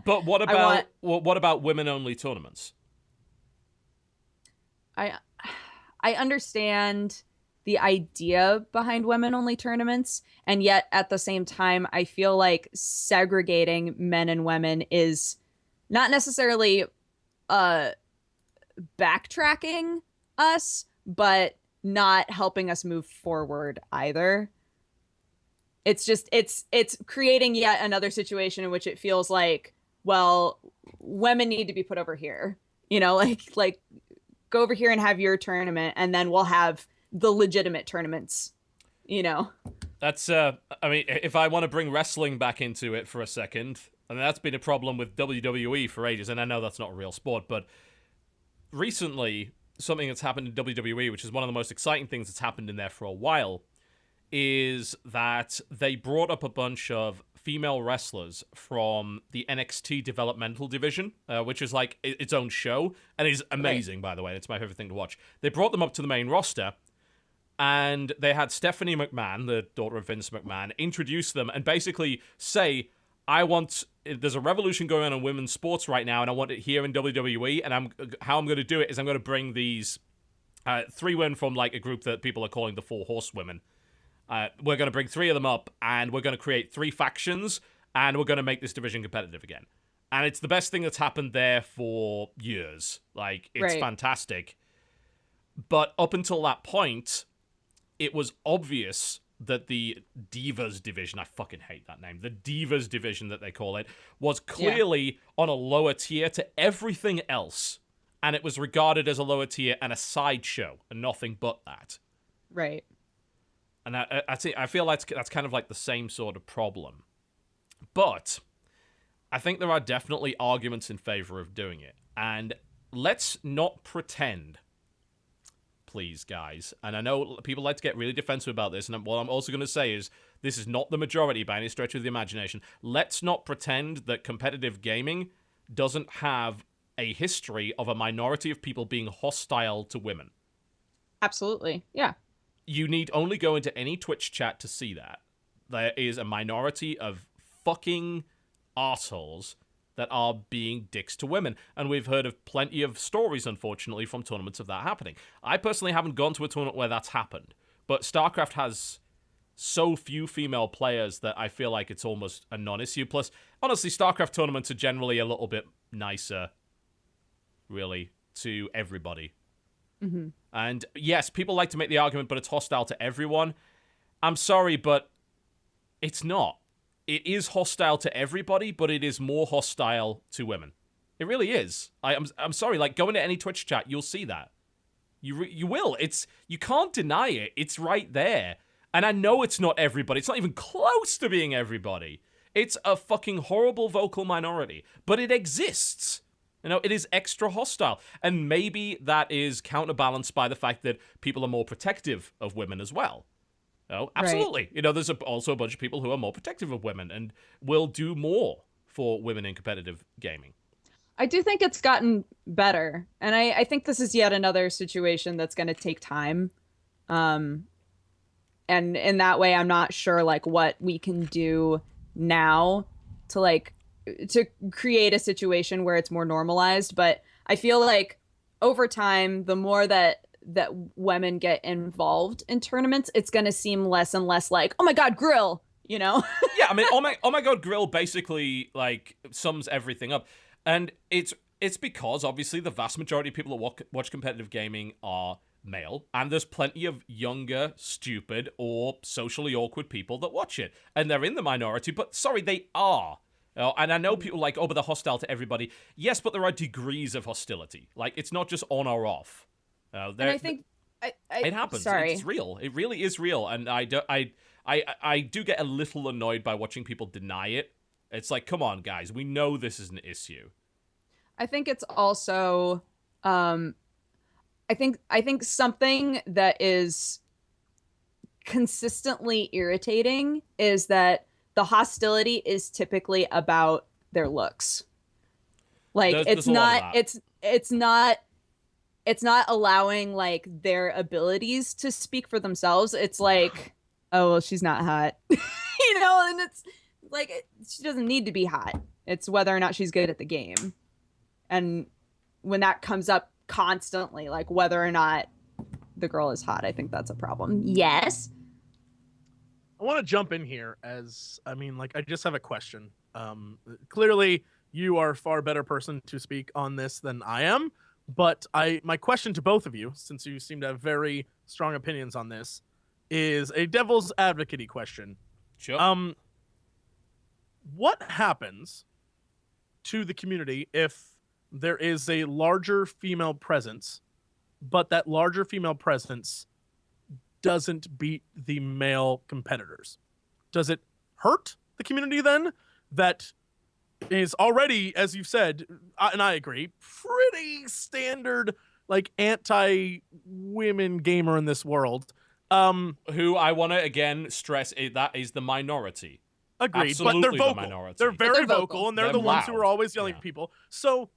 But what about women-only tournaments? I understand the idea behind women-only tournaments, and yet at the same time, I feel like segregating men and women is not necessarily backtracking us, but not helping us move forward either. It's just it's creating yet another situation in which it feels like, well, women need to be put over here. You know, like go over here and have your tournament, and then we'll have the legitimate tournaments, you know. That's I mean, if I want to bring wrestling back into it for a second, I mean, that's been a problem with WWE for ages, and I know that's not a real sport, but recently something that's happened in WWE, which is one of the most exciting things that's happened in there for a while, is that they brought up a bunch of female wrestlers from the NXT developmental division, which is like its own show, and is amazing, by the way. It's my favorite thing to watch. They brought them up to the main roster, and they had Stephanie McMahon, the daughter of Vince McMahon, introduce them and basically say, there's a revolution going on in women's sports right now, and I want it here in WWE, and how I'm going to do it is I'm going to bring these 3 women from like a group that people are calling the 4 Horsewomen. We're going to bring 3 of them up, and we're going to create 3 factions, and we're going to make this division competitive again. And it's the best thing that's happened there for years. Like, it's fantastic. But up until that point, it was obvious that the Divas division, I fucking hate that name, the Divas division that they call it, was clearly on a lower tier to everything else. And it was regarded as a lower tier and a sideshow, and nothing but that. Right. And I feel like that's kind of like the same sort of problem. But I think there are definitely arguments in favor of doing it. And let's not pretend, please, guys. And I know people like to get really defensive about this. And what I'm also going to say is this is not the majority by any stretch of the imagination. Let's not pretend that competitive gaming doesn't have a history of a minority of people being hostile to women. Absolutely. Yeah. You need only go into any Twitch chat to see that. There is a minority of fucking arseholes that are being dicks to women. And we've heard of plenty of stories, unfortunately, from tournaments of that happening. I personally haven't gone to a tournament where that's happened. But StarCraft has so few female players that I feel like it's almost a non-issue. Plus, honestly, StarCraft tournaments are generally a little bit nicer, really, to everybody. Mm-hmm. And yes, people like to make the argument, but it's hostile to everyone. I'm sorry, but it's not. It is hostile to everybody, but it is more hostile to women. It really is. I'm sorry. Like, go into any Twitch chat, you'll see that. You will. You can't deny it. It's right there. And I know it's not everybody. It's not even close to being everybody. It's a fucking horrible vocal minority, but it exists. You know, it is extra hostile. And maybe that is counterbalanced by the fact that people are more protective of women as well. Oh, absolutely. Right. You know, there's also a bunch of people who are more protective of women and will do more for women in competitive gaming. I do think it's gotten better. And I think this is yet another situation that's going to take time. And in that way, I'm not sure, like, what we can do now to create a situation where it's more normalized. But I feel like over time, the more that women get involved in tournaments, it's going to seem less and less like, oh my God, grill, you know? Yeah, I mean, oh my God, grill basically like sums everything up. And it's because obviously the vast majority of people that watch competitive gaming are male, and there's plenty of younger, stupid, or socially awkward people that watch it. And they're in the minority, but sorry, they are. And I know people like, oh, but they're hostile to everybody. Yes, but there are degrees of hostility. Like, it's not just on or off. And I think it happens. Sorry. It's real. It really is real. And I do get a little annoyed by watching people deny it. It's like, come on, guys. We know this is an issue. I think it's also, I think something that is consistently irritating is that the hostility is typically about their looks. Like There's a lot of that. it's not allowing like their abilities to speak for themselves. It's like, oh well, she's not hot. And it's like she doesn't need to be hot. It's whether or not she's good at the game. And when that comes up constantly, like whether or not the girl is hot, I think that's a problem. Yes. I want to jump in here I just have a question. Clearly you are a far better person to speak on this than I am, but my question to both of you, since you seem to have very strong opinions on this, is a devil's advocate-y question. Sure. What happens to the community if there is a larger female presence, but that larger female presence doesn't beat the male competitors? Does it hurt the community then? That is already, as you've said, and I agree, pretty standard, like anti-women gamer in this world. Who I want to again stress that is the minority. Agreed, Absolutely, but they're vocal. The minority. They're very they're vocal, and they're the ones who are always yelling at people. So,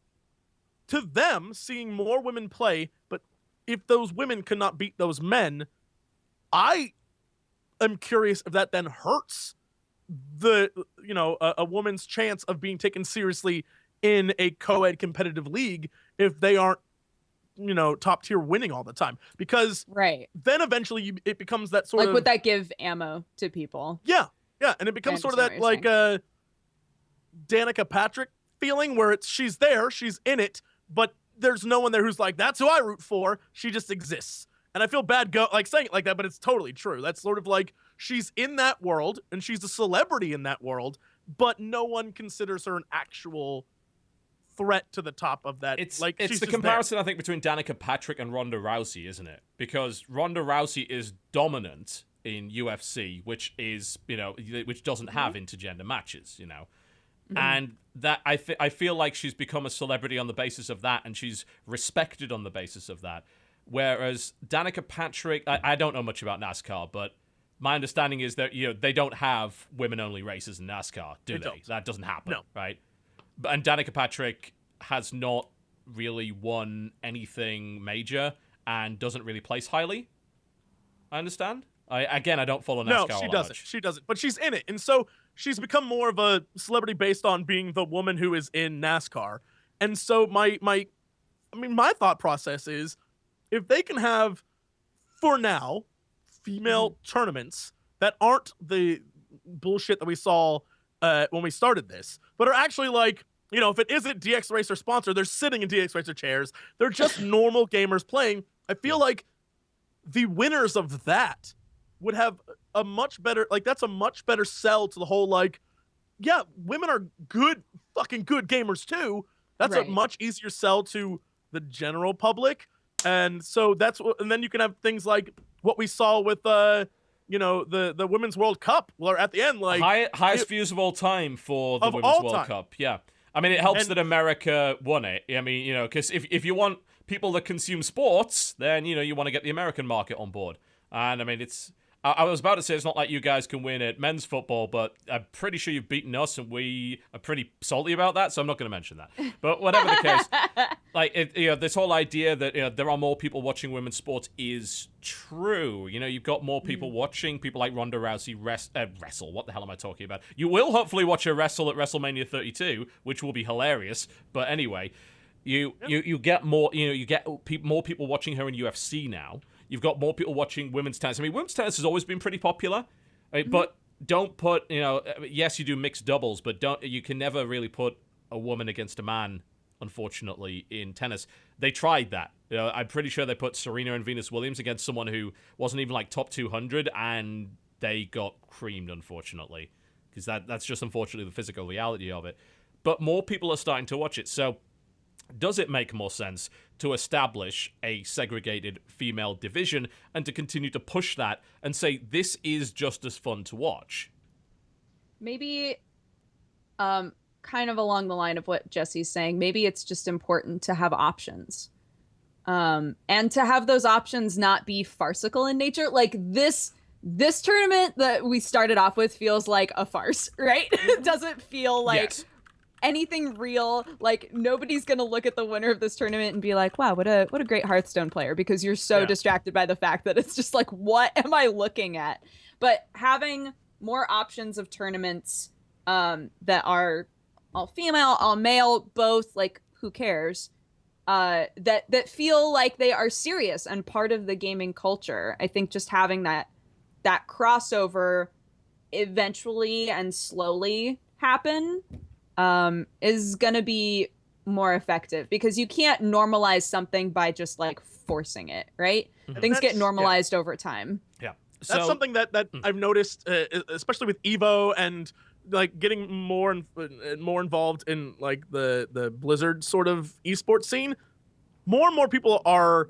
to them, seeing more women play, but if those women cannot beat those men, I am curious if that then hurts a woman's chance of being taken seriously in a co-ed competitive league if they aren't top tier winning all the time, because then eventually it becomes that sort of would that give ammo to people? Yeah, and it becomes sort of that like Danica Patrick feeling where she's there, she's in it, but there's no one there who's like, that's who I root for. She just exists. And I feel bad saying it like that, but it's totally true. That's sort of like she's in that world and she's a celebrity in that world, but no one considers her an actual threat to the top of that. It's she's the comparison I think between Danica Patrick and Ronda Rousey, isn't it? Because Ronda Rousey is dominant in UFC, which is which doesn't have intergender matches, and that I feel like she's become a celebrity on the basis of that, and she's respected on the basis of that. Whereas Danica Patrick, I don't know much about NASCAR, but my understanding is that they don't have women-only races in NASCAR, do they? Don't. That doesn't happen, No. right? And Danica Patrick has not really won anything major and doesn't really place highly. I understand. I don't follow NASCAR. No, she doesn't. She doesn't. But she's in it, and so she's become more of a celebrity based on being the woman who is in NASCAR. And so my thought process is, if they can have, for now, female tournaments that aren't the bullshit that we saw when we started this, but are actually like, if it isn't DX Racer sponsored, they're sitting in DX Racer chairs. They're just normal gamers playing. I feel like the winners of that would have a much better, that's a much better sell to the whole, women are fucking good gamers too. That's a much easier sell to the general public. And so and then you can have things like what we saw with, the Women's World Cup, where at the end, highest views of all time for the Women's World Cup. Yeah. I mean, it helps that America won it. I mean, because if you want people that consume sports, then, you want to get the American market on board. And I mean, I was about to say it's not like you guys can win at men's football, but I'm pretty sure you've beaten us, and we are pretty salty about that, so I'm not going to mention that. But whatever the case, this whole idea that there are more people watching women's sports is true. You've got more people watching, people like Ronda Rousey wrestle. What the hell am I talking about? You will hopefully watch her wrestle at WrestleMania 32, which will be hilarious. But anyway, you get more, more people watching her in UFC now. You've got more people watching women's tennis. I mean, women's tennis has always been pretty popular, right? But don't put, yes, you do mixed doubles, but you can never really put a woman against a man, unfortunately, in tennis. They tried that. I'm pretty sure they put Serena and Venus Williams against someone who wasn't even top 200, and they got creamed, unfortunately, because that's just unfortunately the physical reality of it. But more people are starting to watch it, so does it make more sense to establish a segregated female division and to continue to push that and say this is just as fun to watch? Maybe kind of along the line of what Jesse's saying, maybe it's just important to have options. And to have those options not be farcical in nature. Like this tournament that we started off with feels like a farce, right? It doesn't feel like anything real. Like nobody's gonna look at the winner of this tournament and be like, wow, what a great Hearthstone player, because you're so distracted by the fact that it's just like, what am I looking at? But having more options of tournaments that are all female, all male, both, like, who cares? That feel like they are serious and part of the gaming culture. I think just having that crossover eventually and slowly happen is gonna be more effective, because you can't normalize something by just like forcing it, right? Things get normalized over time. Yeah. That's something that I've noticed, especially with Evo and like getting more and more involved in like the Blizzard sort of esports scene. More and more people are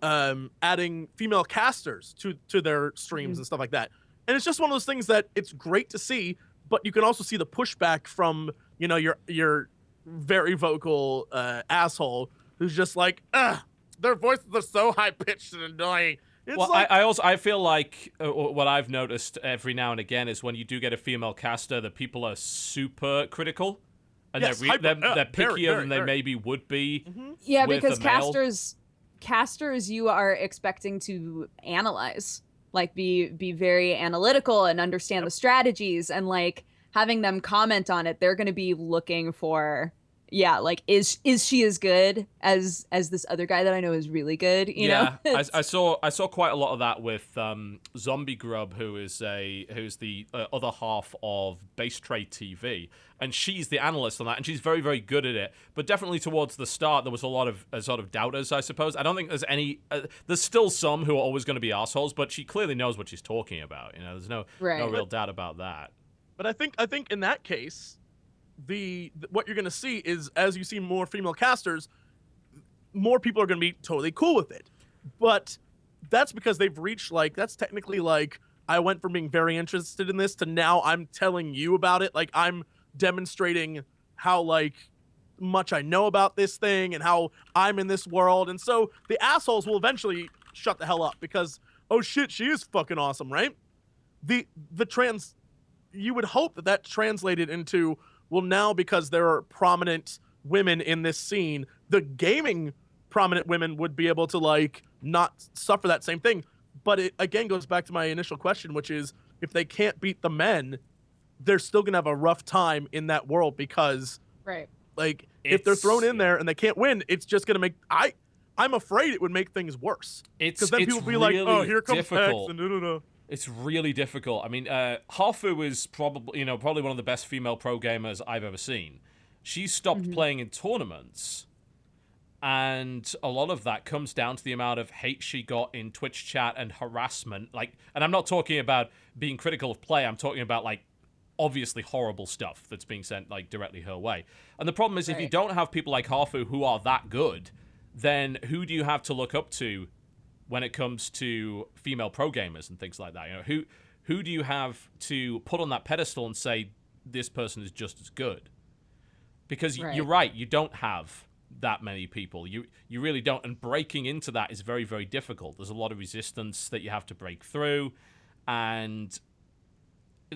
adding female casters to their streams and stuff like that. And it's just one of those things that it's great to see, but you can also see the pushback from, you know, your very vocal asshole who's just like, ugh, their voices are so high pitched and annoying. It's well, like, I feel like what I've noticed every now and again is when you do get a female caster, that people are super critical, and they're pickier than they maybe would be. Yeah, because casters, you are expecting to analyze, like be very analytical and understand the strategies, and like having them comment on it, they're going to be looking for. Yeah, like is she as good as this other guy that I know is really good? You know? I saw quite a lot of that with Zombie Grub, who's the other half of Base Trade TV, and she's the analyst on that, and she's very, very good at it. But definitely towards the start, there was a lot of sort of doubters, I suppose. I don't think there's any. There's still some who are always going to be assholes, but she clearly knows what she's talking about. You know, there's no real doubt about that. But I think in that case, what you're going to see is, as you see more female casters, more people are going to be totally cool with it. But that's because they've reached, like, that's technically like, I went from being very interested in this to now I'm telling you about it. Like, I'm demonstrating how, like, much I know about this thing and how I'm in this world. And so the assholes will eventually shut the hell up because, oh shit, she is fucking awesome, right? You would hope that translated into, well, now because there are prominent women in this scene, the gaming prominent women would be able to, like, not suffer that same thing. But it, again, goes back to my initial question, which is, if they can't beat the men, they're still going to have a rough time in that world because, like, if they're thrown in there and they can't win, it's just going to make... I'm afraid it would make things worse. Because then people will be like, oh, here comes X, and It's really difficult. I mean, Hafu is probably one of the best female pro gamers I've ever seen. She stopped playing in tournaments, and a lot of that comes down to the amount of hate she got in Twitch chat and harassment. Like, and I'm not talking about being critical of play. I'm talking about, like, obviously horrible stuff that's being sent, like, directly her way. And the problem is, if you don't have people like Hafu who are that good, then who do you have to look up to when it comes to female pro gamers and things like that? You know, who do you have to put on that pedestal and say this person is just as good? Because you're right, you don't have that many people. You really don't, and breaking into that is very, very difficult. There's a lot of resistance that you have to break through, and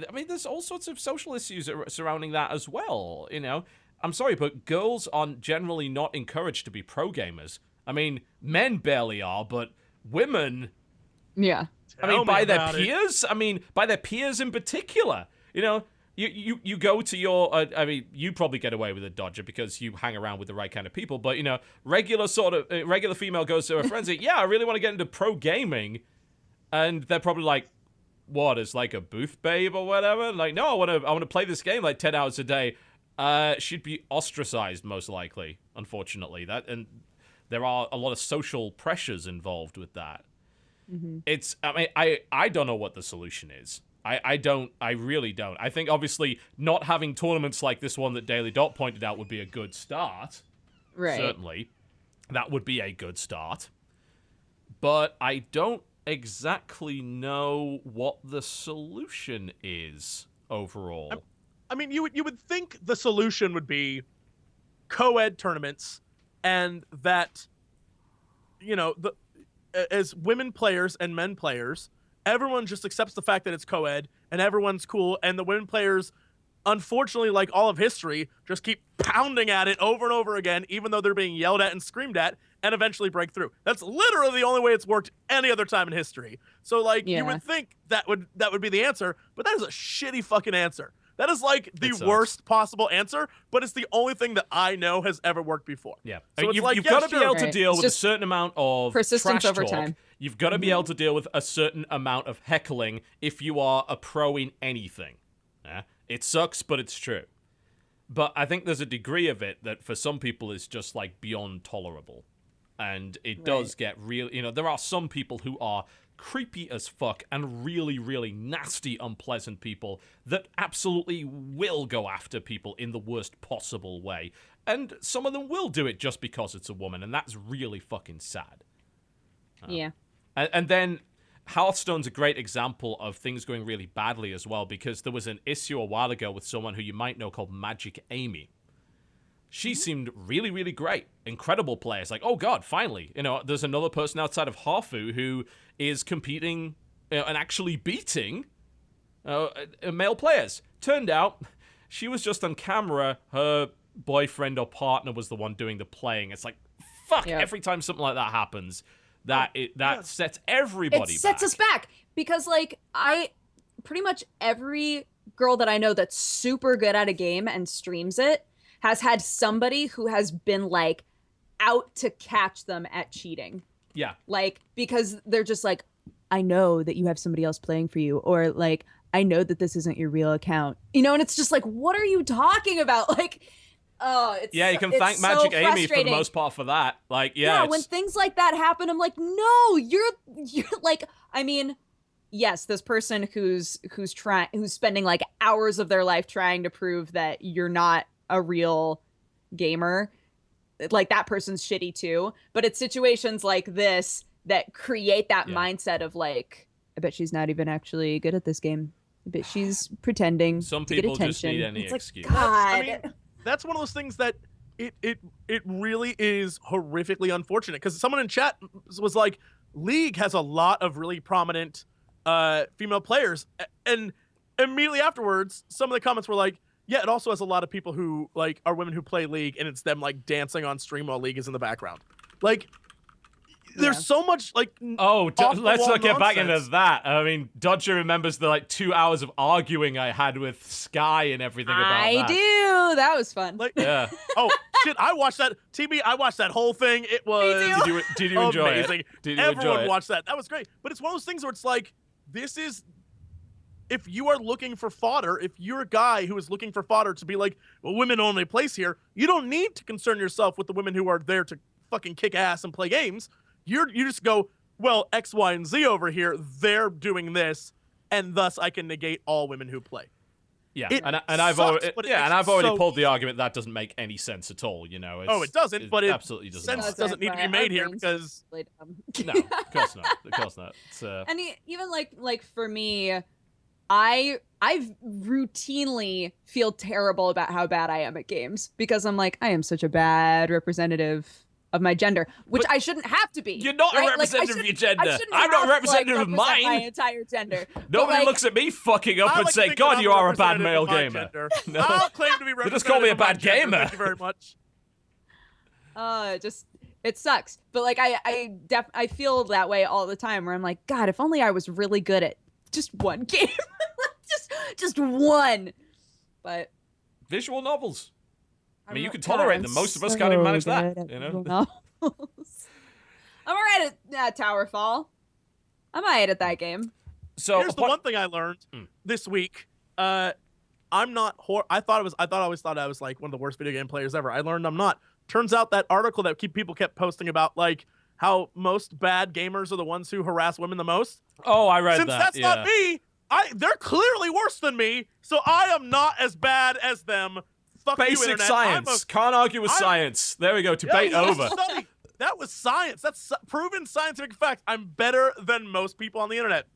I mean, there's all sorts of social issues surrounding that as well. You know, I'm sorry, but girls are generally not encouraged to be pro gamers. I mean, men barely are, but women, I mean, by their peers. I mean, by their peers in particular. You know, you go to your. I mean, you probably get away with a dodger because you hang around with the right kind of people. But you know, regular female goes to her friends. And, yeah, I really want to get into pro gaming, and they're probably like, "What? Is like a booth babe or whatever?" Like, no, I want to play this game like 10 hours a day. She'd be ostracized most likely. Unfortunately, and there are a lot of social pressures involved with that. It's, I mean, I don't know what the solution is. I really don't. I think obviously not having tournaments like this one that Daily Dot pointed out would be a good start. Right. Certainly. That would be a good start. But I don't exactly know what the solution is overall. I mean, you would think the solution would be co-ed tournaments, and that, you know, as women players and men players, everyone just accepts the fact that it's co-ed and everyone's cool, and the women players unfortunately, like all of history, just keep pounding at it over and over again, even though they're being yelled at and screamed at, and eventually break through. That's literally the only way it's worked any other time in history. So, like, you would think that would be the answer, but that is a shitty fucking answer. That is like the worst possible answer, but it's the only thing that I know has ever worked before. Yeah. So you've got to be able to deal with a certain amount of persistence trash over talk. time. You've got to be able to deal with a certain amount of heckling if you are a pro in anything. Yeah? It sucks, but it's true. But I think there's a degree of it that for some people is just like beyond tolerable. And it does get real. You know, there are some people who are creepy as fuck and really, really nasty, unpleasant people that absolutely will go after people in the worst possible way. And some of them will do it just because it's a woman, and that's really fucking sad. Yeah. And then Hearthstone's a great example of things going really badly as well, because there was an issue a while ago with someone who you might know called Magic Amy. She seemed really, really great. Incredible players. Like, oh god, finally. You know, there's another person outside of Hafu who is competing and actually beating male players. Turned out, she was just on camera. Her boyfriend or partner was the one doing the playing. It's like, fuck, every time something like that happens, that sets everybody back. It sets us back. Because, like, pretty much every girl that I know that's super good at a game and streams it has had somebody who has been, like, out to catch them at cheating. Yeah. Like, because they're just like, I know that you have somebody else playing for you. Or, like, I know that this isn't your real account. You know, and it's just like, what are you talking about? Like, oh, it's you can thank Magic Amy for the most part for that. Like, yeah, when things like that happen, I'm like, no, you're like, I mean, yes, this person who's spending like hours of their life trying to prove that you're not a real gamer, like that person's shitty too. But it's situations like this that create that mindset of like, I bet she's not even actually good at this game. I bet she's pretending some to people get attention. just need any it's excuse. Like, God. I mean, that's one of those things that it really is horrifically unfortunate, because someone in chat was like, League has a lot of really prominent female players, and immediately afterwards some of the comments were like, yeah, it also has a lot of people who like are women who play League, and it's them like dancing on stream while League is in the background. Like, there's so much like let's not get back into that. I mean, Dodger remembers the like 2 hours of arguing I had with Sky and everything about that. I do. That was fun. Like, yeah. Oh shit! I watched that. TB, I watched that whole thing. It was Did you enjoy amazing. it? Did you Everyone enjoy it? watched that. That was great. But it's one of those things where it's like, this is, if you are looking for fodder, if you're a guy who is looking for fodder to be like, well, women only place here, you don't need to concern yourself with the women who are there to fucking kick ass and play games. You just go, well, X, Y, and Z over here, they're doing this, and thus I can negate all women who play. Yeah, I've already pulled the argument that doesn't make any sense at all. You know, it doesn't. But it absolutely doesn't. Sense doesn't need to be made here because no, of course not. Of course not. And even like for me, I routinely feel terrible about how bad I am at games, because I'm like, I am such a bad representative of my gender, which I shouldn't have to be. You're not a representative of your gender. I'm not a representative of mine. My entire gender. Nobody looks at me fucking up and say, God, you are a bad male gamer. No. I'll claim to be representative. They just call me a bad gamer. Thank you very much. It sucks. But like I feel that way all the time, where I'm like, God, if only I was really good at just one game. just one. But visual novels. I mean, you can tolerate them. Most of us can't even manage that. You know. I'm alright at Towerfall. I'm alright at that game. So here's the one thing I learned this week. I'm not. I always thought I was like one of the worst video game players ever. I learned I'm not. Turns out that article that people kept posting about like how most bad gamers are the ones who harass women the most. Oh, I read that. Since that's not me, they're clearly worse than me. So I am not as bad as them. Fuck basic science. Can't argue with science. There we go. Debate over. That was science. That's proven scientific fact. I'm better than most people on the internet.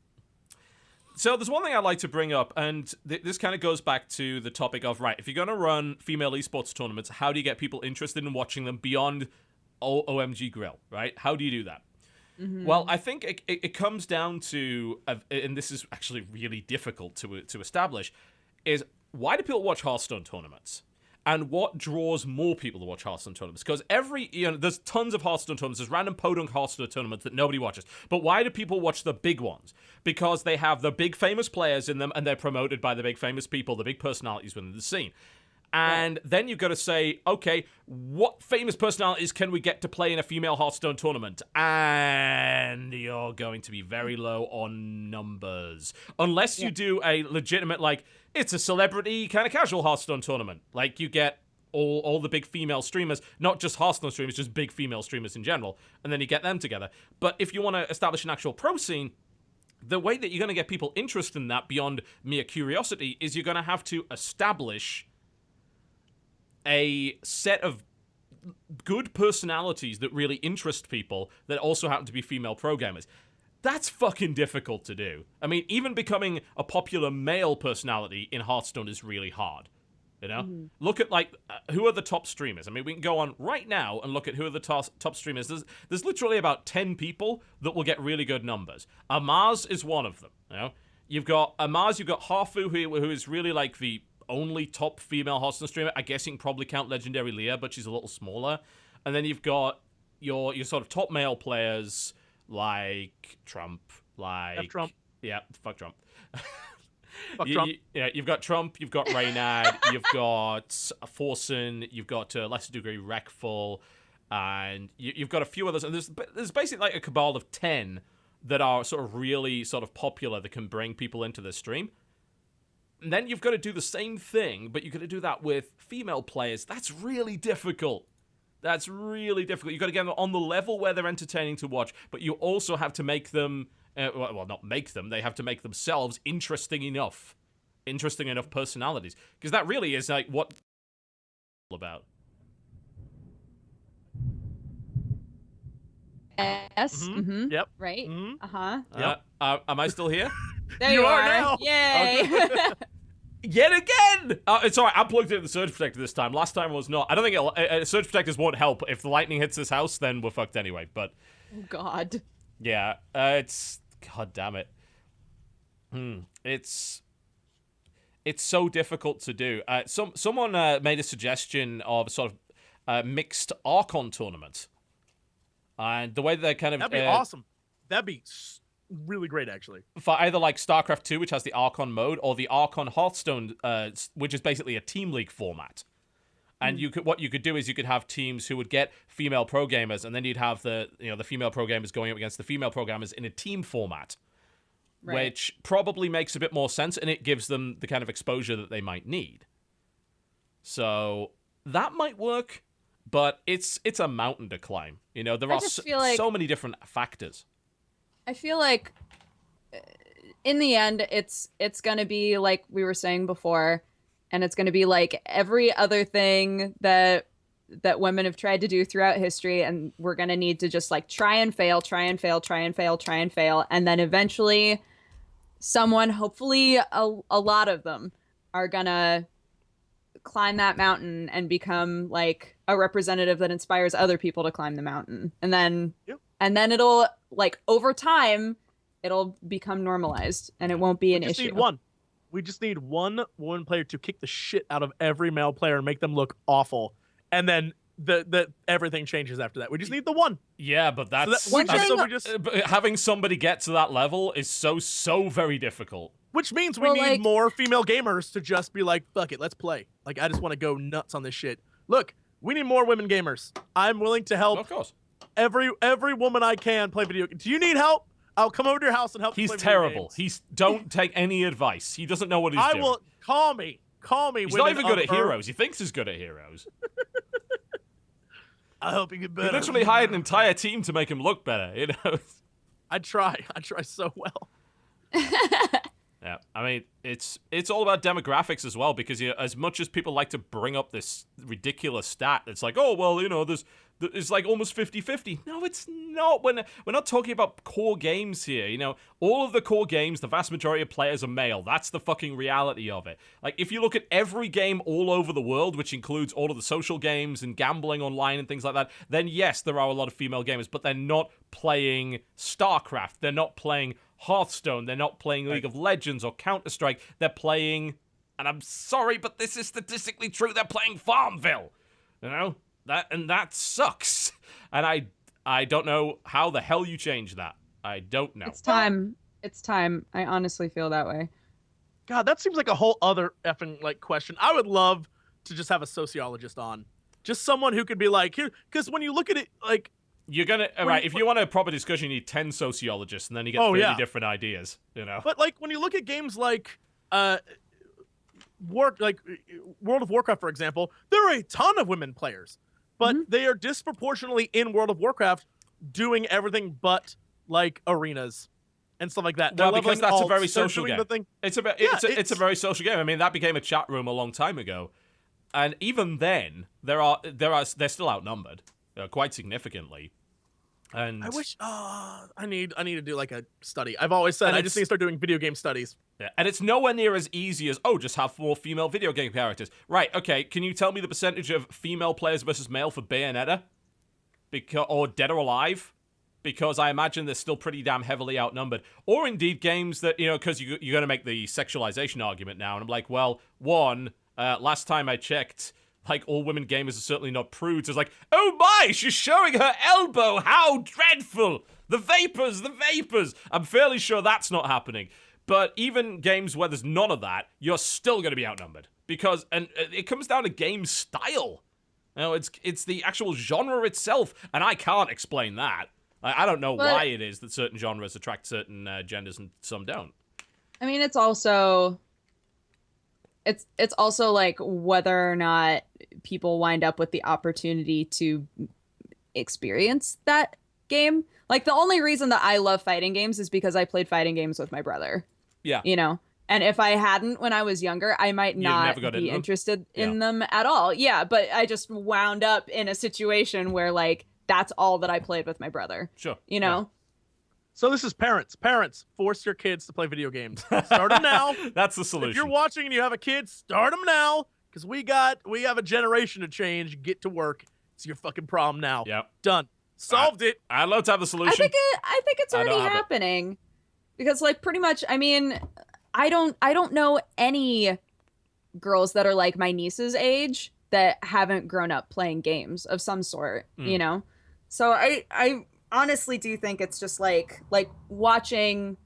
So there's one thing I'd like to bring up, and this kind of goes back to the topic of, right, if you're going to run female esports tournaments, how do you get people interested in watching them beyond OMG Grill, right? How do you do that? Mm-hmm. Well, I think it comes down to, and this is actually really difficult to establish, is why do people watch Hearthstone tournaments? And what draws more people to watch Hearthstone tournaments? Because there's tons of Hearthstone tournaments. There's random podunk Hearthstone tournaments that nobody watches. But why do people watch the big ones? Because they have the big famous players in them, and they're promoted by the big famous people, the big personalities within the scene. And then you've got to say, okay, what famous personalities can we get to play in a female Hearthstone tournament? And you're going to be very low on numbers. Unless you do a legitimate, like, it's a celebrity kind of casual Hearthstone tournament. Like, you get all the big female streamers, not just Hearthstone streamers, just big female streamers in general, and then you get them together. But if you want to establish an actual pro scene, the way that you're going to get people interested in that beyond mere curiosity is you're going to have to establish a set of good personalities that really interest people that also happen to be female pro gamers. That's fucking difficult to do. I mean, even becoming a popular male personality in Hearthstone is really hard. You know? Look at, like, who are the top streamers? I mean, we can go on right now and look at who are the top streamers. There's literally about 10 people that will get really good numbers. Amaz is one of them, you know? You've got Amaz, you've got Harfu, who is really, like, the only top female Hearthstone streamer. I guess you can probably count Legendary Leah, but she's a little smaller. And then you've got your sort of top male players like Trump, like... F Trump. Yeah, fuck Trump. Fuck Trump. You've got Trump, you've got Reynad, you've got Forsen, you've got, to a lesser degree, Wreckful, and you've got a few others. And there's basically like a cabal of 10 that are sort of really sort of popular that can bring people into the stream. And then you've got to do the same thing, but you've got to do that with female players. That's really difficult. That's really difficult. You've got to get them on the level where they're entertaining to watch, but you also have to make them, well, not make them, they have to make themselves interesting enough personalities. Because that really is like what all about. Yes. Yep. Right. Yep. Am I still here? There You you are are. now. Yay. Yet again! It's alright, I plugged in the surge protector this time. Last time was not. I don't think surge protectors won't help. If the lightning hits this house, then we're fucked anyway. But Oh God. yeah, it's... God damn it. It's so difficult to do. Someone made a suggestion of sort of mixed Archon tournament. And the way that they kind of... That'd be awesome. That'd be really great, actually. For either like StarCraft 2, which has the Archon mode, or the Archon Hearthstone, which is basically a team league format. And what you could do is you could have teams who would get female pro gamers, and then you'd have the female pro gamers going up against the female pro gamers in a team format, which probably makes a bit more sense, and it gives them the kind of exposure that they might need. So that might work, but it's a mountain to climb. You know, there are so many different factors. I feel like in the end, it's going to be like we were saying before, and it's going to be like every other thing that women have tried to do throughout history, and we're going to need to just like try and fail, and then eventually someone, hopefully a lot of them, are going to climb that mountain and become like a representative that inspires other people to climb the mountain. And then it'll, like, over time, it'll become normalized, and it won't be an issue. We just need one woman player to kick the shit out of every male player and make them look awful, and then the everything changes after that. We just need the one. Yeah, but that's having somebody get to that level is so very difficult. Which means we need more female gamers to just be like, fuck it, let's play. Like, I just want to go nuts on this shit. Look, we need more women gamers. I'm willing to help. Of course. Every woman I can play video games. Do you need help? I'll come over to your house and help you play video games. He's terrible. Don't take any advice. He doesn't know what he's doing. I will call me. He's not even good at heroes. He thinks he's good at heroes. I hope you get better. He literally hired an entire team to make him look better, you know? I try so well. Yeah, I mean, it's all about demographics as well, because as much as people like to bring up this ridiculous stat, it's like, oh, well, you know, it's like almost 50-50. No, it's not. We're not talking about core games here. You know, all of the core games, the vast majority of players are male. That's the fucking reality of it. Like, if you look at every game all over the world, which includes all of the social games and gambling online and things like that, then yes, there are a lot of female gamers, but they're not playing StarCraft. They're not playing Hearthstone. They're not playing League of Legends or Counter-Strike. They're playing And I'm sorry, but this is statistically true. They're playing Farmville. You know? That sucks. And I don't know how the hell you change that. I don't know. It's time. It's time. I honestly feel that way. God, that seems like a whole other effing like question. I would love to just have a sociologist on. Just someone who could be like, here, because when you look at it, like, you're gonna if you want a proper discussion, you need 10 sociologists, and then you get 30 different ideas. You know. But like when you look at games like World of Warcraft, for example, there are a ton of women players, but they are disproportionately in World of Warcraft doing everything but like arenas and stuff like that. Well, because that's a very social game. It's a very social game. I mean, that became a chat room a long time ago, and even then, they're still outnumbered quite significantly. And I wish I need to do like a study. I've always said I just need to start doing video game studies. Yeah, and it's nowhere near as easy as just have more female video game characters. Right? Okay. Can you tell me the percentage of female players versus male for Bayonetta, or Dead or Alive? Because I imagine they're still pretty damn heavily outnumbered. Or indeed games that, because you're going to make the sexualization argument now. And I'm like, well, last time I checked, like, all women gamers are certainly not prudes. It's like, oh my, she's showing her elbow. How dreadful. The vapors. I'm fairly sure that's not happening. But even games where there's none of that, you're still going to be outnumbered. Because, and it comes down to game style. It's the actual genre itself. And I can't explain that. I don't know why it is that certain genres attract certain genders and some don't. I mean, it's also like whether or not people wind up with the opportunity to experience that game. Like, the only reason that I love fighting games is because I played fighting games with my brother. Yeah. And if I hadn't when I was younger, I might not be interested in them at all. Yeah, but I just wound up in a situation where, like, that's all that I played with my brother. Sure. Yeah. So this is parents. Parents, force your kids to play video games. Start them now. That's the solution. If you're watching and you have a kid, start them now. Because we have a generation to change. Get to work. It's your fucking problem now. Yep. Done. Solved it. I'd love to have the solution. I think it's already happening. Because, like, pretty much, I mean, I don't know any girls that are like my niece's age that haven't grown up playing games of some sort, So I honestly do think it's just like watching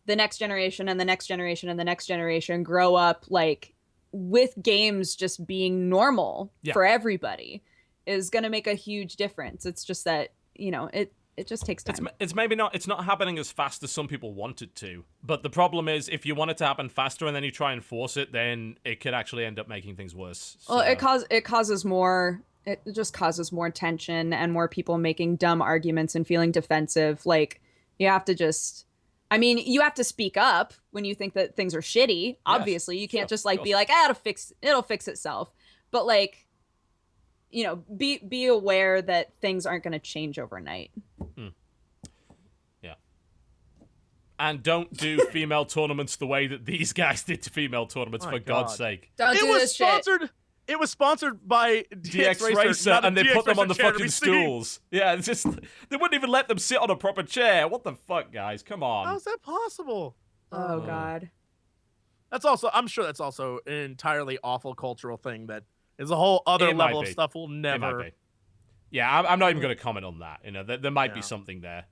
the next generation and the next generation and the next generation grow up, like, with games just being normal for everybody is going to make a huge difference. It's just that, it just takes time. It's not happening as fast as some people want it to. But the problem is, if you want it to happen faster and then you try and force it, then it could actually end up making things worse. So. Well, it just causes more tension and more people making dumb arguments and feeling defensive. Like, you have to speak up when you think that things are shitty. Obviously, you can't just be like, it'll fix itself. But, like, be aware that things aren't going to change overnight. Yeah. And don't do female tournaments the way that these guys did to female tournaments, for God's sake. Don't do this shit. It was sponsored by DX Racer, and they put them on the fucking stools. Yeah, it's just, they wouldn't even let them sit on a proper chair. What the fuck, guys? Come on. How's that possible? Oh, God. I'm sure that's also an entirely awful cultural thing that is a whole other level of stuff we'll never. Yeah, I'm not even going to comment on that. There might be something there.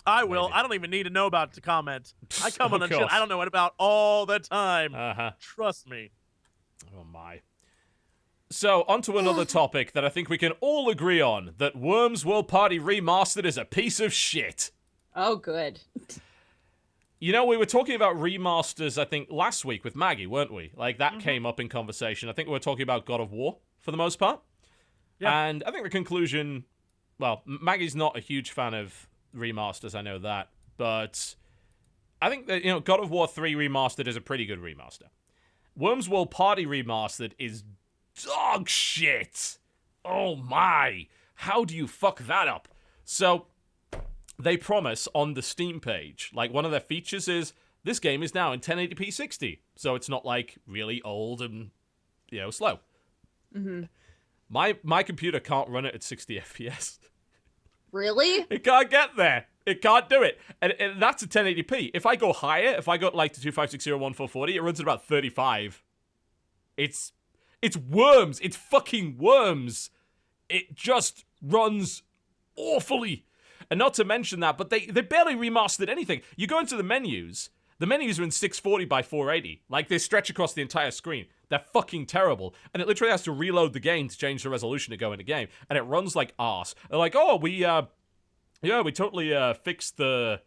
I will. Maybe. I don't even need to know about it to comment. I comment on shit I don't know it about all the time. Trust me. Oh, my. So, on to another topic that I think we can all agree on, that Worms World Party Remastered is a piece of shit. Oh, good. We were talking about remasters, I think, last week with Maggie, weren't we? Like, that came up in conversation. I think we were talking about God of War, for the most part. Yeah. And I think the conclusion, well, Maggie's not a huge fan of remasters, I know that. But I think that, God of War 3 Remastered is a pretty good remaster. Worms World Party Remastered is dog shit. Oh, my. How do you fuck that up? So, they promise on the Steam page, like, one of their features is, this game is now in 1080p 60. So it's not, like, really old and, slow. Mm-hmm. My computer can't run it at 60 FPS. Really? It can't get there. It can't do it. And that's a 1080p. If I go higher, if I go, like, to 2560 or 1440, it runs at about 35 It's Worms. It's fucking Worms. It just runs awfully. And not to mention that, but they barely remastered anything. You go into the menus. The menus are in 640 by 480. Like, they stretch across the entire screen. They're fucking terrible. And it literally has to reload the game to change the resolution to go into game. And it runs like arse. They're like, oh, we totally fixed the...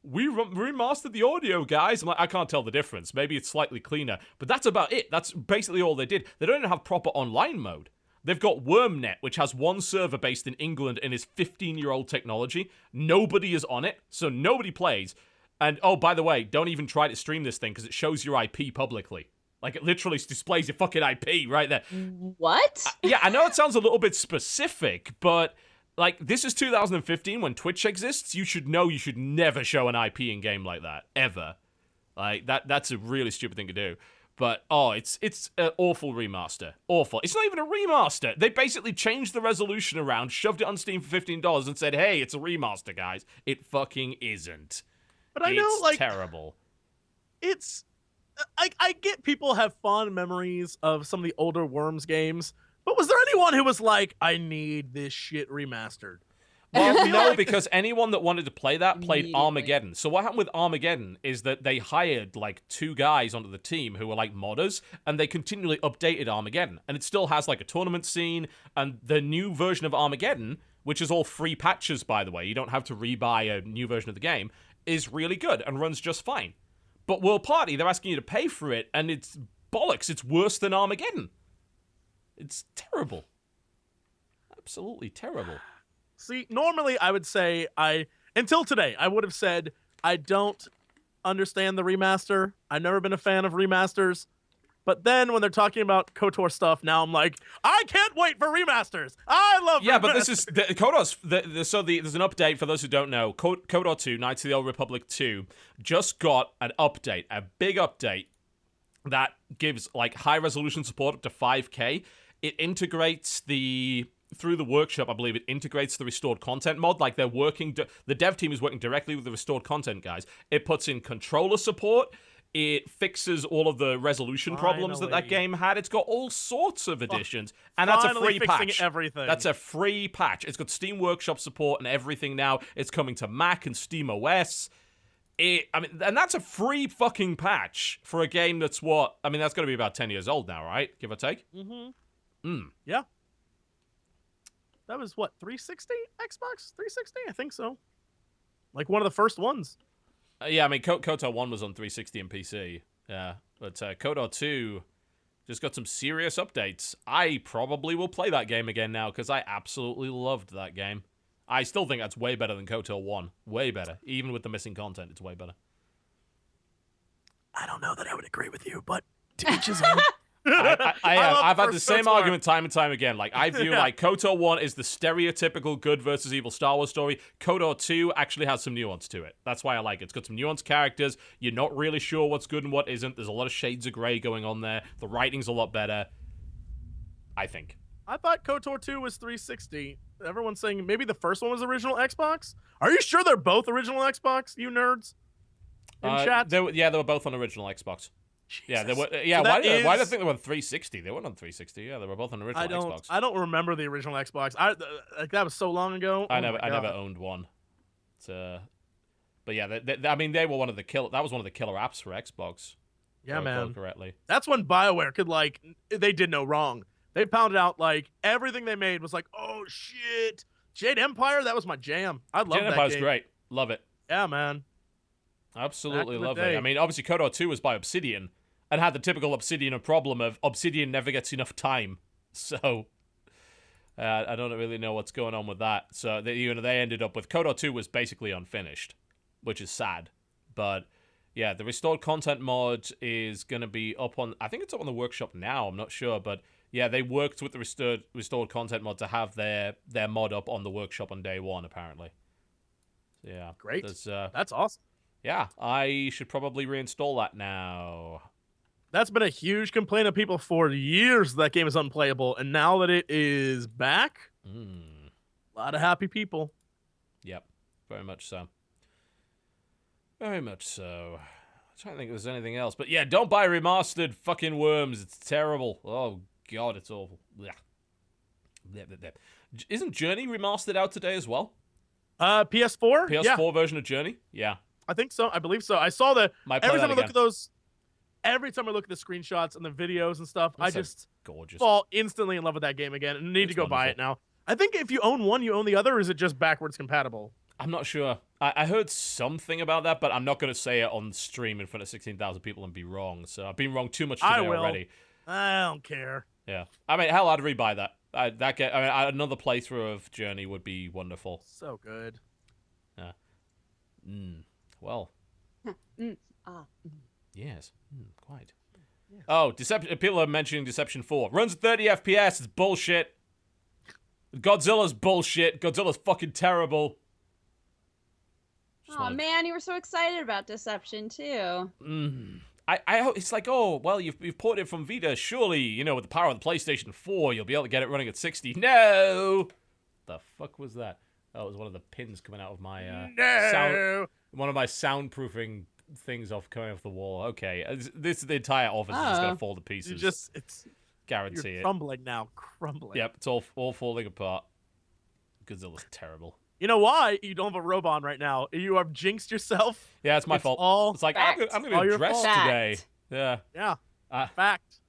We remastered the audio, guys. I'm like, I can't tell the difference. Maybe it's slightly cleaner. But that's about it. That's basically all they did. They don't even have proper online mode. They've got WormNet, which has one server based in England and is 15-year-old technology. Nobody is on it, so nobody plays. And, oh, by the way, don't even try to stream this thing because it shows your IP publicly. Like, it literally displays your fucking IP right there. What? Yeah, I know it sounds a little bit specific, but... Like, this is 2015 when Twitch exists. You should know you should never show an IP in game like that. Ever. Like, that's a really stupid thing to do. But, oh, it's an awful remaster. Awful. It's not even a remaster. They basically changed the resolution around, shoved it on Steam for $15 and said, hey, it's a remaster, guys. It fucking isn't. But I know, like... terrible. It's... I get people have fond memories of some of the older Worms games, but was there anyone who was like, I need this shit remastered? Well, no, because anyone that wanted to play that played Armageddon. So what happened with Armageddon is that they hired, like, 2 guys onto the team who were, like, modders, and they continually updated Armageddon. And it still has, like, a tournament scene, and the new version of Armageddon, which is all free patches, by the way, you don't have to rebuy a new version of the game, is really good and runs just fine. But World Party, they're asking you to pay for it, and it's bollocks. It's worse than Armageddon. It's terrible. Absolutely terrible. See, normally I would say until today, I would have said I don't understand the remaster. I've never been a fan of remasters. But then when they're talking about KotOR stuff, now I'm like, I can't wait for remasters. I love Yeah, remasters. but this is KotOR's. There's an update for those who don't know. KotOR 2, Knights of the Old Republic 2, just got an update, a big update that gives like high resolution support up to 5K. It integrates through the workshop, I believe it integrates the restored content mod. Like they're working, the dev team is working directly with the restored content guys. It puts in controller support. It fixes all of the resolution problems that game had. It's got all sorts of additions, and that's a free patch. Everything. That's a free patch. It's got Steam Workshop support and everything now. It's coming to Mac and Steam OS. And that's a free fucking patch for a game that's that's going to be about 10 years old now, right? Give or take. Yeah. That was what, 360 Xbox 360? I think so. Like one of the first ones. Yeah, I mean, KotOR 1 was on 360 and PC. Yeah, but KotOR 2 just got some serious updates. I probably will play that game again now because I absolutely loved that game. I still think that's way better than KotOR 1. Way better. Even with the missing content, it's way better. I don't know that I would agree with you, but to each his own. I've had the same argument time and time again. Like, I view, like, KotOR 1 is the stereotypical good versus evil Star Wars story. KotOR 2 actually has some nuance to it. That's why I like it. It's got some nuanced characters. You're not really sure what's good and what isn't. There's a lot of shades of gray going on there. The writing's a lot better, I think. I thought KotOR 2 was 360. Everyone's saying maybe the first one was original Xbox. Are you sure they're both original Xbox, you nerds? In chat? They were both on original Xbox. Jesus. Yeah, they were. Yeah, So why did I think they were on 360? They weren't on 360. Yeah, they were both on original Xbox. I don't remember the original Xbox. That was so long ago. I never owned one. But yeah, they were one of the that was one of the killer apps for Xbox. Yeah, man. Correctly. That's when BioWare could they did no wrong. They pounded out everything they made was like, oh shit, Jade Empire. That was my jam. I love that game. Jade Empire's great. Love it. Yeah, man. Absolutely love it. I mean, obviously KotOR 2 was by Obsidian and had the typical Obsidian problem of Obsidian never gets enough time. So I don't really know what's going on with that. So they ended up with KotOR 2 was basically unfinished, which is sad. But yeah, the restored content mod is going to be up on, I think it's up on the workshop now. I'm not sure, but yeah, they worked with the restored content mod to have their mod up on the workshop on day one, apparently. Yeah. Great. That's awesome. Yeah, I should probably reinstall that now. That's been a huge complaint of people for years. That game is unplayable, and now that it is back, a lot of happy people. Yep, very much so. Very much so. trying to think if there's anything else. But yeah, don't buy Remastered fucking Worms. It's terrible. Oh, God, it's awful. Blech. Blech, blech, blech. Isn't Journey Remastered out today as well? PS4? PS4 version of Journey? Yeah. I think so. I believe so. I saw the Might play every that time I look again. at those, every time I look at the screenshots and the videos and stuff, I That's just gorgeous. fall instantly in love with that game again and need It's to go buy it wonderful. now. I think if you own one, you own the other, or is it just backwards compatible? I'm not sure. I heard something about that, but I'm not going to say it on stream in front of 16,000 people and be wrong. So I've been wrong too much today I will. already. I don't care. Yeah. I mean, hell, I'd rebuy that. Another playthrough of Journey would be wonderful. So good. Well. Ah. Yes. Quite. Yes. Oh, Deception. People are mentioning Deception 4. Runs at 30 FPS. It's bullshit. Godzilla's bullshit. Godzilla's fucking terrible. Oh man, you were so excited about Deception too. It's like, oh, well, you've ported it from Vita. Surely, with the power of the PlayStation 4, you'll be able to get it running at 60. No! The fuck was that? Oh, it was one of the pins coming out of my one of my soundproofing things coming off the wall. Okay, the entire office is just gonna fall to pieces. Guarantee you're it. crumbling now, crumbling. Yep, it's all falling apart. Godzilla's terrible. You know why you don't have a robe on right now? You have jinxed yourself. Yeah, it's my fault. It's like fact. I'm gonna be dressed today. Yeah. Yeah. Uh, Fact.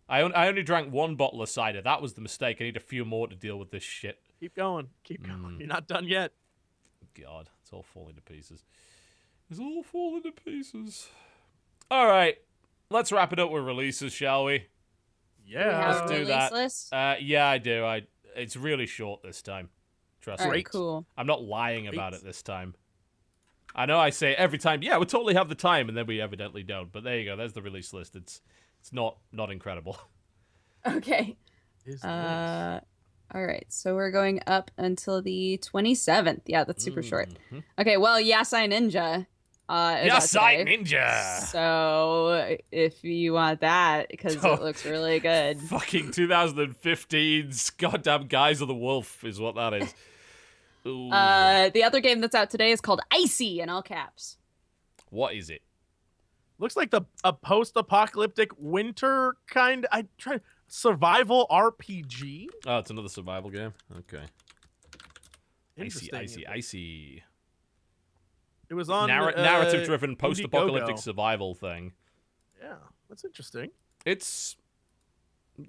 I only drank one bottle of cider. That was the mistake. I need a few more to deal with this shit. Keep going. Keep going. You're not done yet. God, it's all falling to pieces. It's all falling to pieces. All right, let's wrap it up with releases, shall we? Yeah. Let's do that. List? Yeah, I do. It's really short this time. Trust All me. right, cool. I'm not lying about it this time. I know I say every time, yeah, we totally have the time, and then we evidently don't. But there you go. There's the release list. It's not incredible. Okay. All right, so we're going up until the 27th. Yeah, that's super short. Okay, well, Yasai Ninja. Yasai Ninja! So, if you want that, because it looks really good. Fucking 2015's goddamn Guys of the Wolf is what that is. Ooh. The other game that's out today is called Icy, in all caps. What is it? Looks like a post-apocalyptic winter kind. Survival RPG. Oh, it's another survival game. Okay. Interesting. Icy. It was on narrative-driven post-apocalyptic Indiegogo. Survival thing. Yeah, that's interesting. It's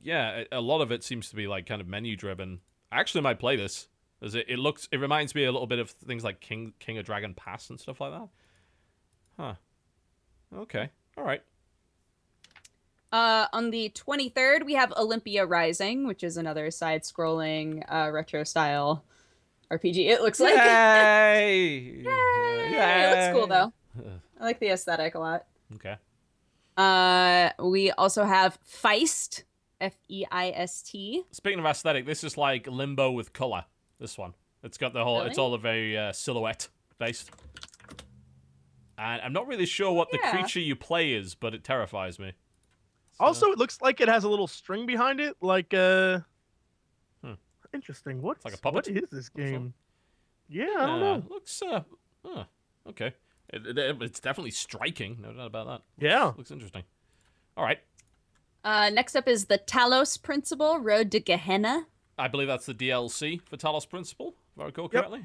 a lot of it seems to be like kind of menu-driven. I actually might play this, as it reminds me a little bit of things like King of Dragon Pass and stuff like that. Huh. Okay. All right. On the 23rd, we have Olympia Rising, which is another side-scrolling retro-style RPG. It looks like. Yay! Yay! It looks cool though. I like the aesthetic a lot. Okay. We also have Feist, Feist. Speaking of aesthetic, this is like Limbo with color. This one. It's got the whole. Really? It's all a very silhouette based. And I'm not really sure what the creature you play is, but it terrifies me. So. Also, it looks like it has a little string behind it, like Interesting. What is this game? Yeah, I don't know. Looks okay. It's definitely striking, no doubt about that. Yeah. Looks interesting. All right. Next up is the Talos Principle, Road to Gehenna. I believe that's the DLC for Talos Principle, if I recall correctly.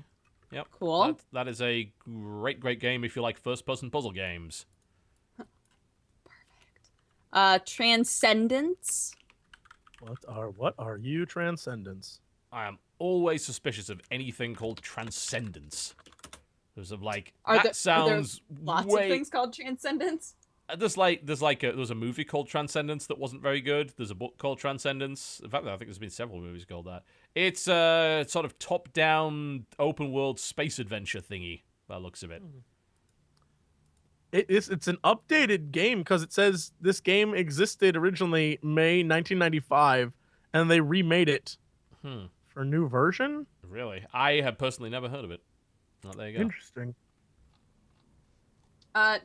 Yep. Cool. That is a great game if you like first-person puzzle games. Transcendence. What are you, Transcendence? I am always suspicious of anything called Transcendence. There's lots of things called Transcendence. There's a movie called Transcendence that wasn't very good. There's a book called Transcendence. In fact, I think there's been several movies called that. It's a sort of top-down, open-world space adventure thingy, by the looks of it. It's an updated game because it says this game existed originally May 1995, and they remade it for a new version. Really? I have personally never heard of it. Oh, there you go. Interesting.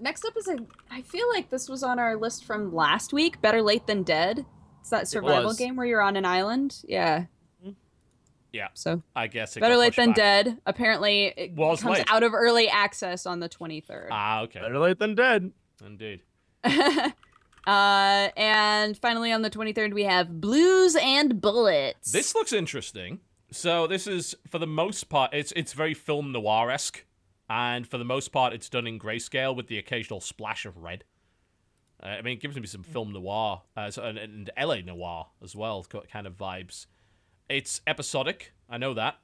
Next up is I feel like this was on our list from last week, Better Late Than Dead. It's that survival game where you're on an island. Yeah. Yeah. So I guess it Better got Late pushed Than back. Dead. Apparently it comes late. out of early access on the 23rd. Ah, okay. Better late than dead. Indeed. And finally on the 23rd, we have Blues and Bullets. This looks interesting. So this is, for the most part, it's very film noir-esque. And for the most part, it's done in grayscale with the occasional splash of red. I mean, it gives me some film noir and LA noir as well, kind of vibes. It's episodic, I know that.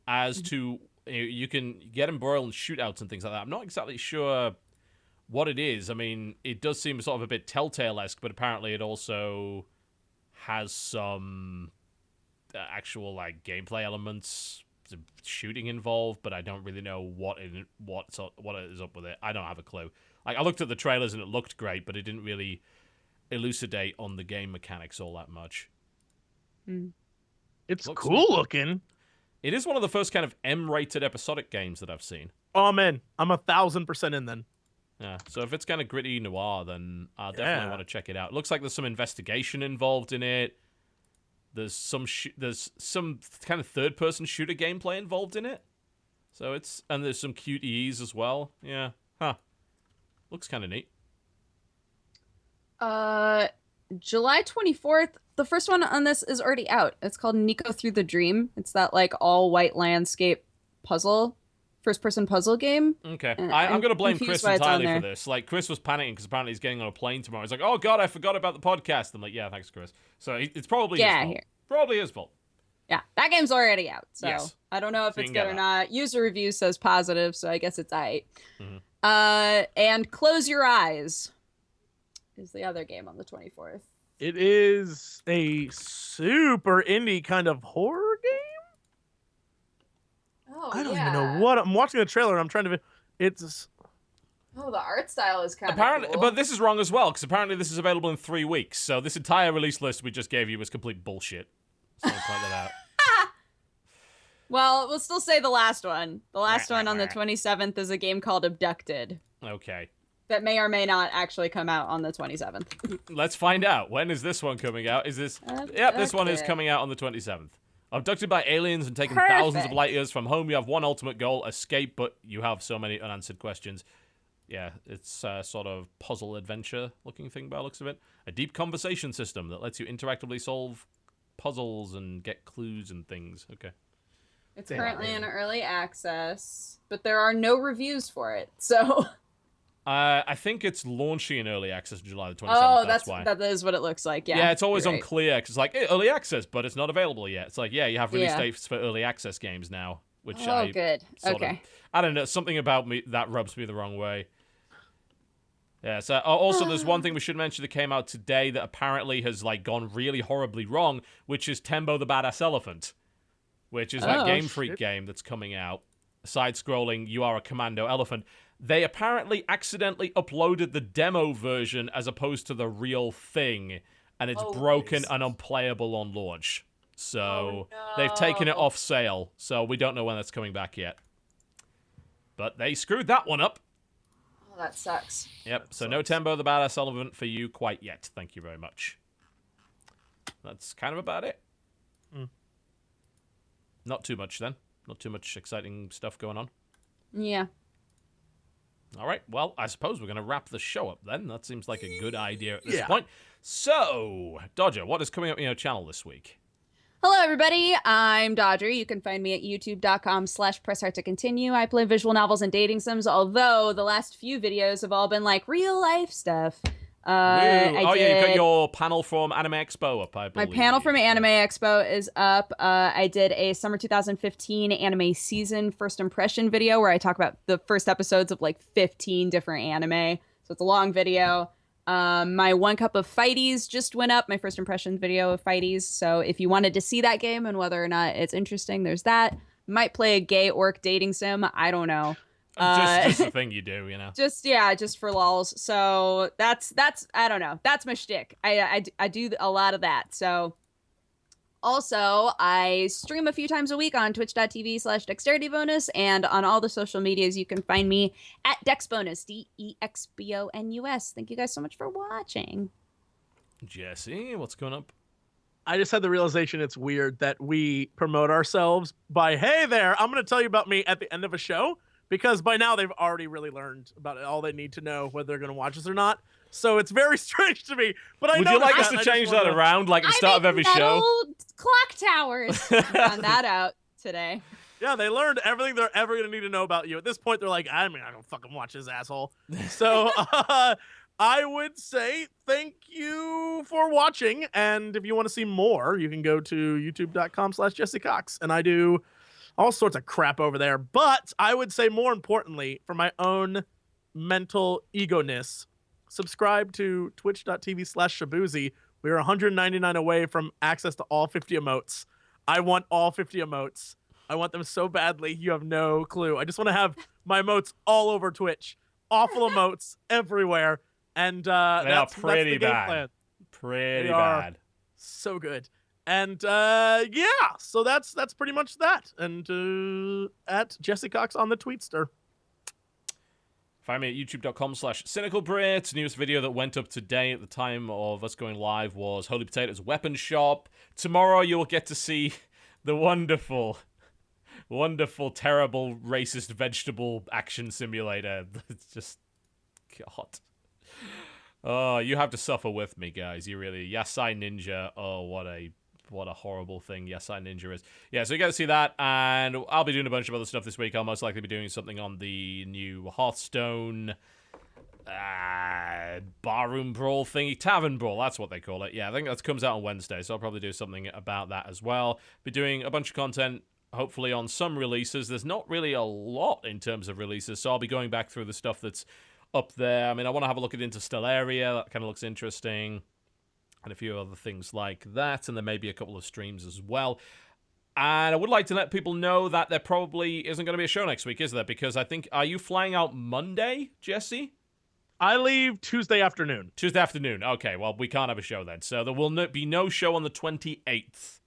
As to, you can get embroiled in shootouts and things like that. I'm not exactly sure what it is. I mean, it does seem sort of a bit Telltale-esque, but apparently it also has some actual like gameplay elements, shooting involved, but I don't really know what is up with it. I don't have a clue. Like, I looked at the trailers and it looked great, but it didn't really elucidate on the game mechanics all that much. It's cool looking. It is one of the first kind of M-rated episodic games that I've seen. Oh man, I'm 1,000% in then. Yeah, so if it's kind of gritty noir, then I'll definitely want to check it out. It looks like there's some investigation involved in it. There's some kind of third-person shooter gameplay involved in it. So and there's some QTEs as well. Yeah, looks kind of neat. July 24th, the first one on this is already out. It's called Nico Through the Dream. It's that like all white landscape puzzle, first person puzzle game. Okay. I'm going to blame Chris entirely for this. Like, Chris was panicking because apparently he's getting on a plane tomorrow. He's like, oh God, I forgot about the podcast. I'm like, yeah, thanks, Chris. So it's probably his fault. Probably his fault. Yeah, that game's already out. So yes. I don't know if it's good or not. User review says positive, so I guess it's aight. Mm-hmm. And Close Your Eyes is the other game on the 24th. It is a super indie kind of horror game. Oh, I don't even know what I'm watching the trailer. And I'm trying to. It's. Oh, the art style is kind of apparently, cool. but this is wrong as well because apparently this is available in 3 weeks. So this entire release list we just gave you was complete bullshit. So I'll point that out. Well, we'll still say the last one. The last one on the 27th is a game called Abducted. Okay. That may or may not actually come out on the 27th. Let's find out. When is this one coming out? Is this... Yep, this one is coming out on the 27th. Abducted by aliens and taken thousands of light years from home, you have one ultimate goal, escape, but you have so many unanswered questions. Yeah, it's a sort of puzzle adventure looking thing by the looks of it. A deep conversation system that lets you interactively solve puzzles and get clues and things. Okay. It's currently in early access, but there are no reviews for it, so... I think it's launching in early access in July the 27th. Oh, that's why. That is what it looks like, yeah. Yeah, it's always unclear, because it's like, hey, early access, but it's not available yet. It's like, yeah, you have release dates for early access games now, which good. Okay. I don't know, something about me that rubs me the wrong way. Yeah, so also there's one thing we should mention that came out today that apparently has like gone really horribly wrong, which is Tembo the Badass Elephant, which is that Game Freak game that's coming out. Side-scrolling, you are a commando elephant. They apparently accidentally uploaded the demo version as opposed to the real thing, and it's broken and unplayable on launch. So they've taken it off sale, so we don't know when that's coming back yet. But they screwed that one up. Oh, that sucks. Yep, so no Tembo the Badass Elephant for you quite yet. Thank you very much. That's kind of about it. Not too much, then. Not too much exciting stuff going on. Yeah. All right, well, I suppose we're going to wrap the show up then. That seems like a good idea at this point. So, Dodger, what is coming up on your channel this week? Hello, everybody. I'm Dodger. You can find me at youtube.com/pressstarttocontinue. I play visual novels and dating sims, although the last few videos have all been like real life stuff. You've got your panel from Anime Expo up, I believe. My panel from Anime Expo is up. I did a summer 2015 anime season first impression video where I talk about the first episodes of like 15 different anime. So it's a long video. My 1 Cup of Fighties just went up, my first impression video of Fighties. So if you wanted to see that game and whether or not it's interesting, there's that. Might play a gay orc dating sim. I don't know. Just the thing you do, you know. Just for lulz. So that's I don't know. That's my shtick. I do a lot of that. So also I stream a few times a week on twitch.tv/dexteritybonus and on all the social medias you can find me at dexbonus, DEXBONUS. Thank you guys so much for watching. Jesse, what's going up? I just had the realization it's weird that we promote ourselves by, hey there, I'm going to tell you about me at the end of a show. because by now they've already really learned about all they need to know whether they're going to watch us or not. So it's very strange to me. But I would you like us to change that around, like at the start of every show? Clock towers. Found that out today. Yeah, they learned everything they're ever going to need to know about you. At this point, they're like, I don't fucking watch this asshole. So I would say thank you for watching. And if you want to see more, you can go to youtube.com/JesseCox. And I do all sorts of crap over there. But I would say more importantly, for my own mental ego-ness, subscribe to twitch.tv/Shabuzi. We are 199 away from access to all 50 emotes. I want all 50 emotes. I want them so badly, you have no clue. I just want to have my emotes all over Twitch. Awful emotes everywhere. And that's pretty bad. Plan. Pretty bad. So good. And yeah, so that's pretty much that. And at JesseCox on the Tweetster. Find me at youtube.com/CynicalBrit. Newest video that went up today at the time of us going live was Holy Potatoes Weapon Shop. Tomorrow you'll get to see the wonderful, terrible, racist vegetable action simulator. It's just, God. Oh, you have to suffer with me, guys. You really, Yasai Ninja. Oh, what a horrible thing Yasai Ninja is. Yeah, so you got to see that, and I'll be doing a bunch of other stuff this week. I'll most likely be doing something on the new Hearthstone barroom brawl thingy, tavern brawl, that's what they call it. Yeah, I think that comes out on Wednesday, so I'll probably do something about that as well. Be doing a bunch of content, hopefully on some releases. There's not really a lot in terms of releases, so I'll be going back through the stuff that's up there. I mean, I want to have a look at Interstellaria. That kind of looks interesting. And a few other things like that. And there may be a couple of streams as well. And I would like to let people know that there probably isn't going to be a show next week, is there? Because I think, are you flying out Monday, Jesse? I leave Tuesday afternoon. Tuesday afternoon. Okay, well, we can't have a show then. So there will be no show on the 28th.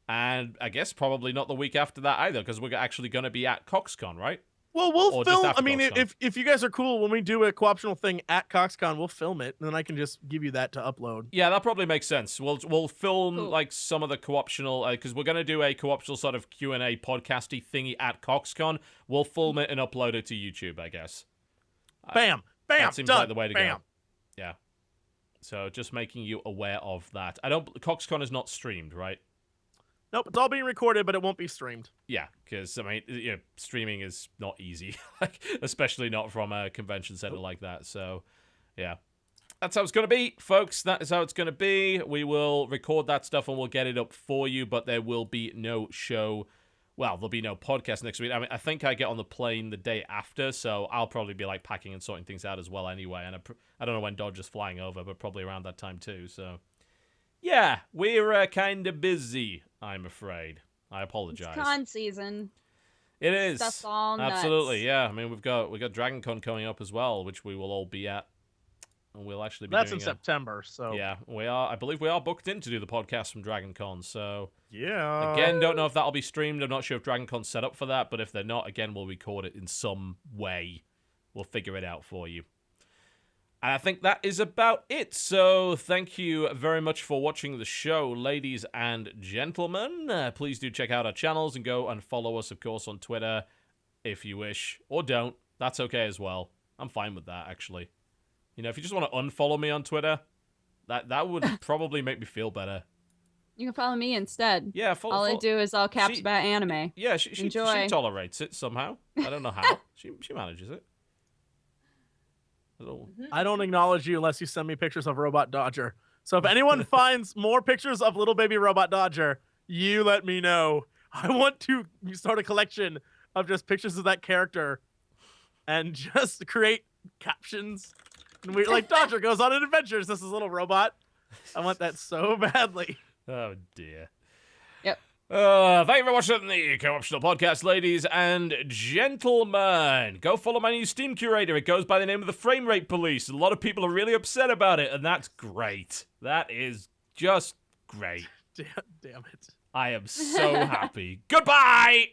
And I guess probably not the week after that either, because we're actually going to be at CoxCon, right? Well, we'll Or film. just after I mean, CoxCon. if you guys are cool, when we do a co-optional thing at CoxCon, we'll film it, and then I can just give you that to upload. Yeah, that probably makes sense. We'll film Cool. like some of the co-optional, because we're going to do a co-optional sort of Q&A podcasty thingy at CoxCon. We'll film it and upload it to YouTube, I guess. Bam, bam, That seems done. like the way to Bam. go. Yeah. So just making you aware of that. CoxCon is not streamed, right? Nope, it's all being recorded, but it won't be streamed. Yeah, because, I mean, streaming is not easy, especially not from a convention center like that. So, yeah. That's how it's going to be, folks. That is how it's going to be. We will record that stuff and we'll get it up for you, but there will be no show. Well, there'll be no podcast next week. I mean, I think I get on the plane the day after, so I'll probably be, like, packing and sorting things out as well anyway. And I don't know when Dodge is flying over, but probably around that time too, so... Yeah, we're kind of busy, I'm afraid. I apologize. It's con season. It is. Stuff's all nuts. Absolutely, yeah. I mean, we've got DragonCon coming up as well, which we will all be at. And we'll actually be That's doing in September, so... Yeah, we are. I believe we are booked in to do the podcast from DragonCon, so... Yeah. Again, don't know if that'll be streamed. I'm not sure if DragonCon's set up for that, but if they're not, again, we'll record it in some way. We'll figure it out for you. And I think that is about it. So thank you very much for watching the show, ladies and gentlemen. Please do check out our channels and go and follow us, of course, on Twitter if you wish. Or don't. That's okay as well. I'm fine with that, actually. You know, if you just want to unfollow me on Twitter, that would probably make me feel better. You can follow me instead. Yeah, All I do is all caps She- about anime. Yeah, she Enjoy. tolerates it somehow. I don't know how. She manages it. I don't acknowledge you unless you send me pictures of Robot Dodger. So if anyone finds more pictures of little baby Robot Dodger, you let me know. I want to start a collection of just pictures of that character and just create captions. And we like Dodger goes on an adventure. This is little robot. I want that so badly. Oh, dear. Yep. Thank you for watching the Co-Optional Podcast, ladies and gentlemen. Go follow my new Steam curator. It goes by the name of the Frame Rate Police. A lot of people are really upset about it, and that's great. That is just great. Damn it. I am so happy. Goodbye!